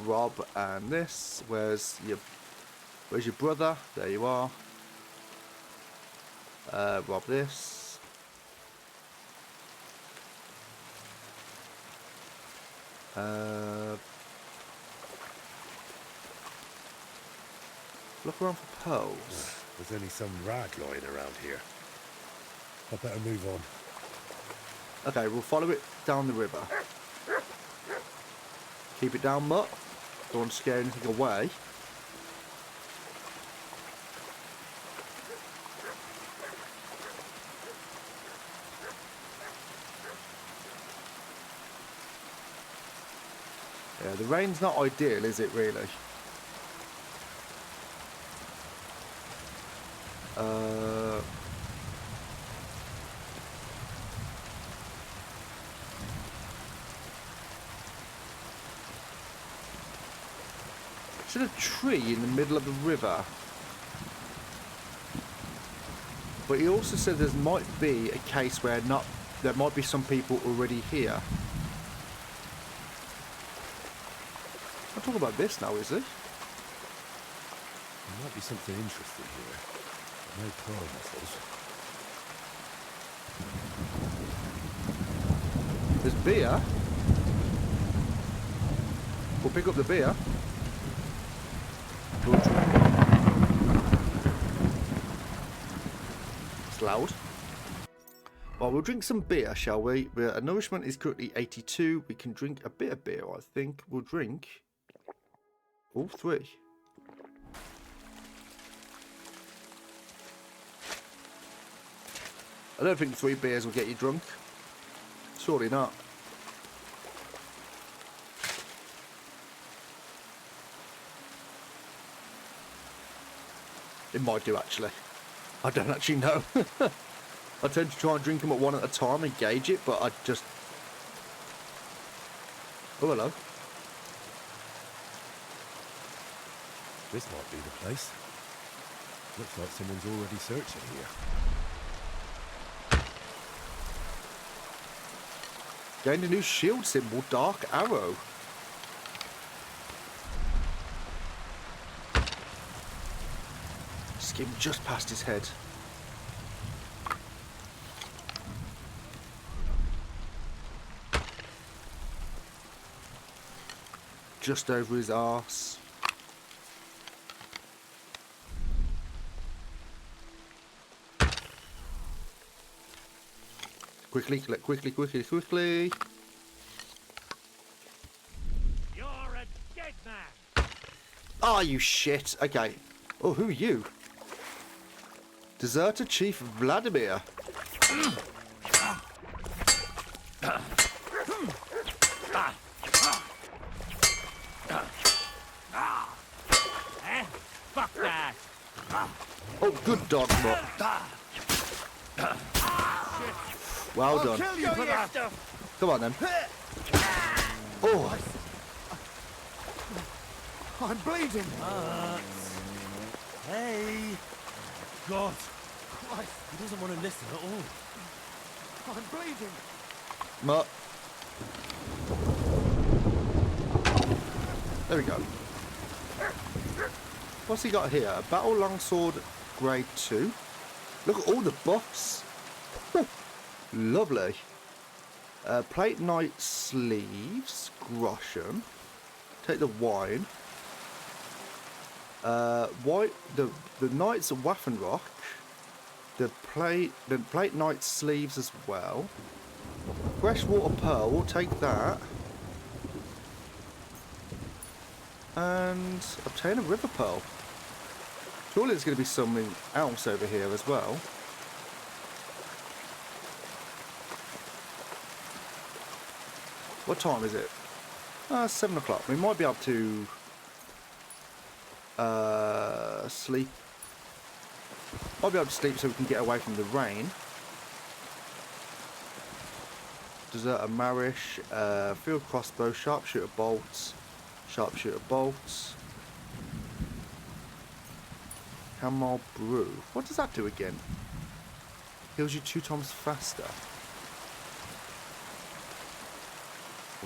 Rob and this. Where's your brother? There you are. Rob this. Look around for pearls. There's only some rag lying around here. I better move on. Okay, we'll follow it down the river. Keep it down, Mutt. Don't want to scare anything away. Yeah, the rain's not ideal, is it, really? Is a tree in the middle of the river? But he also said there might be a case where there might be some people already here. I'll talk about this now, is he? There might be something interesting here. No promises. There's beer. We'll pick up the beer. Good. It's loud. Well, we'll drink some beer, shall we? Our nourishment is currently 82. We can drink a bit of beer, I think. We'll drink all three. I don't think 3 beers will get you drunk. Surely not. It might do, actually. I don't actually know. I tend to try and drink them at one at a time and gauge it, but I just... Oh, hello. This might be the place. Looks like someone's already searching here. Gained a new shield symbol, Dark Arrow. Skimmed just past his head. Just over his arse. Quickly, quickly. You're a dead man. Ah, you shit. Okay. Oh, who are you? Deserter Chief Vladimir. Fuck that. Oh, good dog, Mutt. Well done. Kill you for that. Come on, then. Oh. I'm bleeding. Hey. God. Christ, He doesn't want to listen at all. I'm bleeding. Mutt. There we go. What's he got here? A battle longsword grade 2. Look at all the buffs. Lovely. Plate knight sleeves. Groschen. Take the wine. The knight's Waffenrock. The plate knight sleeves as well. Freshwater pearl. We'll take that. And obtain a river pearl. Surely there's going to be something else over here as well. What time is it? 7 o'clock. We might be able to sleep. Might be able to sleep so we can get away from the rain. Deserter Marish, field crossbow, sharpshooter bolts, Camel brew. What does that do again? Heals you 2 times faster.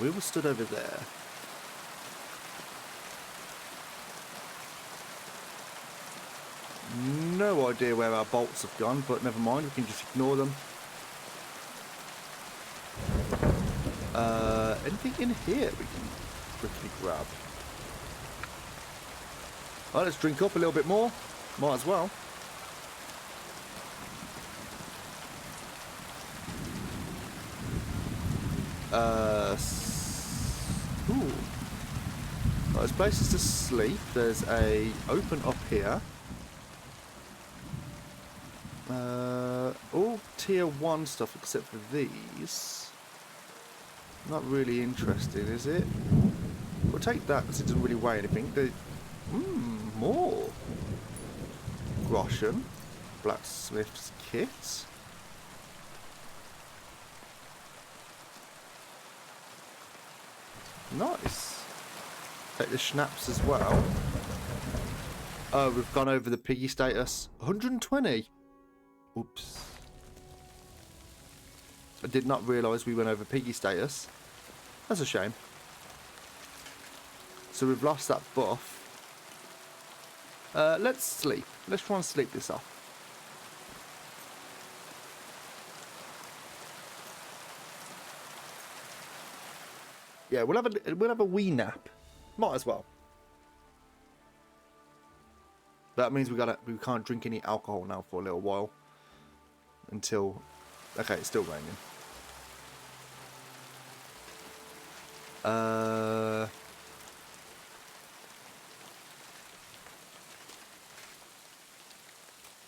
We were stood over there. No idea where our bolts have gone, but never mind, we can just ignore them. Anything in here we can quickly grab? Well, let's drink up a little bit more. Might as well. Ooh. Well, there's places to sleep. There's a open up here. All tier 1 stuff except for these. Not really interesting, is it? We'll take that because it doesn't really weigh anything. More. Groschen. Blacksmith's kit. Nice. Take the schnapps as well. Oh, we've gone over the piggy status. 120. Oops. I did not realise we went over piggy status. That's a shame. So we've lost that buff. Let's sleep. Let's try and sleep this off. Yeah, we'll have a wee nap. Might as well. That means we can't drink any alcohol now for a little while. Until, okay, it's still raining.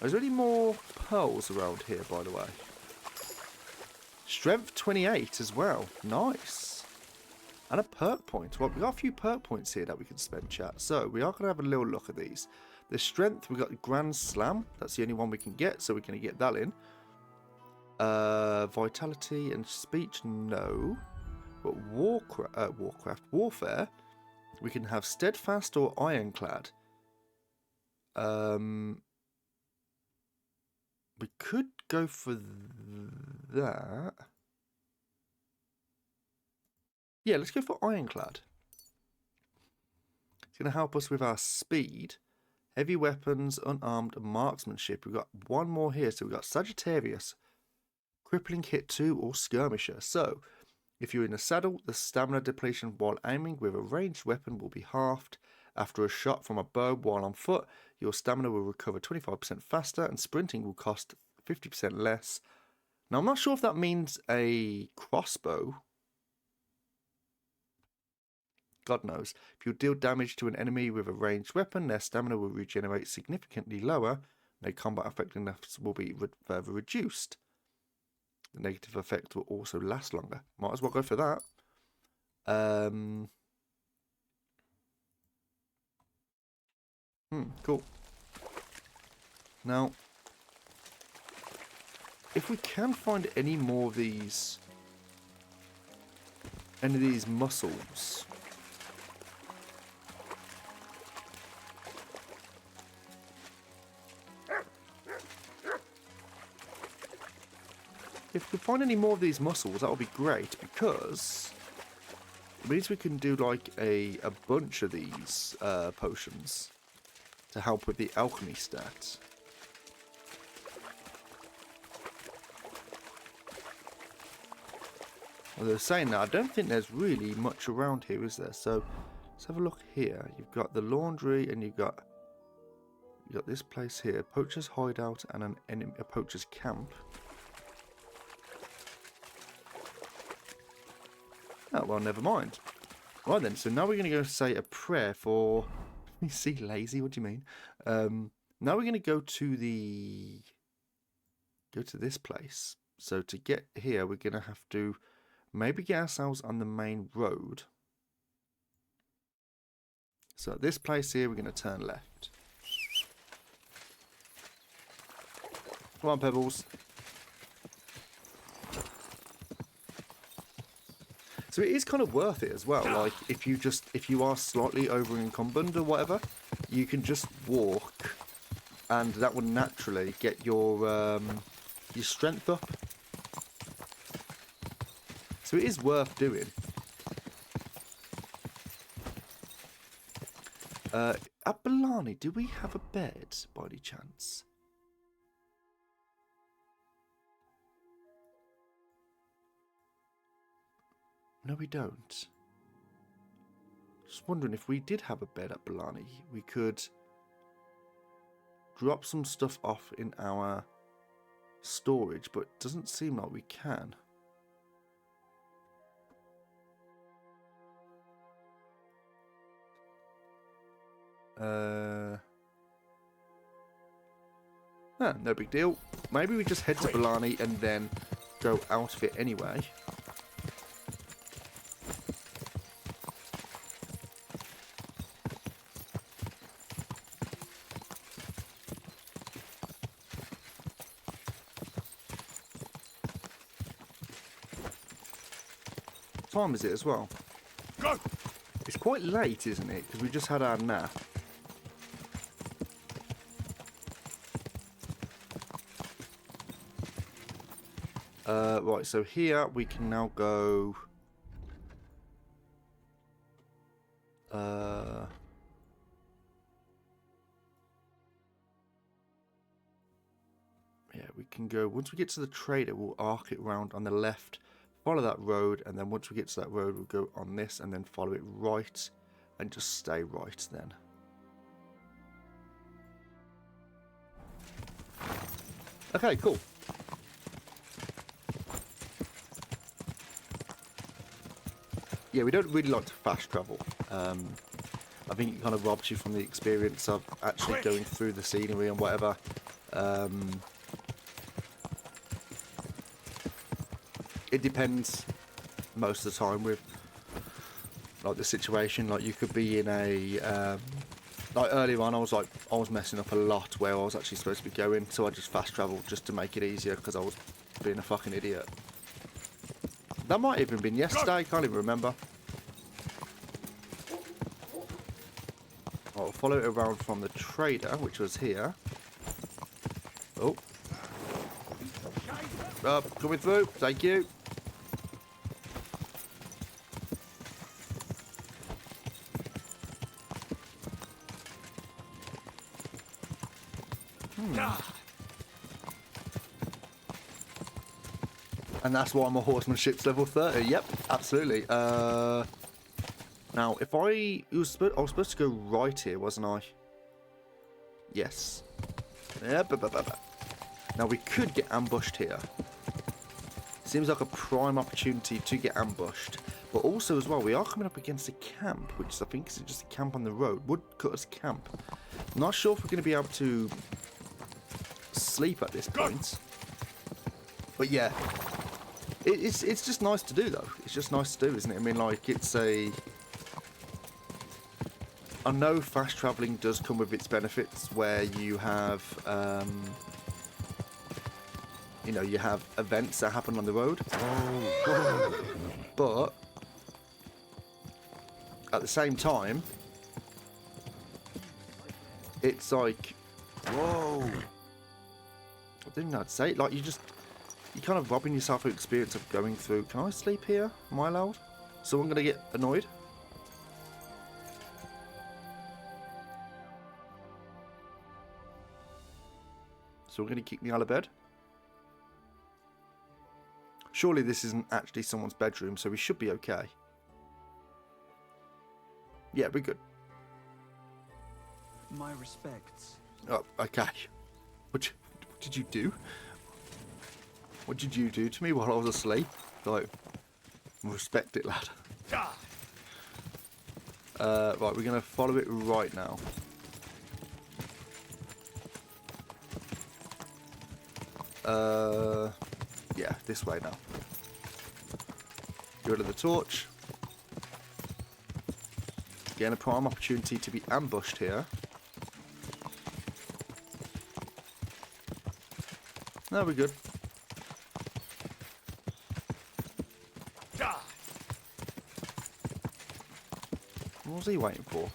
Is there any more pearls around here, by the way? Strength 28 as well. Nice. And a perk point. Well, we've got a few perk points here that we can spend, chat. So, we are going to have a little look at these. The strength, we've got Grand Slam. That's the only one we can get, so we're going to get that in. Vitality and speech, no. But warfare, we can have steadfast or ironclad. We could go for that. Yeah, let's go for ironclad. It's going to help us with our speed, heavy weapons, unarmed, and marksmanship. We've got one more here, so we've got Sagittarius, crippling hit 2, or skirmisher. So, if you're in a saddle, the stamina depletion while aiming with a ranged weapon will be halved. After a shot from a bow while on foot, your stamina will recover 25% faster, and sprinting will cost 50% less. Now, I'm not sure if that means a crossbow. God knows. If you deal damage to an enemy with a ranged weapon, their stamina will regenerate significantly lower, and their combat effectiveness will be further reduced. The negative effect will also last longer. Might as well go for that. Cool. Now, if we can find any more of these, muscles. If we find any more of these muscles, that would be great, because it means we can do like a bunch of these potions to help with the alchemy stats. Although saying that, I don't think there's really much around here, is there? So let's have a look here. You've got the laundry, and you've got this place here, poacher's hideout, and a poacher's camp. Oh, well, never mind. Right then, so now we're going to go say a prayer for... You see, lazy, what do you mean? Now we're going to go to this place. So to get here, we're going to have to maybe get ourselves on the main road. So at this place here, we're going to turn left. Come on, Pebbles. So it is kind of worth it as well. Like if you are slightly over encumbered or whatever, you can just walk, and that will naturally get your strength up. So it is worth doing. At Blarney, do we have a bed by any chance? No, we don't. Just wondering if we did have a bed at Blarney, we could drop some stuff off in our storage, but it doesn't seem like we can. No big deal. Maybe we just head to Blarney and then go out of it anyway. What time is it as well? Go! It's quite late, isn't it? Because we just had our nap. Right, so here we can now go... yeah, we can go... Once we get to the trader, we'll arc it round on the left, follow that road, and then once we get to that road, we'll go on this, and then follow it right, and just stay right then. Okay, cool. Yeah, we don't really like to fast travel. I think it kind of robs you from the experience of actually going through the scenery and whatever. It depends most of the time with like the situation. Like you could be in a like earlier on, I was messing up a lot where I was actually supposed to be going, so I just fast traveled just to make it easier because I was being a fucking idiot. That might have even been yesterday, I can't even remember. I'll follow it around from the trader, which was here. Oh. Coming through, thank you. And that's why my horsemanship's level 30. Yep, absolutely. Now, if I was supposed to go right here, wasn't I? Yes. Yep. Now we could get ambushed here. Seems like a prime opportunity to get ambushed. But also as well, we are coming up against a camp, which I think is just a camp on the road. Woodcutter's camp. I'm not sure if we're going to be able to sleep at this point. But yeah. It's just nice to do, though. It's just nice to do, isn't it? I mean, like, it's a... I know fast travelling does come with its benefits, where you have, you know, you have events that happen on the road. But, at the same time, it's like... Whoa! I didn't know how to say it. Like, you're kind of robbing yourself of experience of going through. Can I sleep here? Am I allowed? Someone gonna get annoyed? So we're gonna kick me out of bed? Surely this isn't actually someone's bedroom, so we should be okay. Yeah, we're good. My respects. Oh, okay. What did you do? What did you do to me while I was asleep? Like, respect it, lad. Right, we're going to follow it right now. Yeah, this way now. Get rid of the torch. Getting a prime opportunity to be ambushed here. No, we're good. What was he waiting for?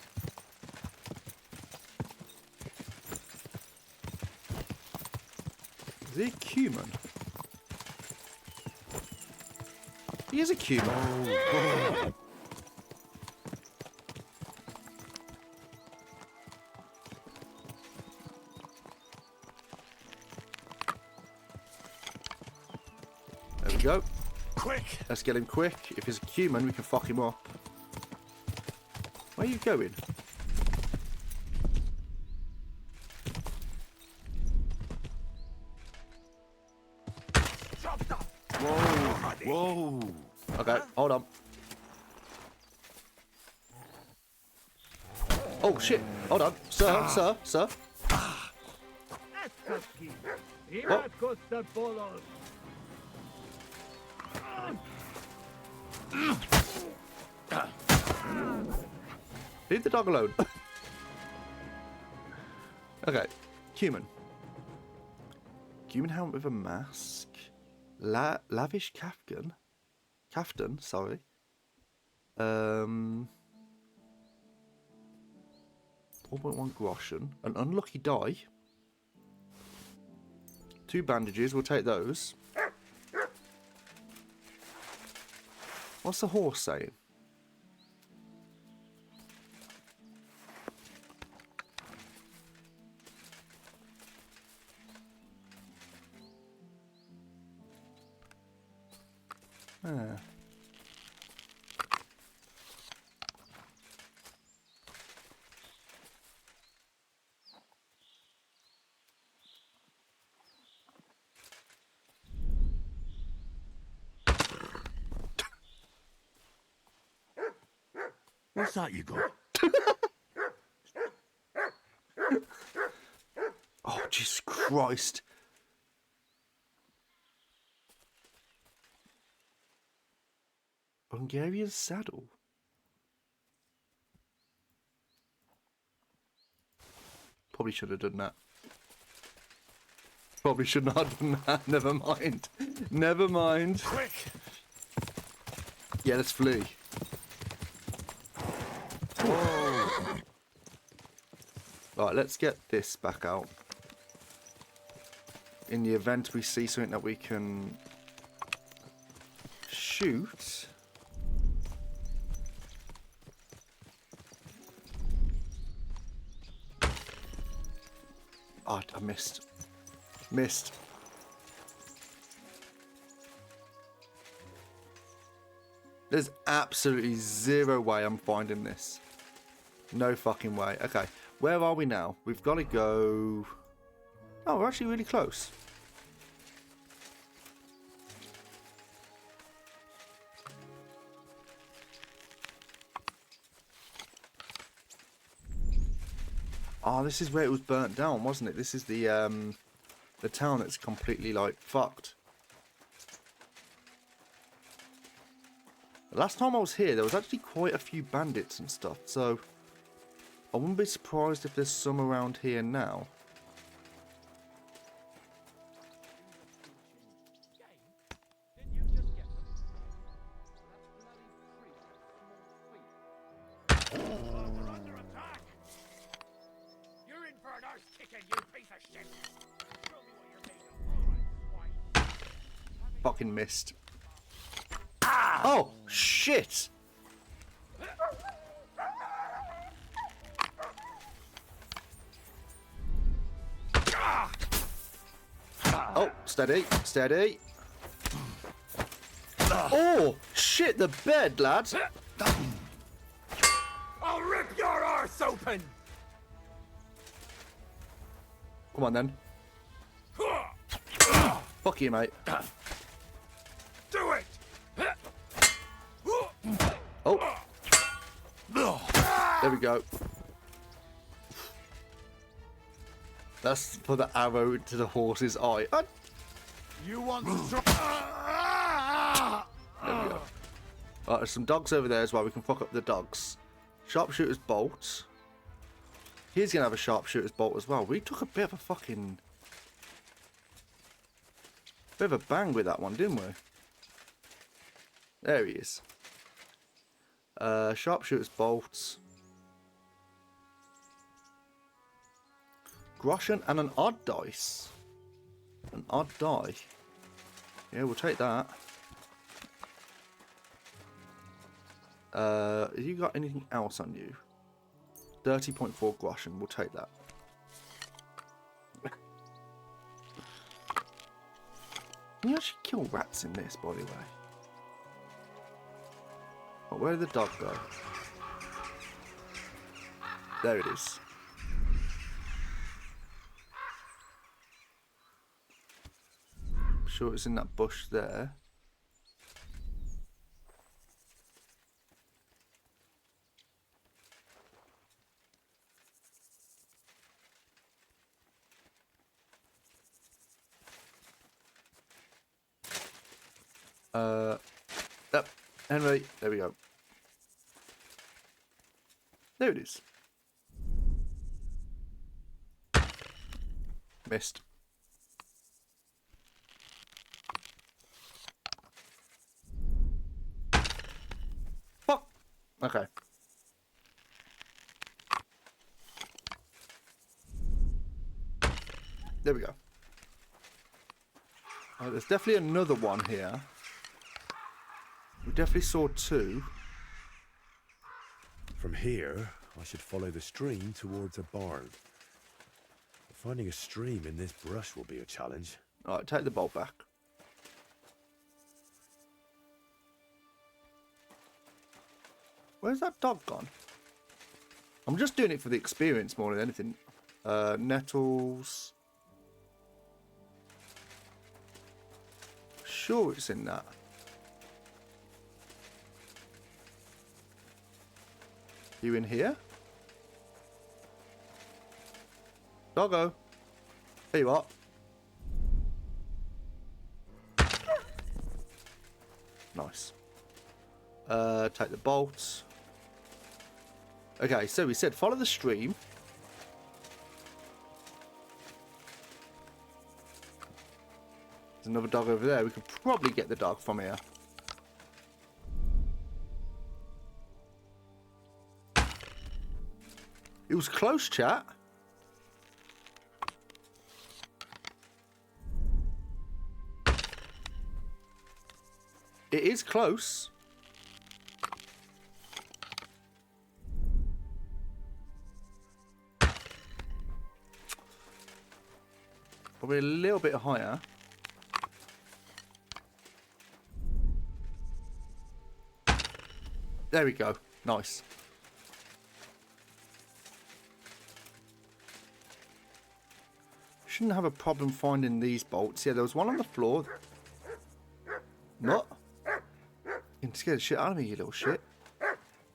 Is he a cumin? He is a cumin. Oh, we go. Quick! Let's get him quick. If he's a human, we can fuck him up. Where are you going? Whoa! Whoa! Okay, hold on. Oh shit! Hold on, sir, sir. What? Leave the dog alone. Okay, human. Human helmet with a mask. Lavish caftan, sorry. 4.1 groschen. An unlucky die. 2 bandages, we'll take those. What's the horse saying? Ah. What's that you got? Oh, Jesus Christ. Hungarian saddle. Probably should have done that. Probably should not have done that. Never mind. Never mind. Quick! Yeah, let's flee. Whoa. Right, let's get this back out. In the event we see something that we can shoot. Oh, I missed. Missed. There's absolutely zero way I'm finding this. No fucking way. Okay, where are we now? We've got to go... Oh, we're actually really close. Oh, this is where it was burnt down, wasn't it? This is the town that's completely, like, fucked. Last time I was here, there was actually quite a few bandits and stuff, so I wouldn't be surprised if there's some around here now. Fucking missed. Oh, shit! Oh, steady, steady. Oh, shit, the bed, lads. I'll rip your arse open! Come on, then. Fuck you, mate. Do it! Oh. There we go. That's for the arrow to the horse's eye. You want to There we go. There's some dogs over there as well. We can fuck up the dogs. Sharpshooter's bolt. He's going to have a sharpshooter's bolt as well. We took a bit of a fucking... bit of a bang with that one, didn't we? There he is. Sharpshooter's bolts. Groschen and an odd dice. An odd die. Yeah, we'll take that. Have you got anything else on you? 30.4 groschen, we'll take that. Can you actually kill rats in this, by the way? Oh, where did the dog go? There it is. I'm sure it's in that bush there. Yep, Henry, there we go. There it is. Missed. Fuck! Okay. There we go. Oh, there's definitely another one here. We definitely saw two. From here, I should follow the stream towards a barn. Finding a stream in this brush will be a challenge. Alright, take the bolt back. Where's that dog gone? I'm just doing it for the experience more than anything. Nettles. Sure it's in that. You in here? Doggo. Here you are. Nice. Take the bolts. Okay, so we said follow the stream. There's another dog over there. We could probably get the dog from here. It was close, chat. It is close. Probably a little bit higher. There we go. Nice. Shouldn't have a problem finding these bolts. Yeah, there was one on the floor. What? You can scare the shit out of me, you little shit.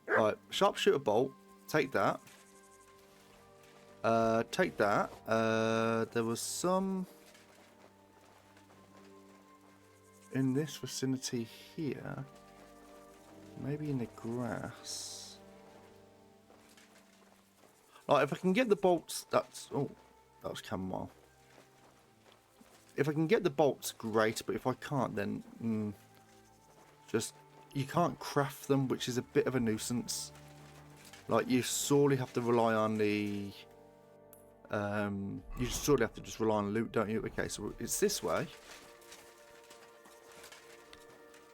Right, sharpshooter bolt. Take that. Take that. There was some in this vicinity here. Maybe in the grass. Right, if I can get the bolts, that's... Oh, that was chamomile. If I can get the bolts, great. But if I can't, then... just... You can't craft them, which is a bit of a nuisance. Like, you sorely have to rely on the... you sorely have to just rely on loot, don't you? Okay, so it's this way.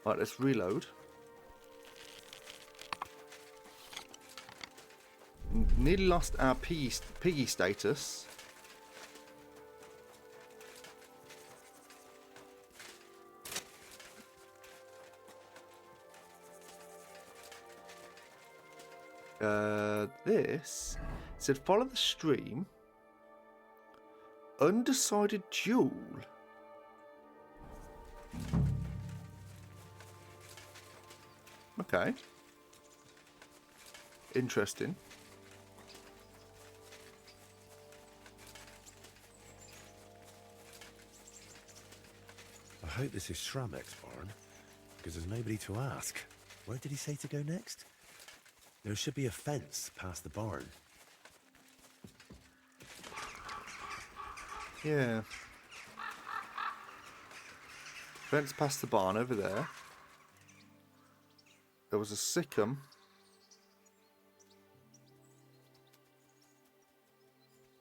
Right, let's reload. Nearly lost our piggy status. This said follow the stream. Undecided duel. Okay. Interesting. I hope this is Shramek's barn, because there's nobody to ask. Where did he say to go next? There should be a fence past the barn. Yeah. Fence past the barn over there. There was a sycamore.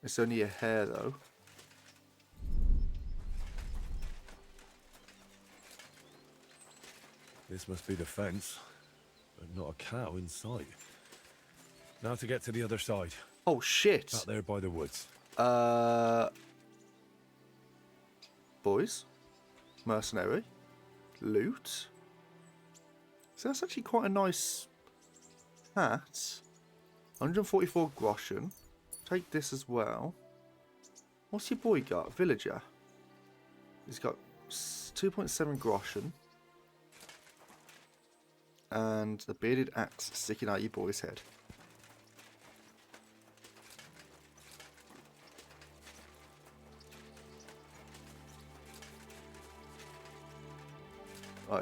It's only a hare though. This must be the fence, but not a cow in sight. Now to get to the other side. Oh shit! Out there by the woods. Boys? mercenary. Loot. So that's actually quite a nice hat. 144 groschen. Take this as well. What's your boy got? Villager. He's got 2.7 groschen. And the bearded axe sticking out your boy's head.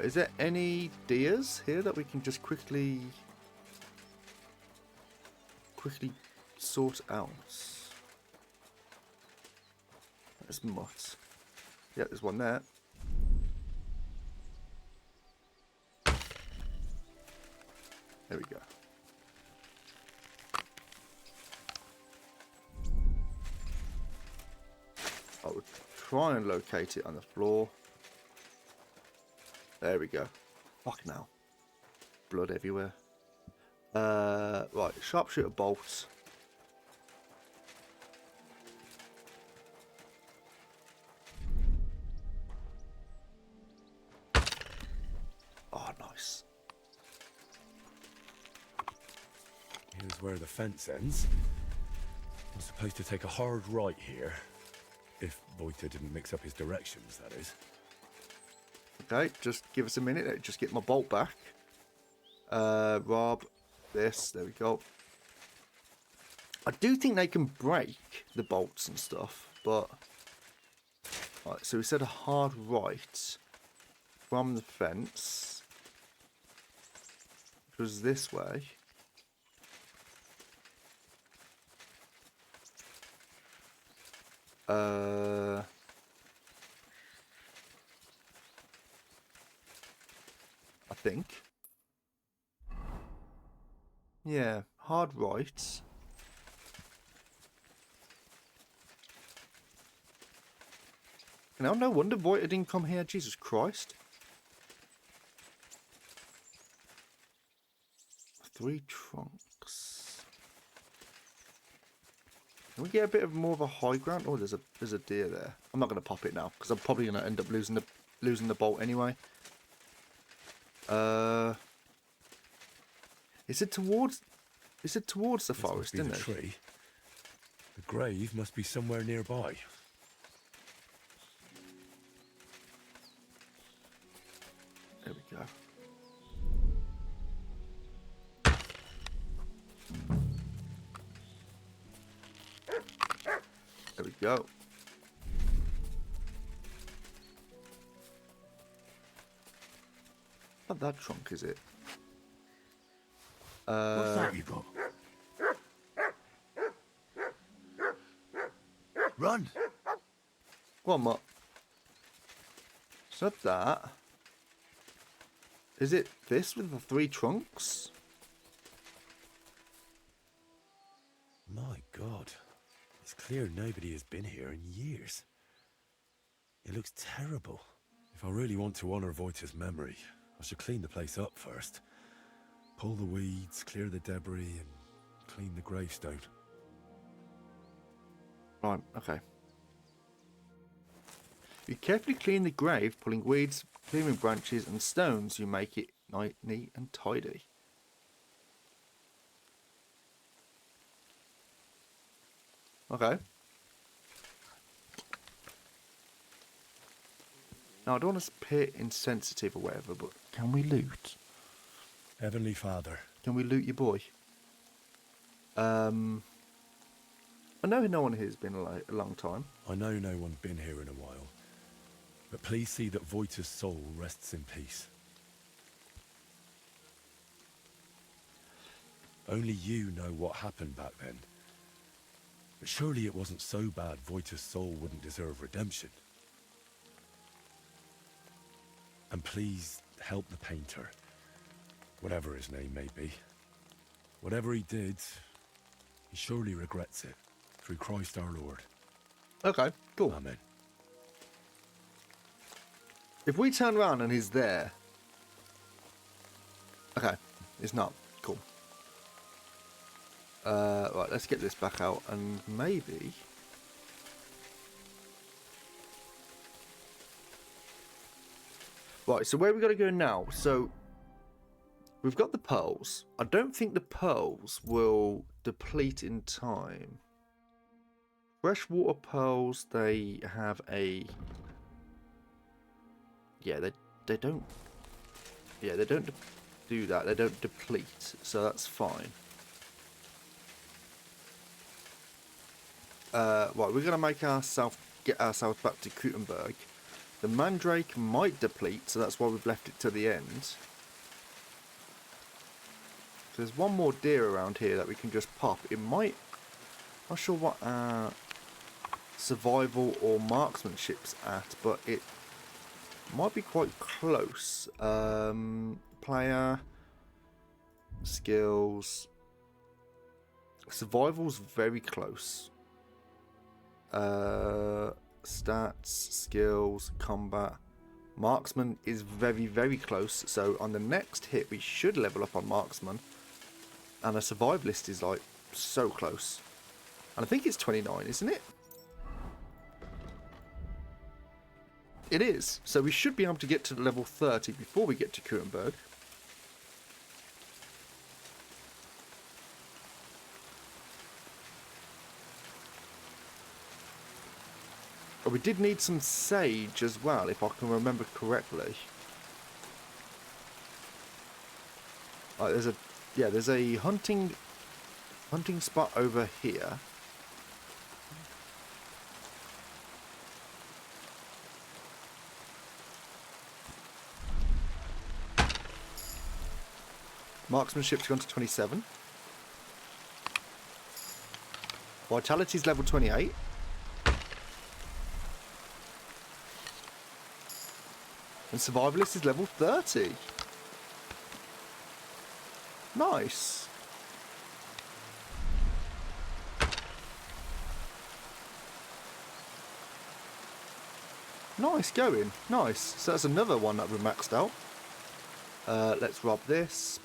Is there any deers here that we can just quickly sort out? There's mutt. Yeah, there's one there. There we go. I would try and locate it on the floor. There we go. Fuck now. Blood everywhere. Right, sharpshooter bolts. Oh, nice. Here's where the fence ends. I'm supposed to take a hard right here. If Voiter didn't mix up his directions, that is. Okay, just give us a minute. Let me just get my bolt back. Rob, this. There we go. I do think they can break the bolts and stuff, but... Right, so we said a hard right from the fence, which was this way. I think. Yeah, hard right. Now, no wonder Voiter didn't come here. Jesus Christ. 3 trunks. Can we get a bit of more of a high ground? Oh, there's a deer there. I'm not going to pop it now because I'm probably going to end up losing the bolt anyway. Is it towards the forest, isn't it? Tree. The grave must be somewhere nearby. There we go. There we go. Not that trunk, is it? What's that you got? Run! Go on, Mutt. It's not that. Is it this with the 3 trunks? My God. It's clear nobody has been here in years. It looks terrible. If I really want to honor Voiter's memory, I should clean the place up first. Pull the weeds, clear the debris, and clean the gravestone. Right, okay. You carefully clean the grave, pulling weeds, clearing branches and stones. You make it neat and tidy. Okay. Now, I don't want to appear insensitive or whatever, but can we loot? Heavenly Father. Can we loot your boy? I know no one here has been a long time. I know no one's been here in a while. But please see that Voiter's soul rests in peace. Only you know what happened back then. But surely it wasn't so bad Voiter's soul wouldn't deserve redemption. And please help the painter, whatever his name may be. Whatever he did, he surely regrets it, through Christ our Lord. Okay, cool. Amen. If we turn around and he's there... Okay, it's not. Cool. Right, let's get this back out and maybe... Right, so where we got to go now? So we've got the pearls. I don't think the pearls will deplete in time. Freshwater pearls, they have a... Yeah, they don't... Yeah, they don't do that. They don't deplete, so that's fine. Right, we're going to make get ourselves back to Kutenberg. The mandrake might deplete, so that's why we've left it to the end. There's one more deer around here that we can just pop. It might... Not sure what our survival or marksmanship's at, but it might be quite close. Player... Skills... Survival's very close. Stats, skills, combat. Marksman is very, very close. So on the next hit, we should level up on marksman. And a survivalist is like so close. And I think it's 29, isn't it? It is. So we should be able to get to level 30 before we get to Kutenberg. But we did need some sage as well, if I can remember correctly. Right, there's a hunting spot over here. Marksmanship's gone to 27. Vitality's level 28. And survivalist is level 30. Nice. Nice going. Nice. So that's another one that we've maxed out. Let's rob this.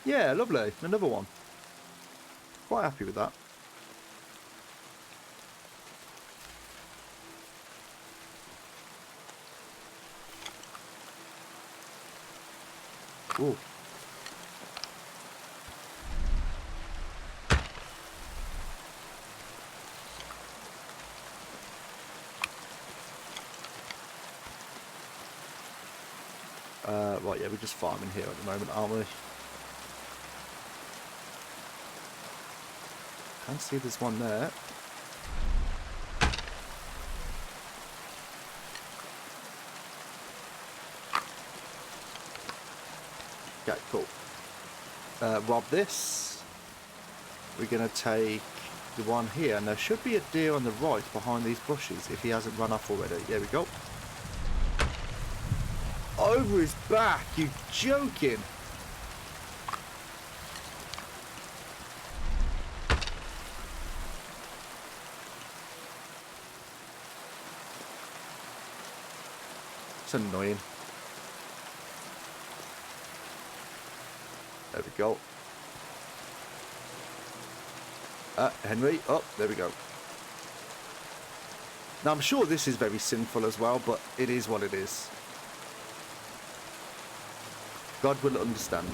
Yeah, lovely. Another one. Quite happy with that. Ooh. Right, yeah, we're just farming here at the moment, aren't we? Can't see there's one there. Okay, cool. Rob this. We're going to take the one here, and there should be a deer on the right behind these bushes if he hasn't run off already. There we go. Over his back, you joking? It's annoying. There we go. Henry. Oh, there we go. Now, I'm sure this is very sinful as well, but it is what it is. God will understand.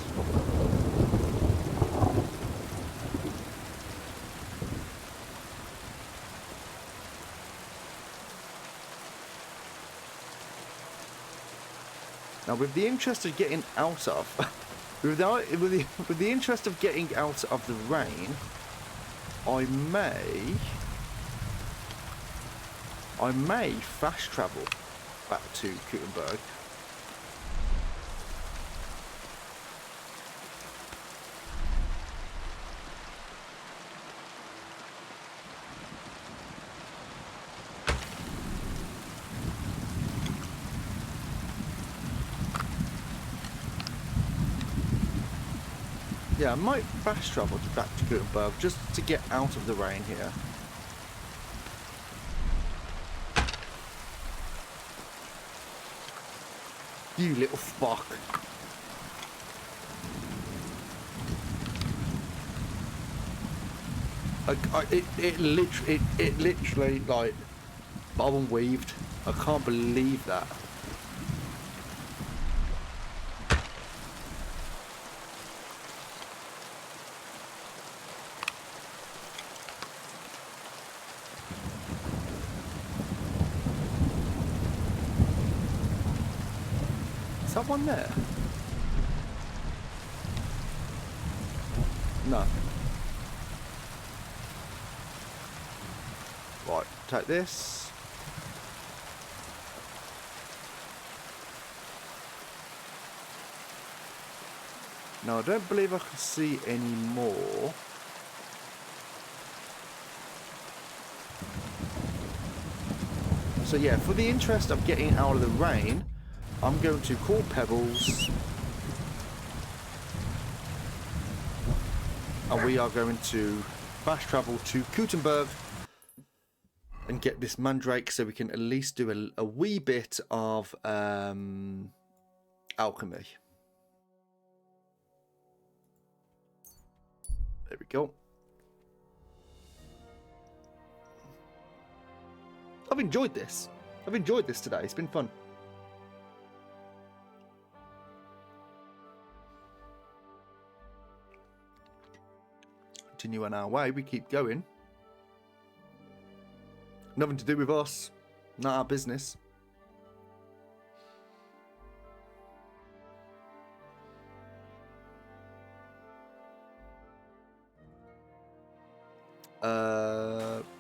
Now, with the interest of getting out of... with the interest of getting out of the rain, I may fast travel back to Kutenberg. Yeah, I might fast travel back to Gutenberg just to get out of the rain here. You little fuck. It literally like Bob and weaved. I can't believe that. Is that one there? No. Right, take this. No, I don't believe I can see any more. So yeah, for the interest of getting out of the rain, I'm going to call Pebbles. And we are going to fast travel to Gutenberg and get this mandrake so we can at least do a wee bit of alchemy. There we go. I've enjoyed this. I've enjoyed this today. It's been fun. Continue on our way. We keep going. Nothing to do with us. Not our business.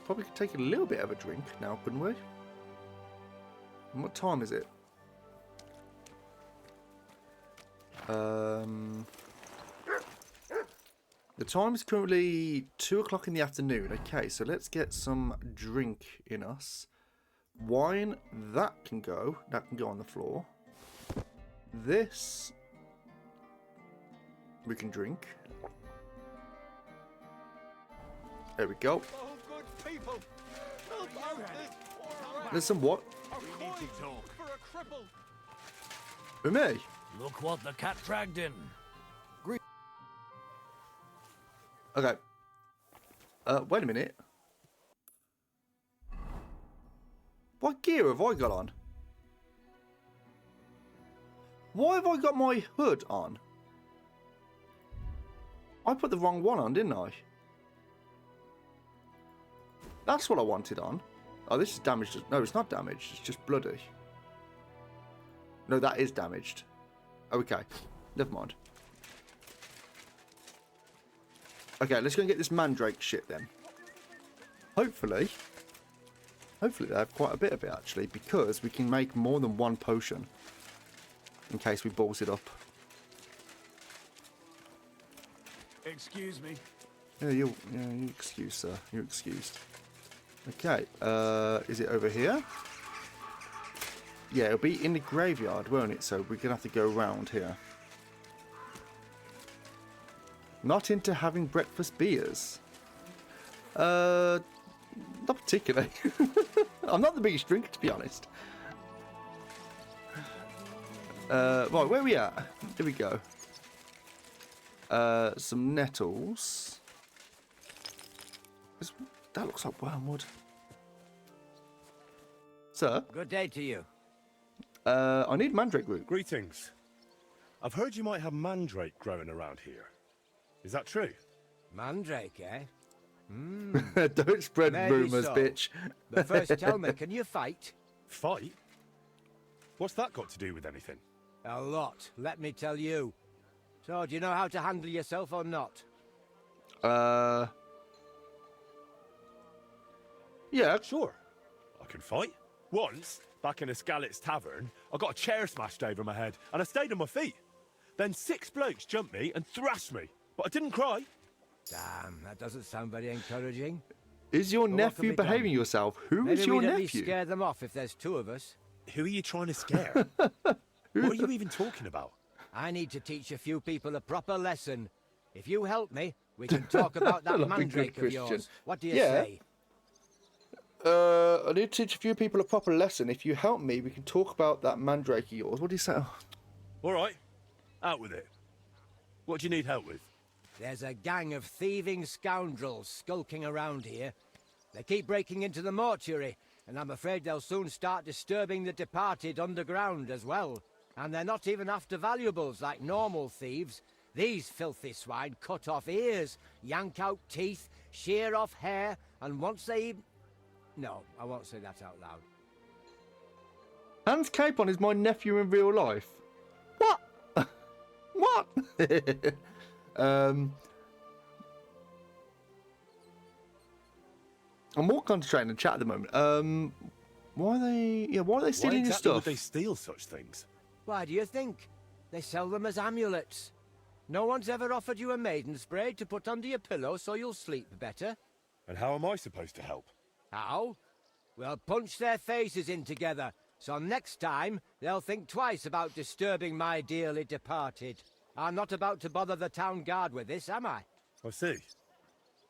Probably could take a little bit of a drink now, couldn't we? And what time is it? The time is currently 2 o'clock in the afternoon. Okay, so let's get some drink in us. Wine, that can go on the floor. This we can drink. There we go. Oh, good people. There's some what? We need to talk. For a cripple. With me? Look what the cat dragged in. Okay. Wait a minute. What gear have I got on? Why have I got my hood on? I put the wrong one on, didn't I? That's what I wanted on. Oh, this is damaged. No, it's not damaged. It's just bloody. No, that is damaged. Okay. Never mind. Okay, let's go and get this mandrake shit then. Hopefully they have quite a bit of it actually, because we can make more than one potion in case we balls it up. Excuse me. Yeah, you excused, sir. You're excused. Okay, is it over here? Yeah, it'll be in the graveyard, won't it? So we're gonna have to go around here. Not into having breakfast beers. Not particularly. I'm not the biggest drinker, to be honest. Right, where are we at? Here we go. Some nettles. That looks like wormwood. Sir? Good day to you. I need mandrake root. Greetings. I've heard you might have mandrake growing around here. Is that true? Mandrake, eh? Don't spread Maybe rumours, so. bitch. But first tell me, can you fight? Fight? What's that got to do with anything? A lot, let me tell you. So, do you know how to handle yourself or not? Yeah. Sure. I can fight. Once, back in a Scalit's tavern, I got a chair smashed over my head, and I stayed on my feet. Then 6 blokes jumped me and thrashed me, but I didn't cry. Damn, that doesn't sound very encouraging. Is your But what nephew can be behaving done? yourself? Who Maybe is your we'd at least nephew? scare them off if there's 2 of us. Who are you trying to scare? What are you even talking about? I need to teach a few people a proper lesson. If you help me, we can talk about that Like a good mandrake of Christian. yours. What do you Yeah. say? I need to teach a few people a proper lesson. If you help me, we can talk about that mandrake of yours. What do you say? Oh. All right, out with it. What do you need help with? There's a gang of thieving scoundrels skulking around here. They keep breaking into the mortuary, and I'm afraid they'll soon start disturbing the departed underground as well. And they're not even after valuables like normal thieves. These filthy swine cut off ears, yank out teeth, shear off hair, and once they even... No, I won't say that out loud. Hans Capon is my nephew in real life. What? What? I'm more concentrating on chat at the moment. Why are they? Yeah, why are they stealing your exactly stuff? would they steal such things? Why do you think? They sell them as amulets. No one's ever offered you a maiden spray to put under your pillow so you'll sleep better? And how am I supposed to help? How? Well, punch their faces in together, so next time they'll think twice about disturbing my dearly departed. I'm not about to bother the town guard with this, am I? I see.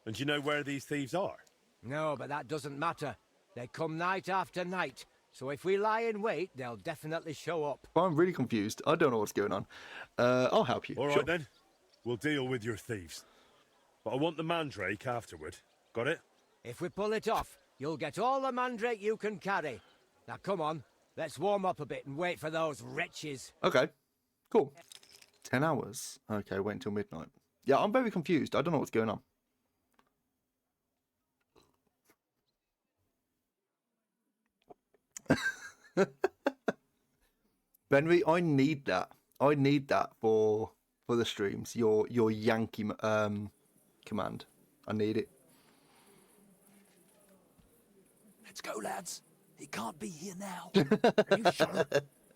And do you know where these thieves are? No, but that doesn't matter. They come night after night, so if we lie in wait, they'll definitely show up. I'm really confused. I don't know what's going on. I'll help you. All right sure. then. We'll deal with your thieves. But I want the mandrake afterward. Got it? If we pull it off, you'll get all the mandrake you can carry. Now come on, let's warm up a bit and wait for those wretches. Okay, cool. 10 hours. Okay, wait until midnight. Yeah, I'm very confused. I don't know what's going on. Benry, I need that. I need that for the streams. Your Yankee command. I need it. Let's go, lads. He can't be here now. Are you sure?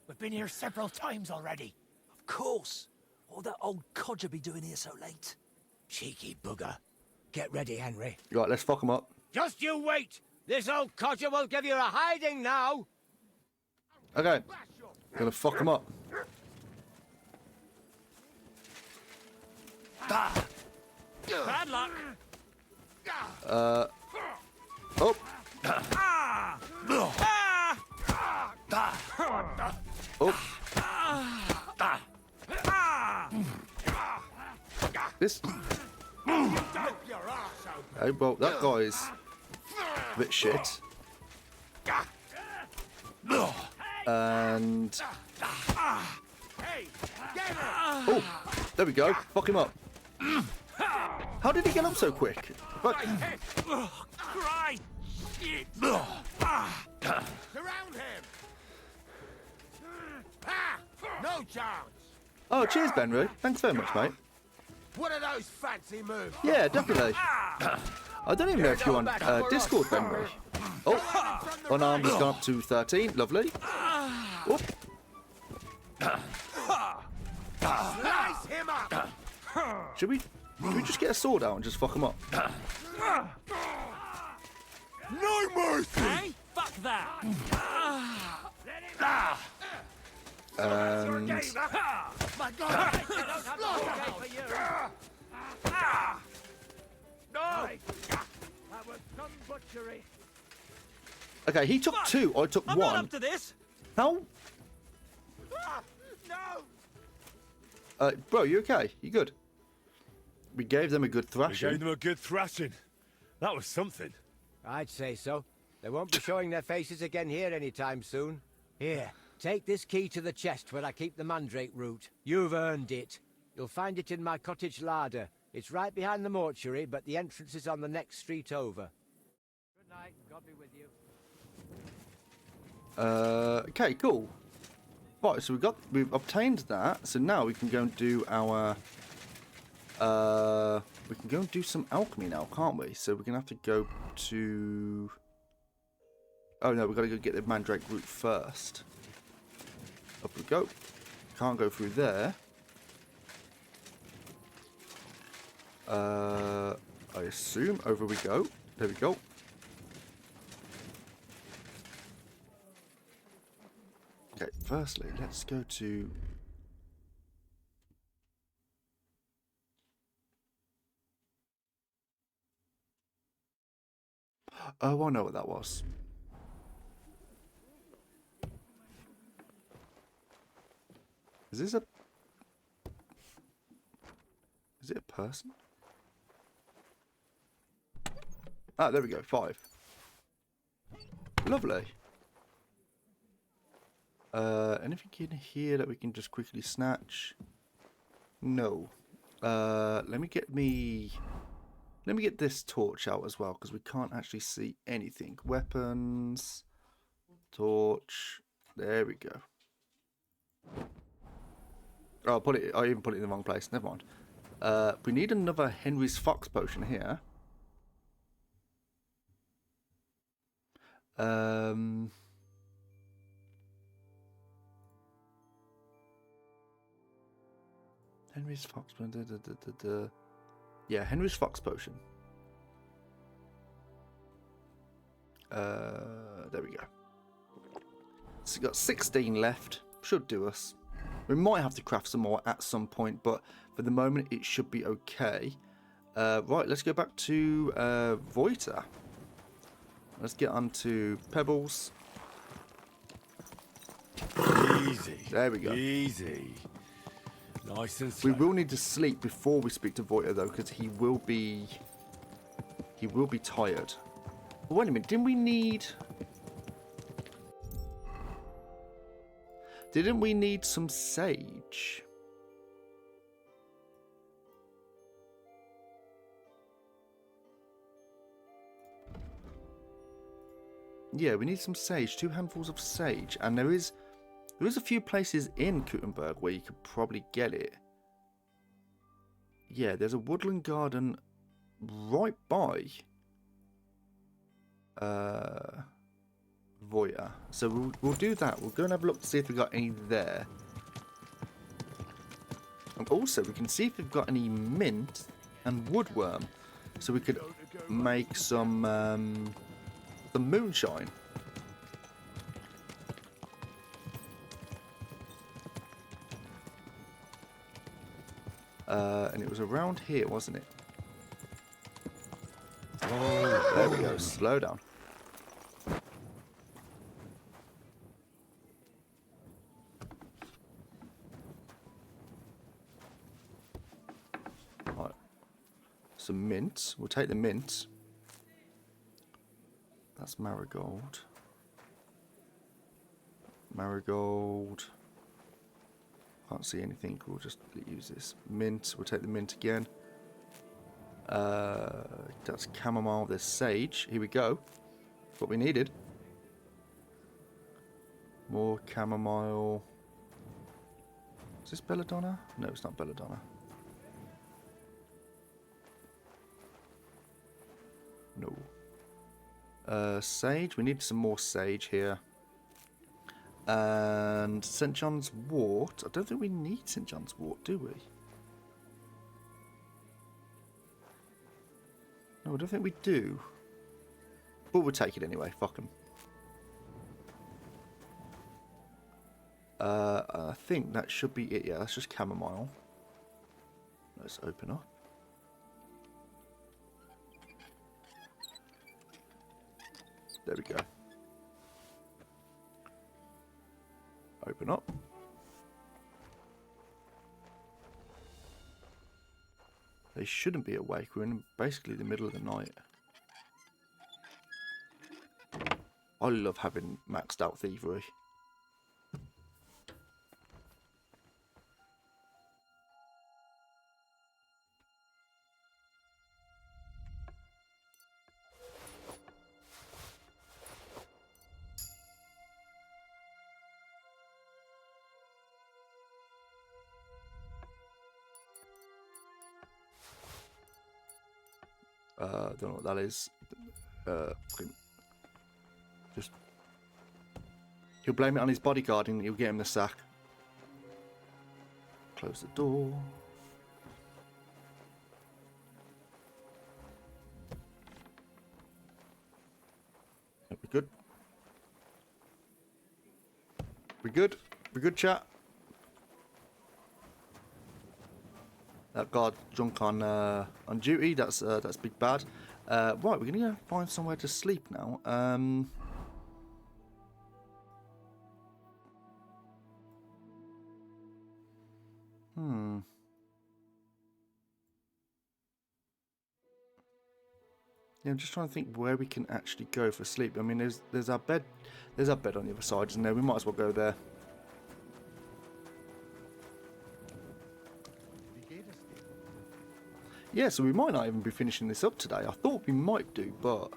We've been here several times already. Of course. What will that old codger be doing here so late? Cheeky bugger. Get ready, Henry. Right, let's fuck them up. Just you wait. This old codger will give you a hiding now. Okay. Gonna fuck them up. Bad luck. Oh. Oh. This. Hey, well, that guy's a bit shit. And. Oh, there we go. Fuck him up. How did he get up so quick? But... Christ! Surround him! Ha! No chance! Oh, cheers, Benry. Thanks very much, mate. What are those fancy moves? Yeah, definitely. I don't even know if you're on Discord, Benry. Oh, unarmed has gone up to 13. Lovely. Oh. Slice him up! Should we just get a sword out and just fuck him up? No mercy! Hey, fuck that! And... My God! I don't have a whole day for you! No! That was some butchery. Okay, he took two. I took I'm one. not up to this. How? No! Bro, you okay? You good? We gave them a good We thrashing. gave them a good thrashing. That was something. I'd say so. They won't be showing their faces again here anytime soon. Here, take this key to the chest where I keep the mandrake root. You've earned it. You'll find it in my cottage larder. It's right behind the mortuary, but the entrance is on the next street over. Good night. God be with you. Okay, cool. Right, so we've obtained that. So now we can go and do our we can go and do some alchemy now, can't we? So we're gonna have to go to... Oh no, we've got to go get the mandrake root first. Up we go. Can't go through there. I assume over we go. There we go. Okay, firstly, let's go to... Oh, I know what that was. Is this a... Is it a person? Ah, there we go, 5. Lovely. Anything in here that we can just quickly snatch? No. Let me get this torch out as well, because we can't actually see anything. Weapons, torch. There we go. Oh, I even put it in the wrong place. Never mind. We need another Henry's Fox potion here. Henry's Fox. Yeah, Henry's Fox potion. There we go. So we've got 16 left. Should do us. We might have to craft some more at some point, but for the moment it should be okay. Right, let's go back to Voita. Let's get on to Pebbles. Easy. There we go. Easy. Nice and slow. We will need to sleep before we speak to Voita though, because he will be tired. But wait a minute, didn't we need some sage? Yeah, we need some sage, 2 handfuls of sage, and there is a few places in Kuttenberg where you could probably get it. Yeah, there's a woodland garden right by Voita. So we'll do that. We'll go and have a look to see if we've got any there. And also we can see if we've got any mint and woodworm. So we could make some moonshine. And it was around here, wasn't it? Oh, there we go. Slow down. Right. Some mint. We'll take the mint. That's marigold. Marigold. Can't see anything. We'll just use this. Mint. We'll take the mint again. That's chamomile. There's sage. Here we go. That's what we needed. More chamomile. Is this belladonna? No, it's not belladonna. No. Sage. We need some more sage here. And St. John's wort. I don't think we need St. John's wort, do we? No, I don't think we do. But we'll take it anyway. Fuck 'em. I think that should be it. Yeah, that's just chamomile. Let's open up. There we go. Open up. They shouldn't be awake. We're in basically the middle of the night. I love having maxed out thievery. Don't know what that is. Just he'll blame it on his bodyguard and he'll get him the sack. Close the door. We're good. We're good. We're good, chat. That guard drunk on duty. That's big bad. Right, we're gonna go find somewhere to sleep now. Yeah, I'm just trying to think where we can actually go for sleep. I mean, there's our bed. There's our bed on the other side, isn't there? We might as well go there. Yeah, so we might not even be finishing this up today. I thought we might do, but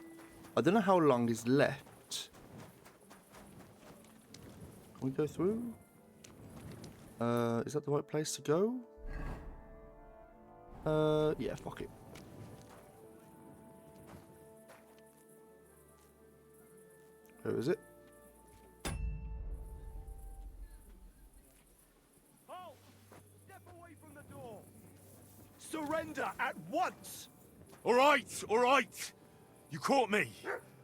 I don't know how long is left. Can we go through? Is that the right place to go? Yeah, fuck it. Where is it? Halt! Step away from the door! Surrender at once! All right. You caught me.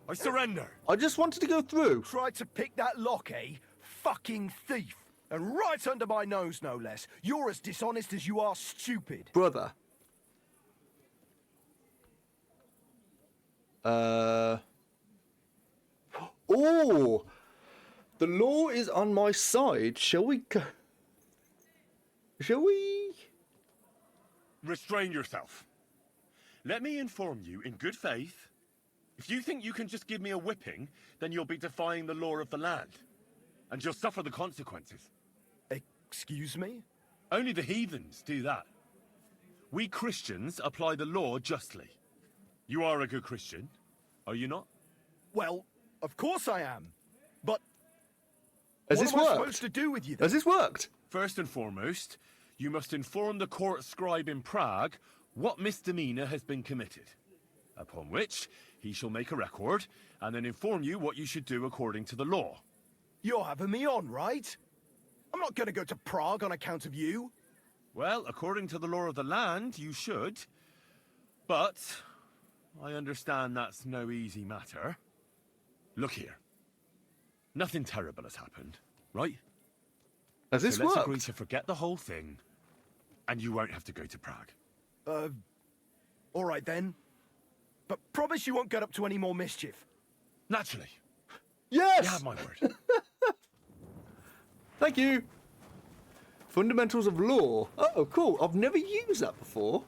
I surrender. I just wanted to go through. Tried to pick that lock, eh? Fucking thief! And right under my nose, no less. You're as dishonest as you are stupid. Brother. Oh! The law is on my side. Shall we go? Shall we? Restrain yourself. Let me inform you in good faith. If you think you can just give me a whipping, then you'll be defying the law of the land. And you'll suffer the consequences. Excuse me? Only the heathens do that. We Christians apply the law justly. You are a good Christian, are you not? Well, of course I am. But Has what this am I worked? supposed to do with you then? Has this worked? First and foremost, you must inform the court scribe in Prague what misdemeanor has been committed. Upon which, he shall make a record, and then inform you what you should do according to the law. You're having me on, right? I'm not going to go to Prague on account of you. Well, according to the law of the land, you should. But I understand that's no easy matter. Look here. Nothing terrible has happened, right? Has this so let's worked? agree to forget the whole thing, and you won't have to go to Prague. All right then. But promise you won't get up to any more mischief. Naturally. Yes! You have my word. Thank you. Fundamentals of law. Oh, cool. I've never used that before.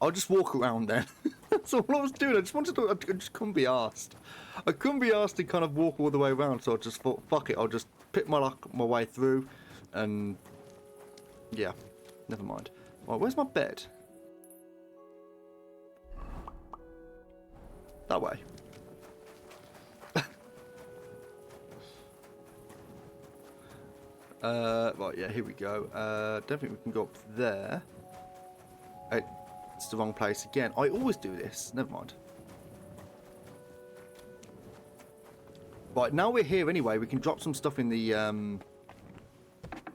I'll just walk around then. That's all I was doing. I just wanted to. I just couldn't be asked. I couldn't be asked to kind of walk all the way around, so I just thought, fuck it. I'll just pick my way through, and yeah, never mind. Right, where's my bed? That way. Right, yeah, here we go. Don't think we can go up there. It's the wrong place again. I always do this. Never mind. Right, now we're here anyway. We can drop some stuff in the...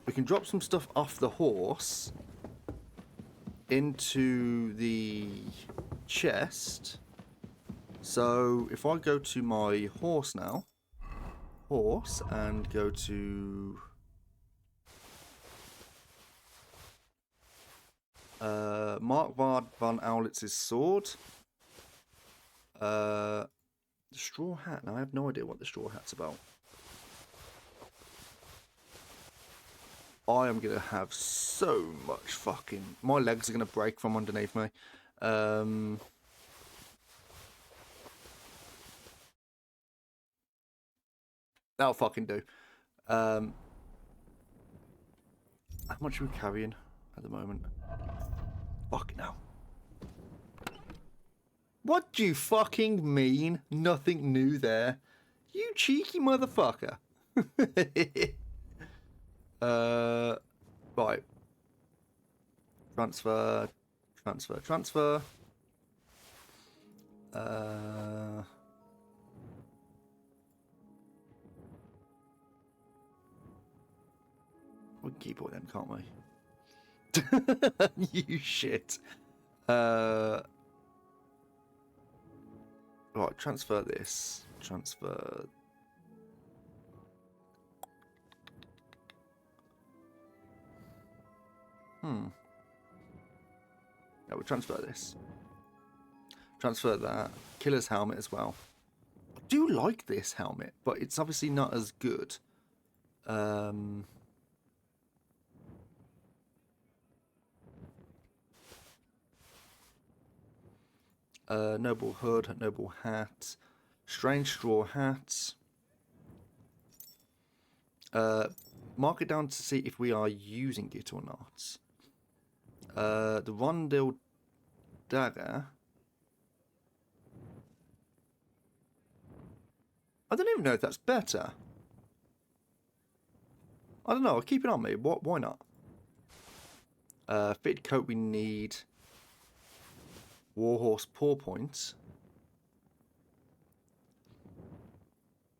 we can drop some stuff off the horse into the chest. So, if I go to my horse now... Horse, and go to... Mark van Owlitz's sword. The straw hat. Now I have no idea what the straw hat's about. I am gonna have so much fucking. My legs are gonna break from underneath me. That'll fucking do. How much are we carrying at the moment? Fucking hell. What do you fucking mean? Nothing new there. You cheeky motherfucker. Right. Transfer. We can keep all them, can't we? You shit. Right, transfer this. Transfer. Yeah, we'll transfer this. Transfer that. Killer's helmet as well. I do like this helmet, but it's obviously not as good. Noble hood, noble hat, strange straw hat. Mark it down to see if we are using it or not. The Rondel dagger. I don't even know if that's better. I don't know. I'll keep it on me. Why not? Fitted coat we need. Warhorse paw points.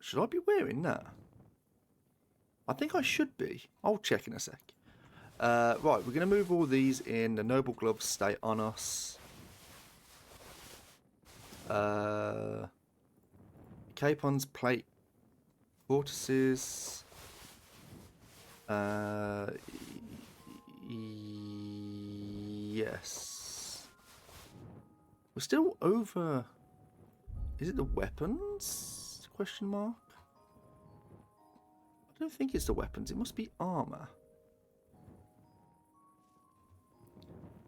Should I be wearing that? I think I should be. I'll check in a sec. Right, we're going to move all these in. The noble gloves stay on us. Capons, plate, vortices. Yes. We're still over. Is it the weapons? Question mark. I don't think it's the weapons. It must be armor.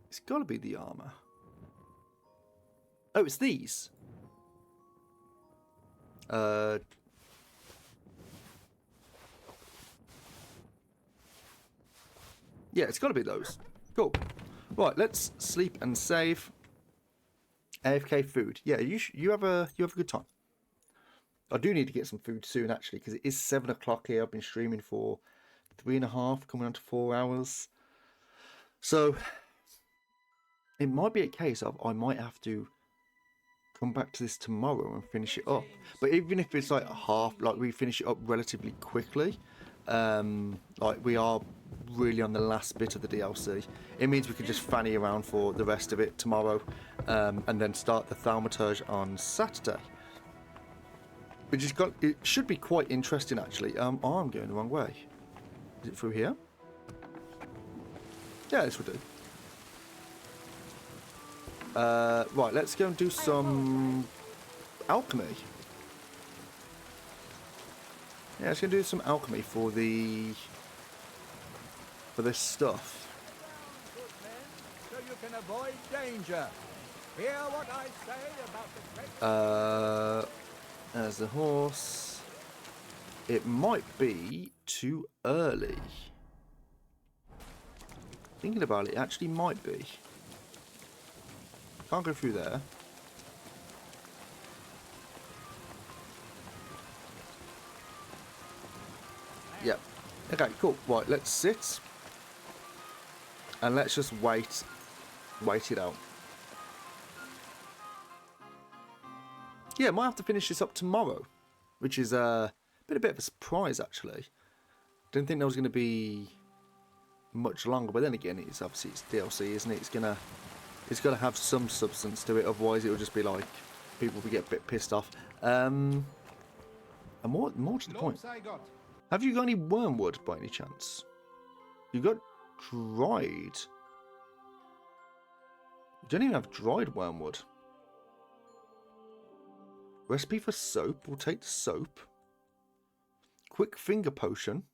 It's got to be the armor. Oh, it's these. Yeah, it's got to be those. Cool. Right, let's sleep and save. AFK food. Yeah, you have a good time. I do need to get some food soon, actually, because it is 7 o'clock here. I've been streaming for 3.5, coming on to 4 hours. So it might be a case of I might have to come back to this tomorrow and finish it up. But even if it's like half, like we finish it up relatively quickly, like we are really on the last bit of the DLC, it means we can just fanny around for the rest of it tomorrow, and then start the Thaumaturge on Saturday. It should be quite interesting, actually. I'm going the wrong way. Is it through here? Yeah, this will do. Right, let's go and do some alchemy. Yeah, let's go and do some alchemy for this stuff. So you can avoid danger. Hear what I say about the As the horse. It might be too early. Thinking about it, it actually might be. Can't go through there. Yep. Okay, cool. Right, let's sit. And let's just wait it out. Yeah, might have to finish this up tomorrow, which is a bit of a surprise, actually. Didn't think there was going to be much longer, but then again, it's DLC, isn't it? It's gonna have some substance to it, otherwise it'll just be like people will get a bit pissed off. And more to the point, have you got any wormwood by any chance? You got dried. You don't even have dried wormwood. Recipe for soap. We'll take the soap. Quick finger potion.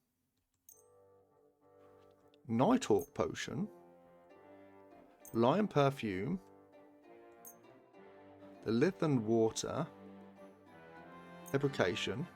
Nighthawk potion. Lion perfume. The Lithan water. Lubrication.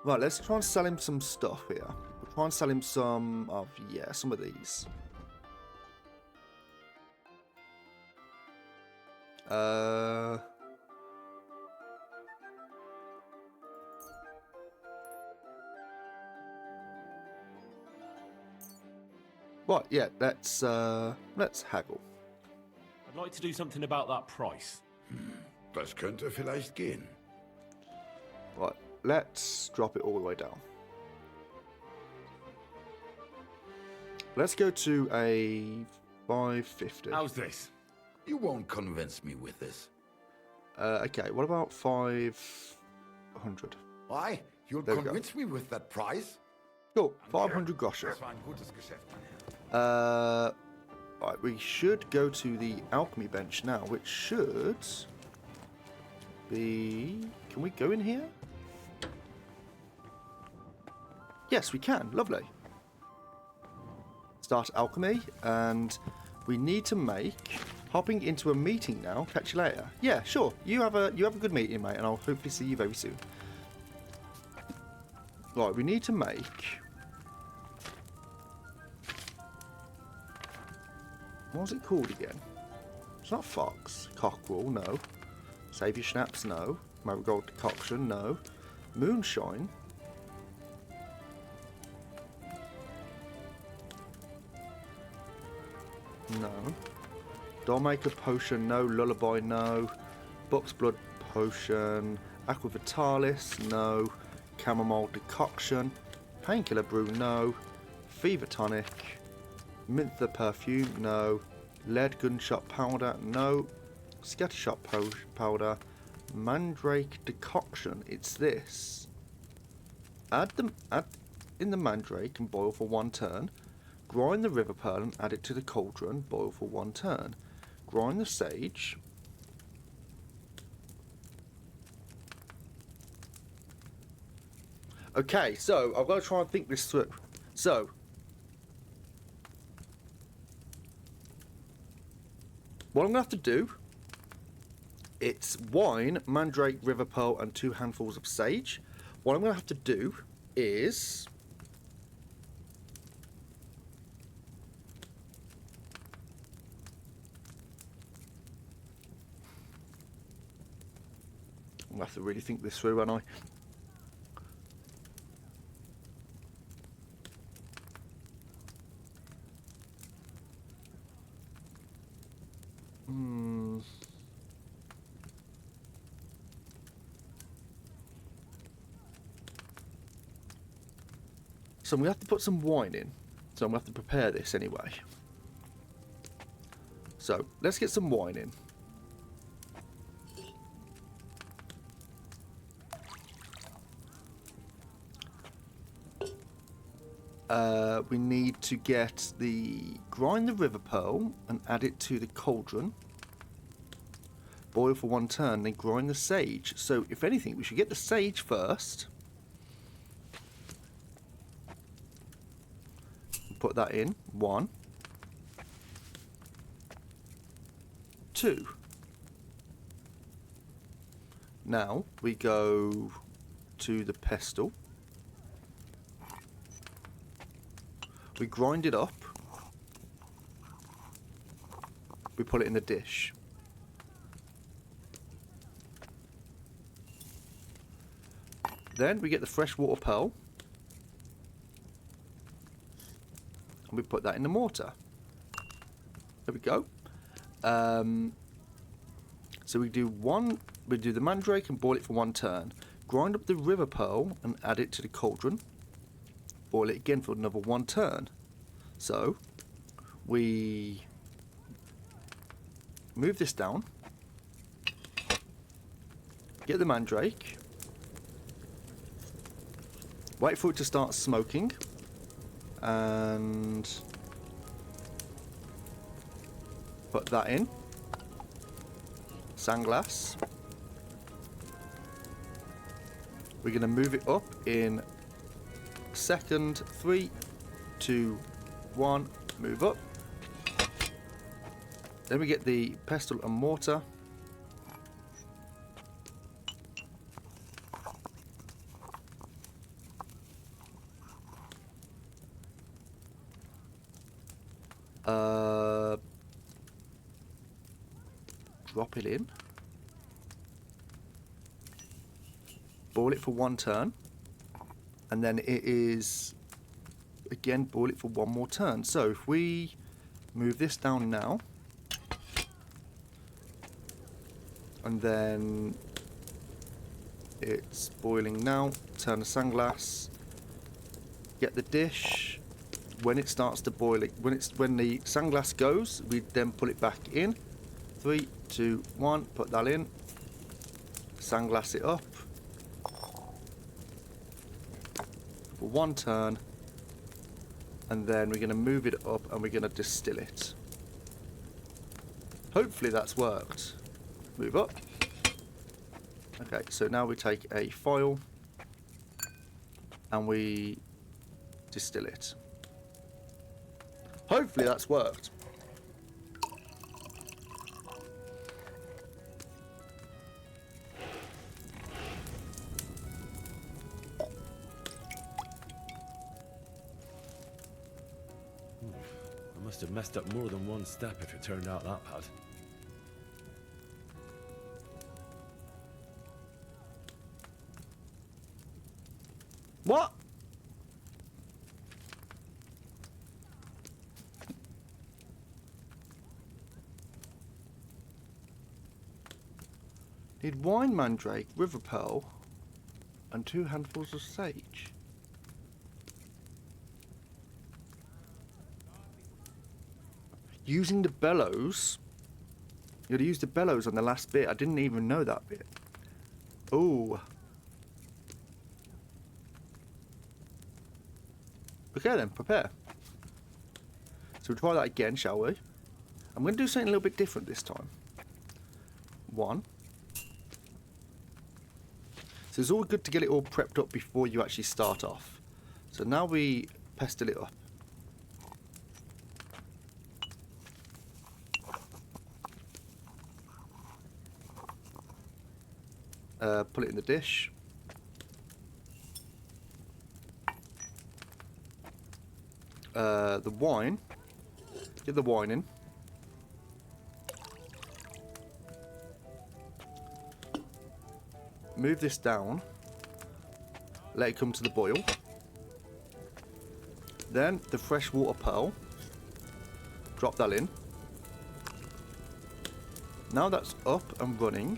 Right, let's try and sell him some stuff here. We'll try and sell him some of, some of these. Right, yeah, let's haggle. I'd like to do something about that price. Das könnte vielleicht gehen. Right, let's drop it all the way down. Let's go to a 550. How's this? You won't convince me with this. Okay, what about 500? Why? You'll convince me with that price? Cool, 500 groschen. Das war ein gutes Geschäft, mein Herr. Right, we should go to the alchemy bench now, which should be... Can we go in here? Yes, we can. Lovely. Start alchemy, and we need to make... Hopping into a meeting now. Catch you later. Yeah, sure. You have a good meeting, mate, and I'll hopefully see you very soon. Right, we need to make... What was it called again? It's not fox. Cockerel, no. Saviour schnapps, no. Marigold decoction, no. Moonshine. No. Dollmaker potion, no. Lullaby, no. Buck's blood potion. Aqua vitalis, no. Chamomile decoction. Painkiller brew, no. Fever tonic. Mintha perfume, no. Lead gunshot powder, no. Scattershot powder. Mandrake decoction, it's this. Add in the mandrake and boil for 1 turn. Grind the river pearl and add it to the cauldron, boil for 1 turn. Grind the sage. Okay, so I've got to try and think this through. So, what I'm going to have to do, it's wine, mandrake, river pearl, and 2 handfuls of sage. What I'm going to have to do is... I'm going to have to really think this through, won't I? So we have to put some wine in. So I'm going to have to prepare this anyway. So let's get some wine in. We need to grind the river pearl and add it to the cauldron. Boil for 1 turn, then grind the sage. So if anything, we should get the sage first. Put that in. 1, 2. Now we go to the pestle. We grind it up. We put it in the dish. Then we get the freshwater pearl. And we put that in the mortar. There we go. So we do the mandrake and boil it for 1 turn. Grind up the river pearl and add it to the cauldron. Boil it again for another 1 turn. So we move this down. Get the mandrake. Wait for it to start smoking. And put that in. Sandglass. We're going to move it up in second. 3, 2, 1. Move up. Then we get the pestle and mortar. Drop it in. Boil it for 1 turn. And then it is, again, boil it for 1 more turn. So if we move this down now, and then it's boiling now, turn the sandglass, get the dish. When it starts to boil, when the sandglass goes, we then pull it back in. 3, 2, 1, put that in. Sandglass it up. For 1 turn. And then we're going to move it up and we're going to distill it. Hopefully that's worked. Move up. Okay, so now we take a file and we distill it. Hopefully that's worked. I must have messed up more than one step if it turned out that bad. What? Need wine mandrake, river pearl, and 2 handfuls of sage. Using the bellows. You gotta use the bellows on the last bit. I didn't even know that bit. Ooh. Okay then, prepare. So we'll try that again, shall we? I'm going to do something a little bit different this time. 1. So it's all good to get it all prepped up before you actually start off. So now we pestle it up. Put it in the dish. The wine. Get the wine in. Move this down. Let it come to the boil. Then the freshwater pearl. Drop that in. Now that's up and running.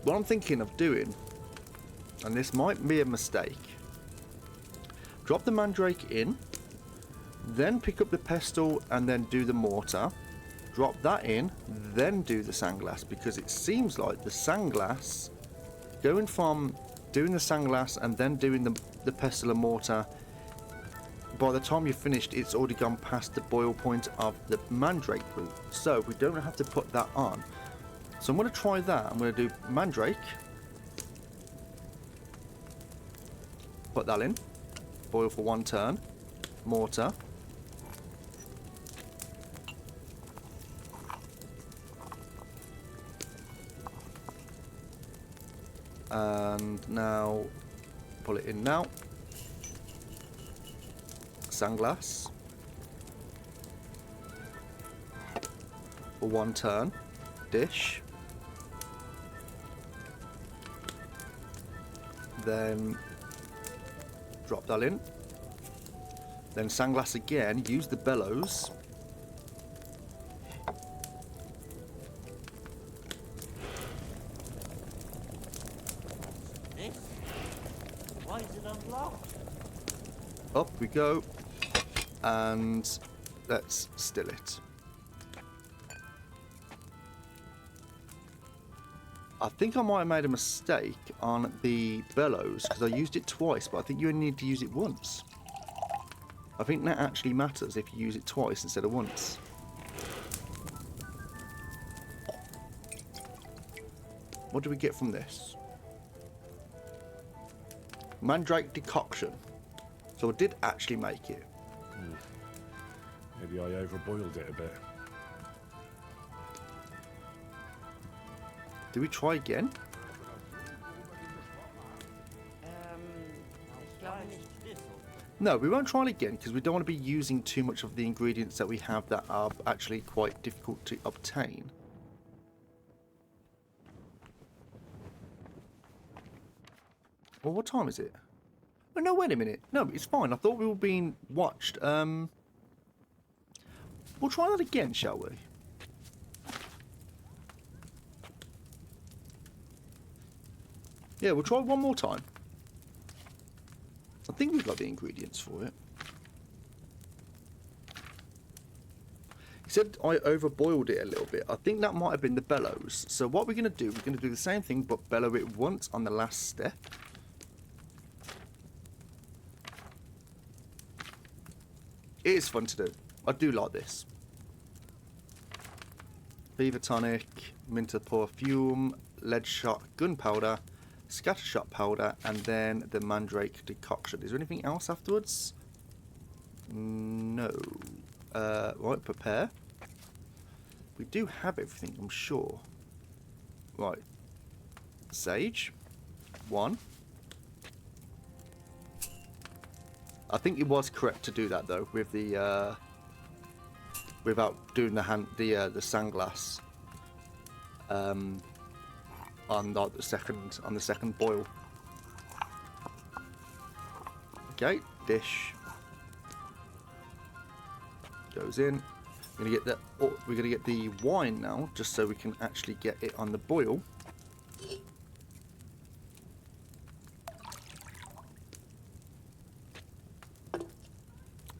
What I'm thinking of doing, and this might be a mistake, drop the mandrake in, then pick up the pestle and then do the mortar, drop that in, then do the sandglass, because it seems like the sandglass, going from doing the sandglass and then doing the pestle and mortar, by the time you're finished it's already gone past the boil point of the mandrake root, so we don't have to put that on. So I'm going to try that. I'm going to do mandrake. Put that in. Boil for 1 turn. Mortar. And now, pull it in now. Sandglass. For 1 turn. Dish. Then drop that in. Then sandglass again, use the bellows. This? Why is it unlocked? Up we go. And let's still it. I think I might have made a mistake on the bellows because I used it twice, but I think you only need to use it once. I think that actually matters if you use it twice instead of once. What do we get from this? Mandrake decoction. So I did actually make it. Maybe I overboiled it a bit. Do we try again? No, we won't try it again because we don't want to be using too much of the ingredients that we have that are actually quite difficult to obtain. Well, what time is it? Oh, no, wait a minute. No, it's fine. I thought we were being watched. We'll try that again, shall we? Yeah, we'll try one more time. I think we've got the ingredients for it. He said I overboiled it a little bit. I think that might have been the bellows. So what we're going to do, we're going to do the same thing, but bellow it once on the last step. It is fun to do. I do like this. Fever tonic, mint of perfume, lead shot, gunpowder, scatter shot powder, and then the mandrake decoction. Is there anything else afterwards? No. Right, prepare. We do have everything, I'm sure. Right. Sage. 1. I think it was correct to do that though, with the without doing the sandglass on the second boil. Okay, dish goes in. We're gonna get the wine now, just so we can actually get it on the boil.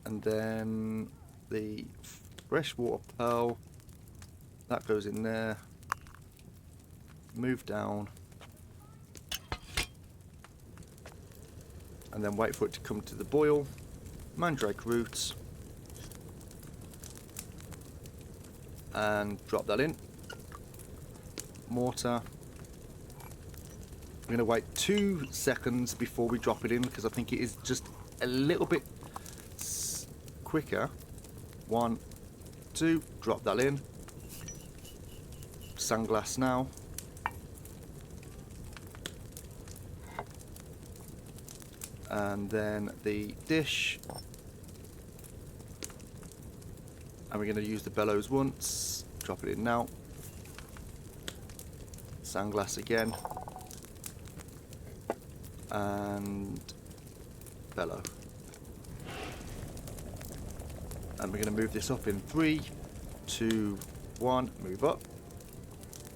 And then the freshwater pearl, that goes in there. Move down. And then wait for it to come to the boil. Mandrake roots. And drop that in. Mortar. We're going to wait 2 seconds before we drop it in, because I think it is just a little bit quicker. 1, 2, drop that in. Sandglass now. And then the dish. And we're going to use the bellows once. Drop it in now. Sandglass again. And bellow. And we're going to move this up in 3, 2, 1. Move up.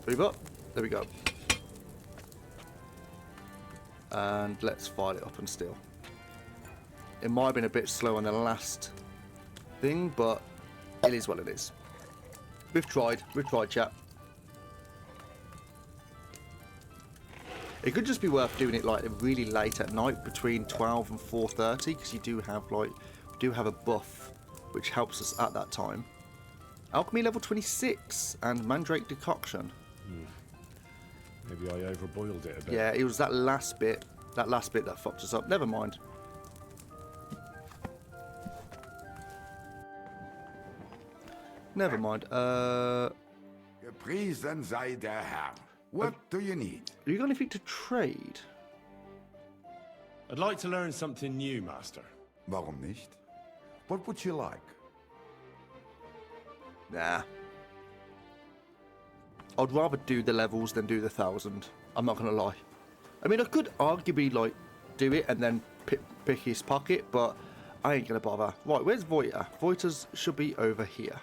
Move up. There we go. And let's fire it up and still. It might have been a bit slow on the last thing, but it is what it is. We've tried, chat. It could just be worth doing it like really late at night, between 12 and 4:30, because you do have a buff which helps us at that time. Alchemy level 26 and mandrake decoction. Maybe I overboiled it a bit. Yeah, it was that last bit that fucked us up. Never mind. Never mind. Gepriesen sei der Herr. What do you need? Have you got anything to trade? I'd like to learn something new, Master. Warum nicht? What would you like? Nah. I'd rather do the levels than do the 1,000. I'm not gonna lie. I mean, I could arguably like do it and then pick his pocket, but I ain't gonna bother. Right, where's Voiter? Voiter's should be over here.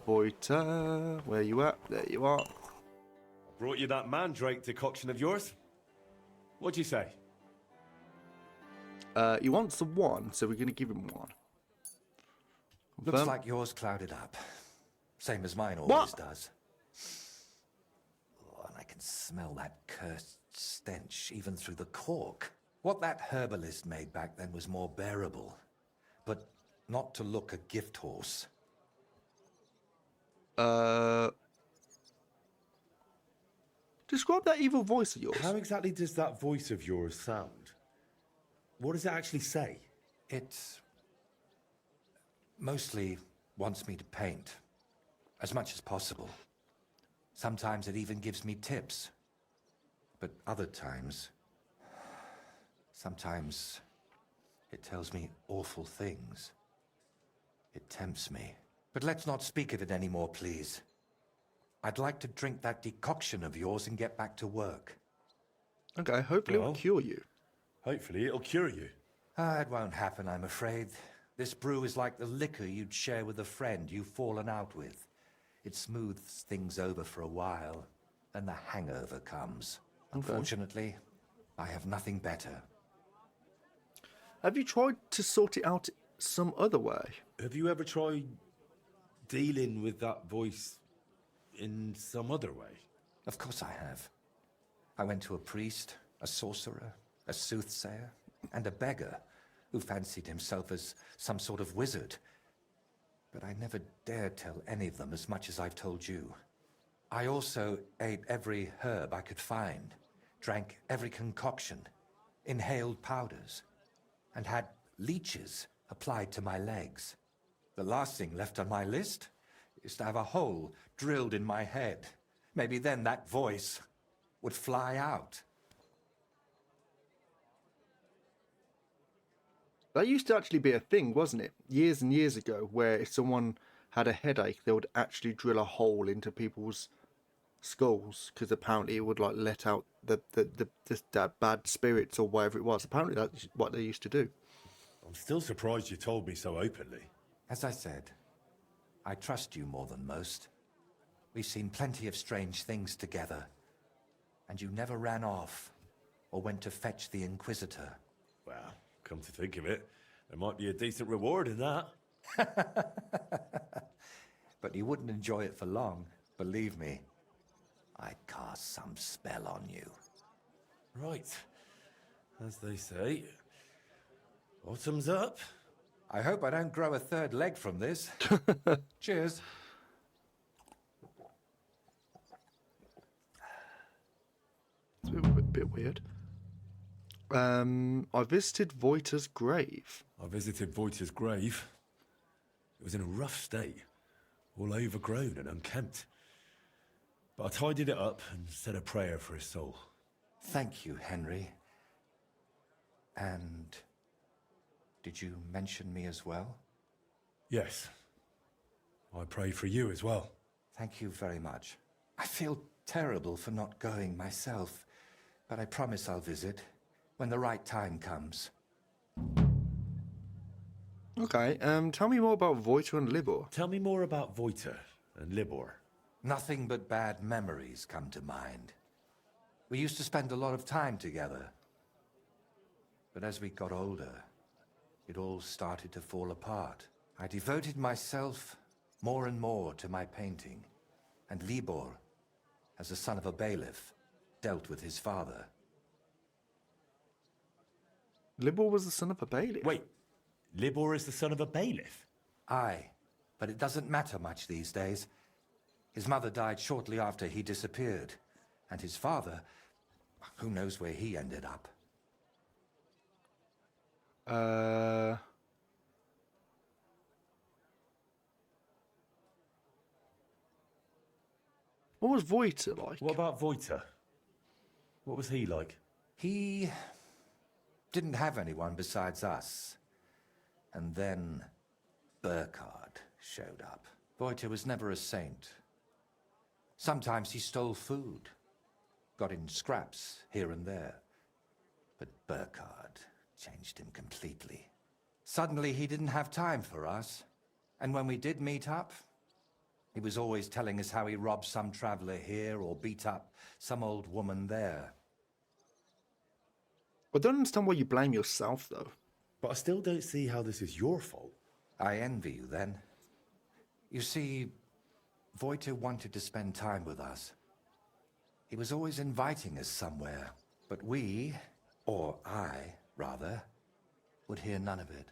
Voiter, where you at? There you are. Brought you that mandrake decoction of yours? What'd you say? He wants the 1, so we're going to give him 1. Looks like yours clouded up. Same as mine always does. Oh, and I can smell that cursed stench even through the cork. What that herbalist made back then was more bearable. But not to look a gift horse. Describe that evil voice of yours. How exactly does that voice of yours sound? What does it actually say? It mostly wants me to paint as much as possible. Sometimes it even gives me tips. But other times, it tells me awful things. It tempts me. But let's not speak of it anymore, please. I'd like to drink that decoction of yours and get back to work. Okay, hopefully it'll cure you. Hopefully it'll cure you. It won't happen, I'm afraid. This brew is like the liquor you'd share with a friend you've fallen out with. It smooths things over for a while, then the hangover comes. Unfortunately, I have nothing better. Have you tried to sort it out some other way? Have you ever tried dealing with that voice in some other way? Of course I have. I went to a priest, a sorcerer, a soothsayer, and a beggar who fancied himself as some sort of wizard. But I never dared tell any of them as much as I've told you. I also ate every herb I could find, drank every concoction, inhaled powders, and had leeches applied to my legs. The last thing left on my list is to have a hole drilled in my head. Maybe then that voice would fly out. That used to actually be a thing, wasn't it? Years and years ago, where if someone had a headache, they would actually drill a hole into people's skulls, because apparently it would like let out that bad spirits or whatever it was. Apparently that's what they used to do. I'm still surprised you told me so openly. As I said, I trust you more than most. We've seen plenty of strange things together, and you never ran off or went to fetch the Inquisitor. Well, come to think of it, there might be a decent reward in that. But you wouldn't enjoy it for long, believe me. I'd cast some spell on you. Right. As they say, bottoms up. I hope I don't grow a third leg from this. Cheers. It's a bit weird. I visited Voita's grave. I visited Voita's grave. It was in a rough state, all overgrown and unkempt. But I tidied it up and said a prayer for his soul. Thank you, Henry. And did you mention me as well? Yes. I prayed for you as well. Thank you very much. I feel terrible for not going myself, but I promise I'll visit when the right time comes. Okay, tell me more about Voita and Libor. Tell me more about Voita and Libor. Nothing but bad memories come to mind. We used to spend a lot of time together. But as we got older, it all started to fall apart. I devoted myself more and more to my painting, and Libor, as the son of a bailiff, dealt with his father. Libor was the son of a bailiff? Wait, Libor is the son of a bailiff? Aye, but it doesn't matter much these days. His mother died shortly after he disappeared, and his father, who knows where he ended up. What was Voita like? What about Voita? What was he like? He didn't have anyone besides us. And then Burkhard showed up. Voita was never a saint. Sometimes he stole food, got in scraps here and there. But Burkhard changed him completely. Suddenly he didn't have time for us. And when we did meet up, he was always telling us how he robbed some traveler here or beat up some old woman there. I don't understand why you blame yourself, though. But I still don't see how this is your fault. I envy you, then. You see, Voita wanted to spend time with us. He was always inviting us somewhere, but we, or I, rather, would hear none of it.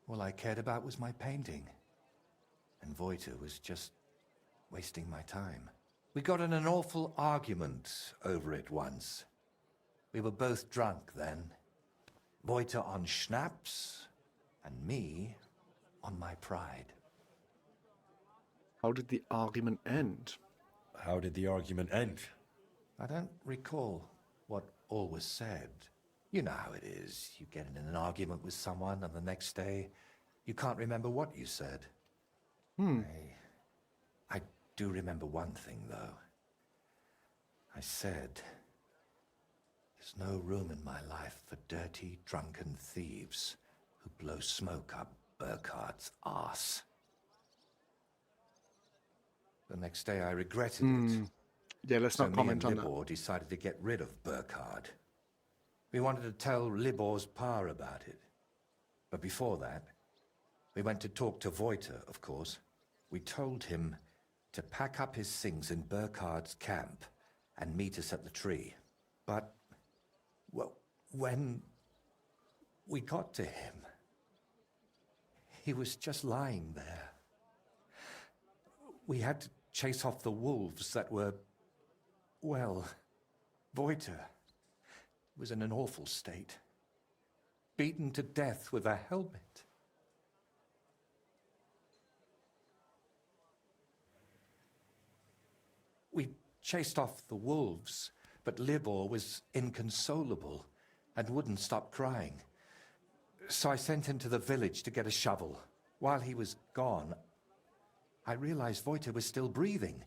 All I cared about was my painting. And Voita was just wasting my time. We got in an awful argument over it once. We were both drunk then. Voita on schnapps, and me on my pride. How did the argument end? How did the argument end? I don't recall what all was said. You know how it is. You get in an argument with someone, and the next day, you can't remember what you said. I do remember one thing, though. I said, there's no room in my life for dirty, drunken thieves who blow smoke up Burkhard's arse. The next day I regretted it. Yeah, let's not comment on that. Libor decided to get rid of Burkhard. We wanted to tell Libor's pa about it. But before that, we went to talk to Voita, of course. We told him to pack up his things in Burkhard's camp and meet us at the tree. But, well, when we got to him, he was just lying there. We had to chase off the wolves that were, well, Voiter was in an awful state, beaten to death with a helmet. We chased off the wolves, but Libor was inconsolable and wouldn't stop crying. So I sent him to the village to get a shovel. While he was gone, I realized Voiter was still breathing.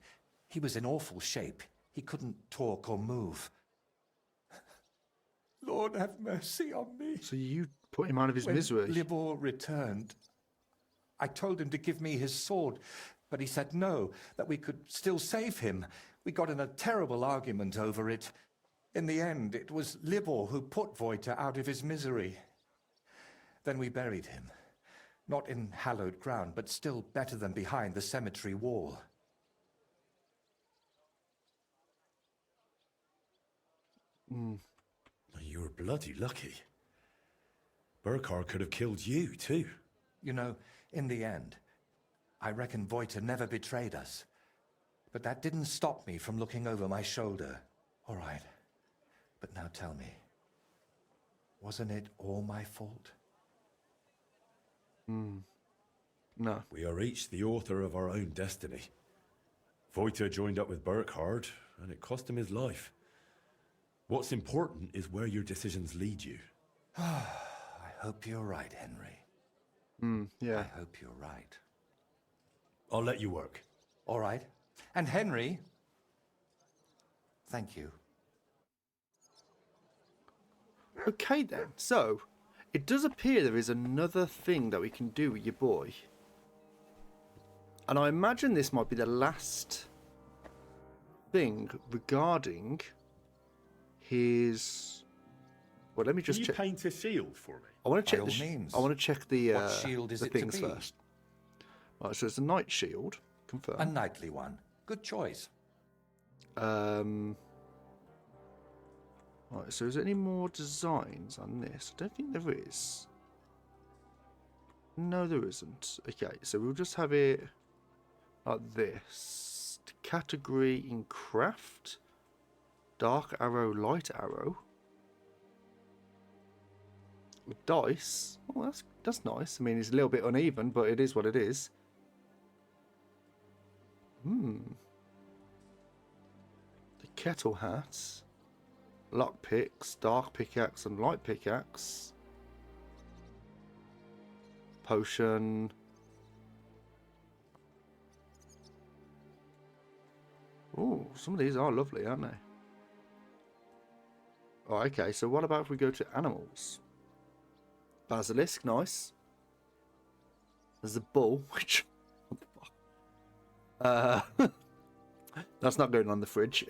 He was in awful shape. He couldn't talk or move. Lord, have mercy on me. So you put him out of his misery? When Libor returned, I told him to give me his sword, but he said no, that we could still save him. We got in a terrible argument over it. In the end, it was Libor who put Voiter out of his misery. Then we buried him. Not in hallowed ground, but still better than behind the cemetery wall. You were bloody lucky. Burkhard could have killed you, too. You know, in the end, I reckon Voiter never betrayed us. But that didn't stop me from looking over my shoulder. All right. But now tell me, wasn't it all my fault? No. We are each the author of our own destiny. Voiter joined up with Burkhard, and it cost him his life. What's important is where your decisions lead you. I hope you're right, Henry. Yeah. I hope you're right. I'll let you work. All right. And Henry, thank you. Okay then, so it does appear there is another thing that we can do with your boy. And I imagine this might be the last thing regarding his... Well, let me just check. Can you paint a shield for me? I want to check By the all means. I want to check the What shield is the it to things be? first. Right, so it's a knight shield. Confirm. A knightly one. Good choice. Right, so is there any more designs on this? I don't think there is. No, there isn't. Okay, so we'll just have it like this. Category in craft. Dark arrow, light arrow. With dice. Oh, that's nice. I mean, it's a little bit uneven, but it is what it is. The kettle hats. Lock picks, dark pickaxe and light pickaxe. Potion. Oh, some of these are lovely, aren't they? Oh, okay, so what about if we go to animals? Basilisk, nice. There's a bull, which... What the fuck? That's not going on the fridge.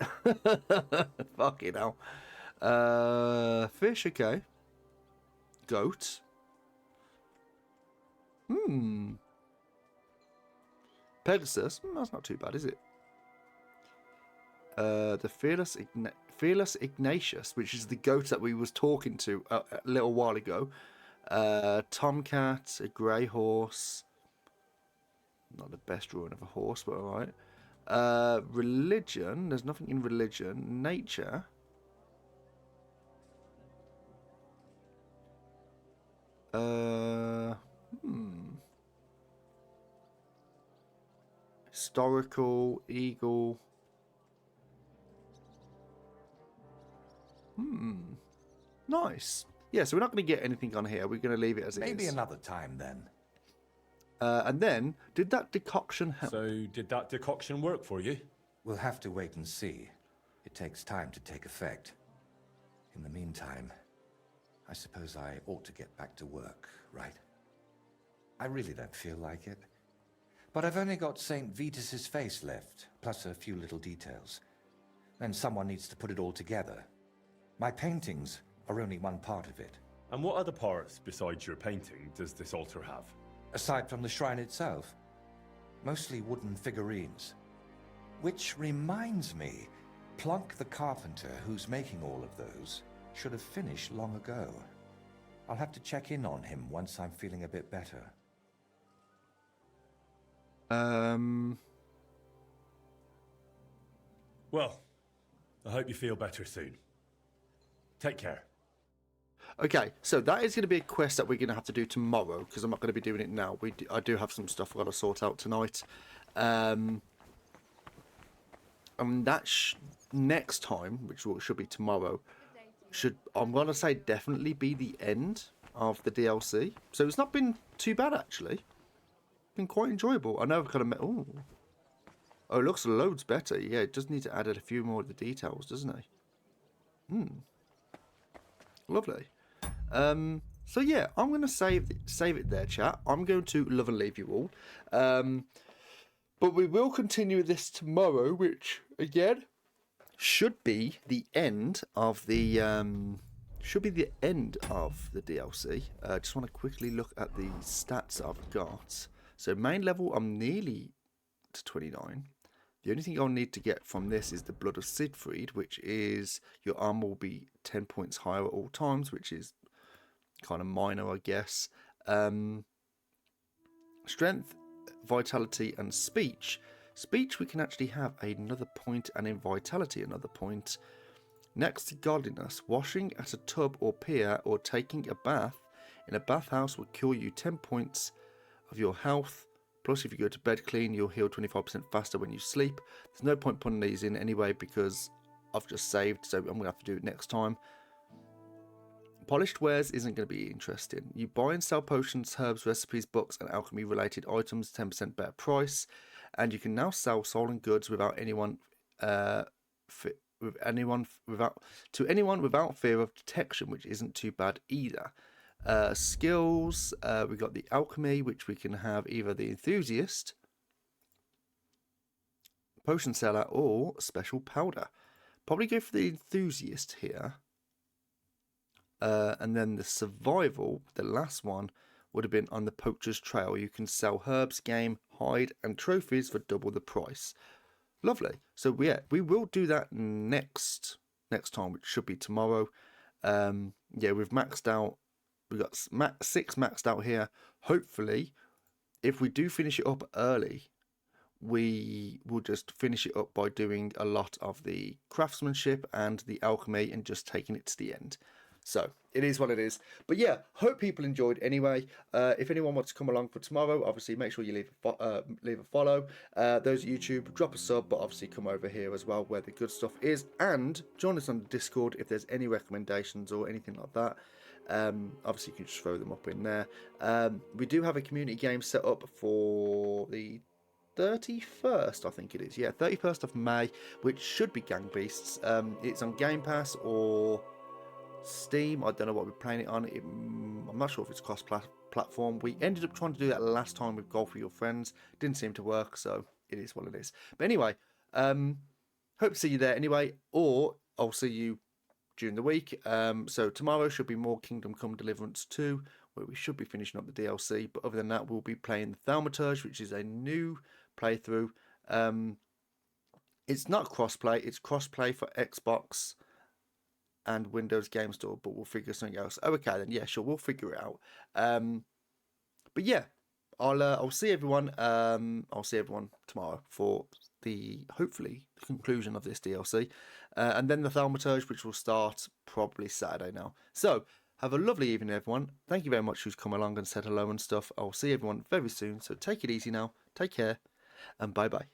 Fucking hell. Fish, okay. Goat. Pegasus. That's not too bad, is it? The Fearless Ignatius, which is the goat that we was talking to a little while ago. Tomcat, a grey horse. Not the best drawing of a horse, but alright. Religion. There's nothing in religion. Nature. Historical. Eagle. Nice. Yeah, so we're not going to get anything on here. We're going to leave it as it is. Maybe another time then. And then, did that decoction help? So, did that decoction work for you? We'll have to wait and see. It takes time to take effect. In the meantime, I suppose I ought to get back to work, right? I really don't feel like it. But I've only got St. Vitus's face left, plus a few little details. And someone needs to put it all together. My paintings are only one part of it. And what other parts, besides your painting, does this altar have? Aside from the shrine itself, mostly wooden figurines. Which reminds me, Plunk the carpenter who's making all of those should have finished long ago. I'll have to check in on him once I'm feeling a bit better. Well, I hope you feel better soon. Take care. Okay, so that is going to be a quest that we're going to have to do tomorrow, because I'm not going to be doing it now. I do have some stuff I've got to sort out tonight. And that next time, which should be tomorrow, I'm going to say definitely be the end of the DLC. So it's not been too bad, actually. Been quite enjoyable. I know I've kind of met... Oh, it looks loads better. Yeah, it does need to add a few more of the details, doesn't it? Lovely. So yeah, I'm going to save it there, chat. I'm going to love and leave you all. But we will continue this tomorrow, which again should be the end of the DLC. Just want to quickly look at the stats I've got. So main level, I'm nearly to 29. The only thing I'll need to get from this is the Blood of Siegfried, which is your armor will be 10 points higher at all times, which is kind of minor, I guess. Strength, vitality, and speech. Speech, we can actually have another point, and in vitality, another point. Next to godliness, washing at a tub or pier or taking a bath in a bathhouse will cure you 10 points of your health. Plus, if you go to bed clean, you'll heal 25% faster when you sleep. There's no point putting these in anyway because I've just saved, so I'm going to have to do it next time. Polished wares isn't going to be interesting. You buy and sell potions, herbs, recipes, books, and alchemy-related items, 10% better price. And you can now sell stolen goods without anyone without fear of detection, which isn't too bad either. Skills, we've got the alchemy, which we can have either the enthusiast, potion seller, or special powder. Probably go for the enthusiast here. And then the survival, the last one, would have been on the poacher's trail. You can sell herbs, game, hide, and trophies for double the price. Lovely. So yeah, we will do that next time, which should be tomorrow. Yeah, we've maxed out. We've got 6 maxed out here. Hopefully, if we do finish it up early, we will just finish it up by doing a lot of the craftsmanship and the alchemy and just taking it to the end. So it is what it is. But yeah, hope people enjoyed anyway. If anyone wants to come along for tomorrow, obviously make sure you leave a follow. Those at YouTube, drop a sub, but obviously come over here as well where the good stuff is. And join us on the Discord if there's any recommendations or anything like that. Obviously you can just throw them up in there. We do have a community game set up for the 31st, I think it is. Yeah, 31st of May, which should be Gang Beasts. It's on Game Pass or Steam. I don't know what we're playing it on. I'm not sure if it's cross-platform. We ended up trying to do that last time with Golf with Your Friends. Didn't seem to work, so it is what it is. But anyway, hope to see you there anyway, or I'll see you during the week. So tomorrow should be more Kingdom Come Deliverance 2, where we should be finishing up the DLC. But other than that, we'll be playing the Thaumaturge, which is a new playthrough. It's not cross-play. It's cross-play for Xbox and Windows Game Store, but we'll figure something else. Oh, okay, then yeah, sure, we'll figure it out. But yeah, I'll see everyone. I'll see everyone tomorrow for hopefully the conclusion of this DLC, and then the Thaumaturge, which will start probably Saturday now. So have a lovely evening, everyone. Thank you very much who's come along and said hello and stuff. I'll see everyone very soon. So take it easy now. Take care, and bye bye.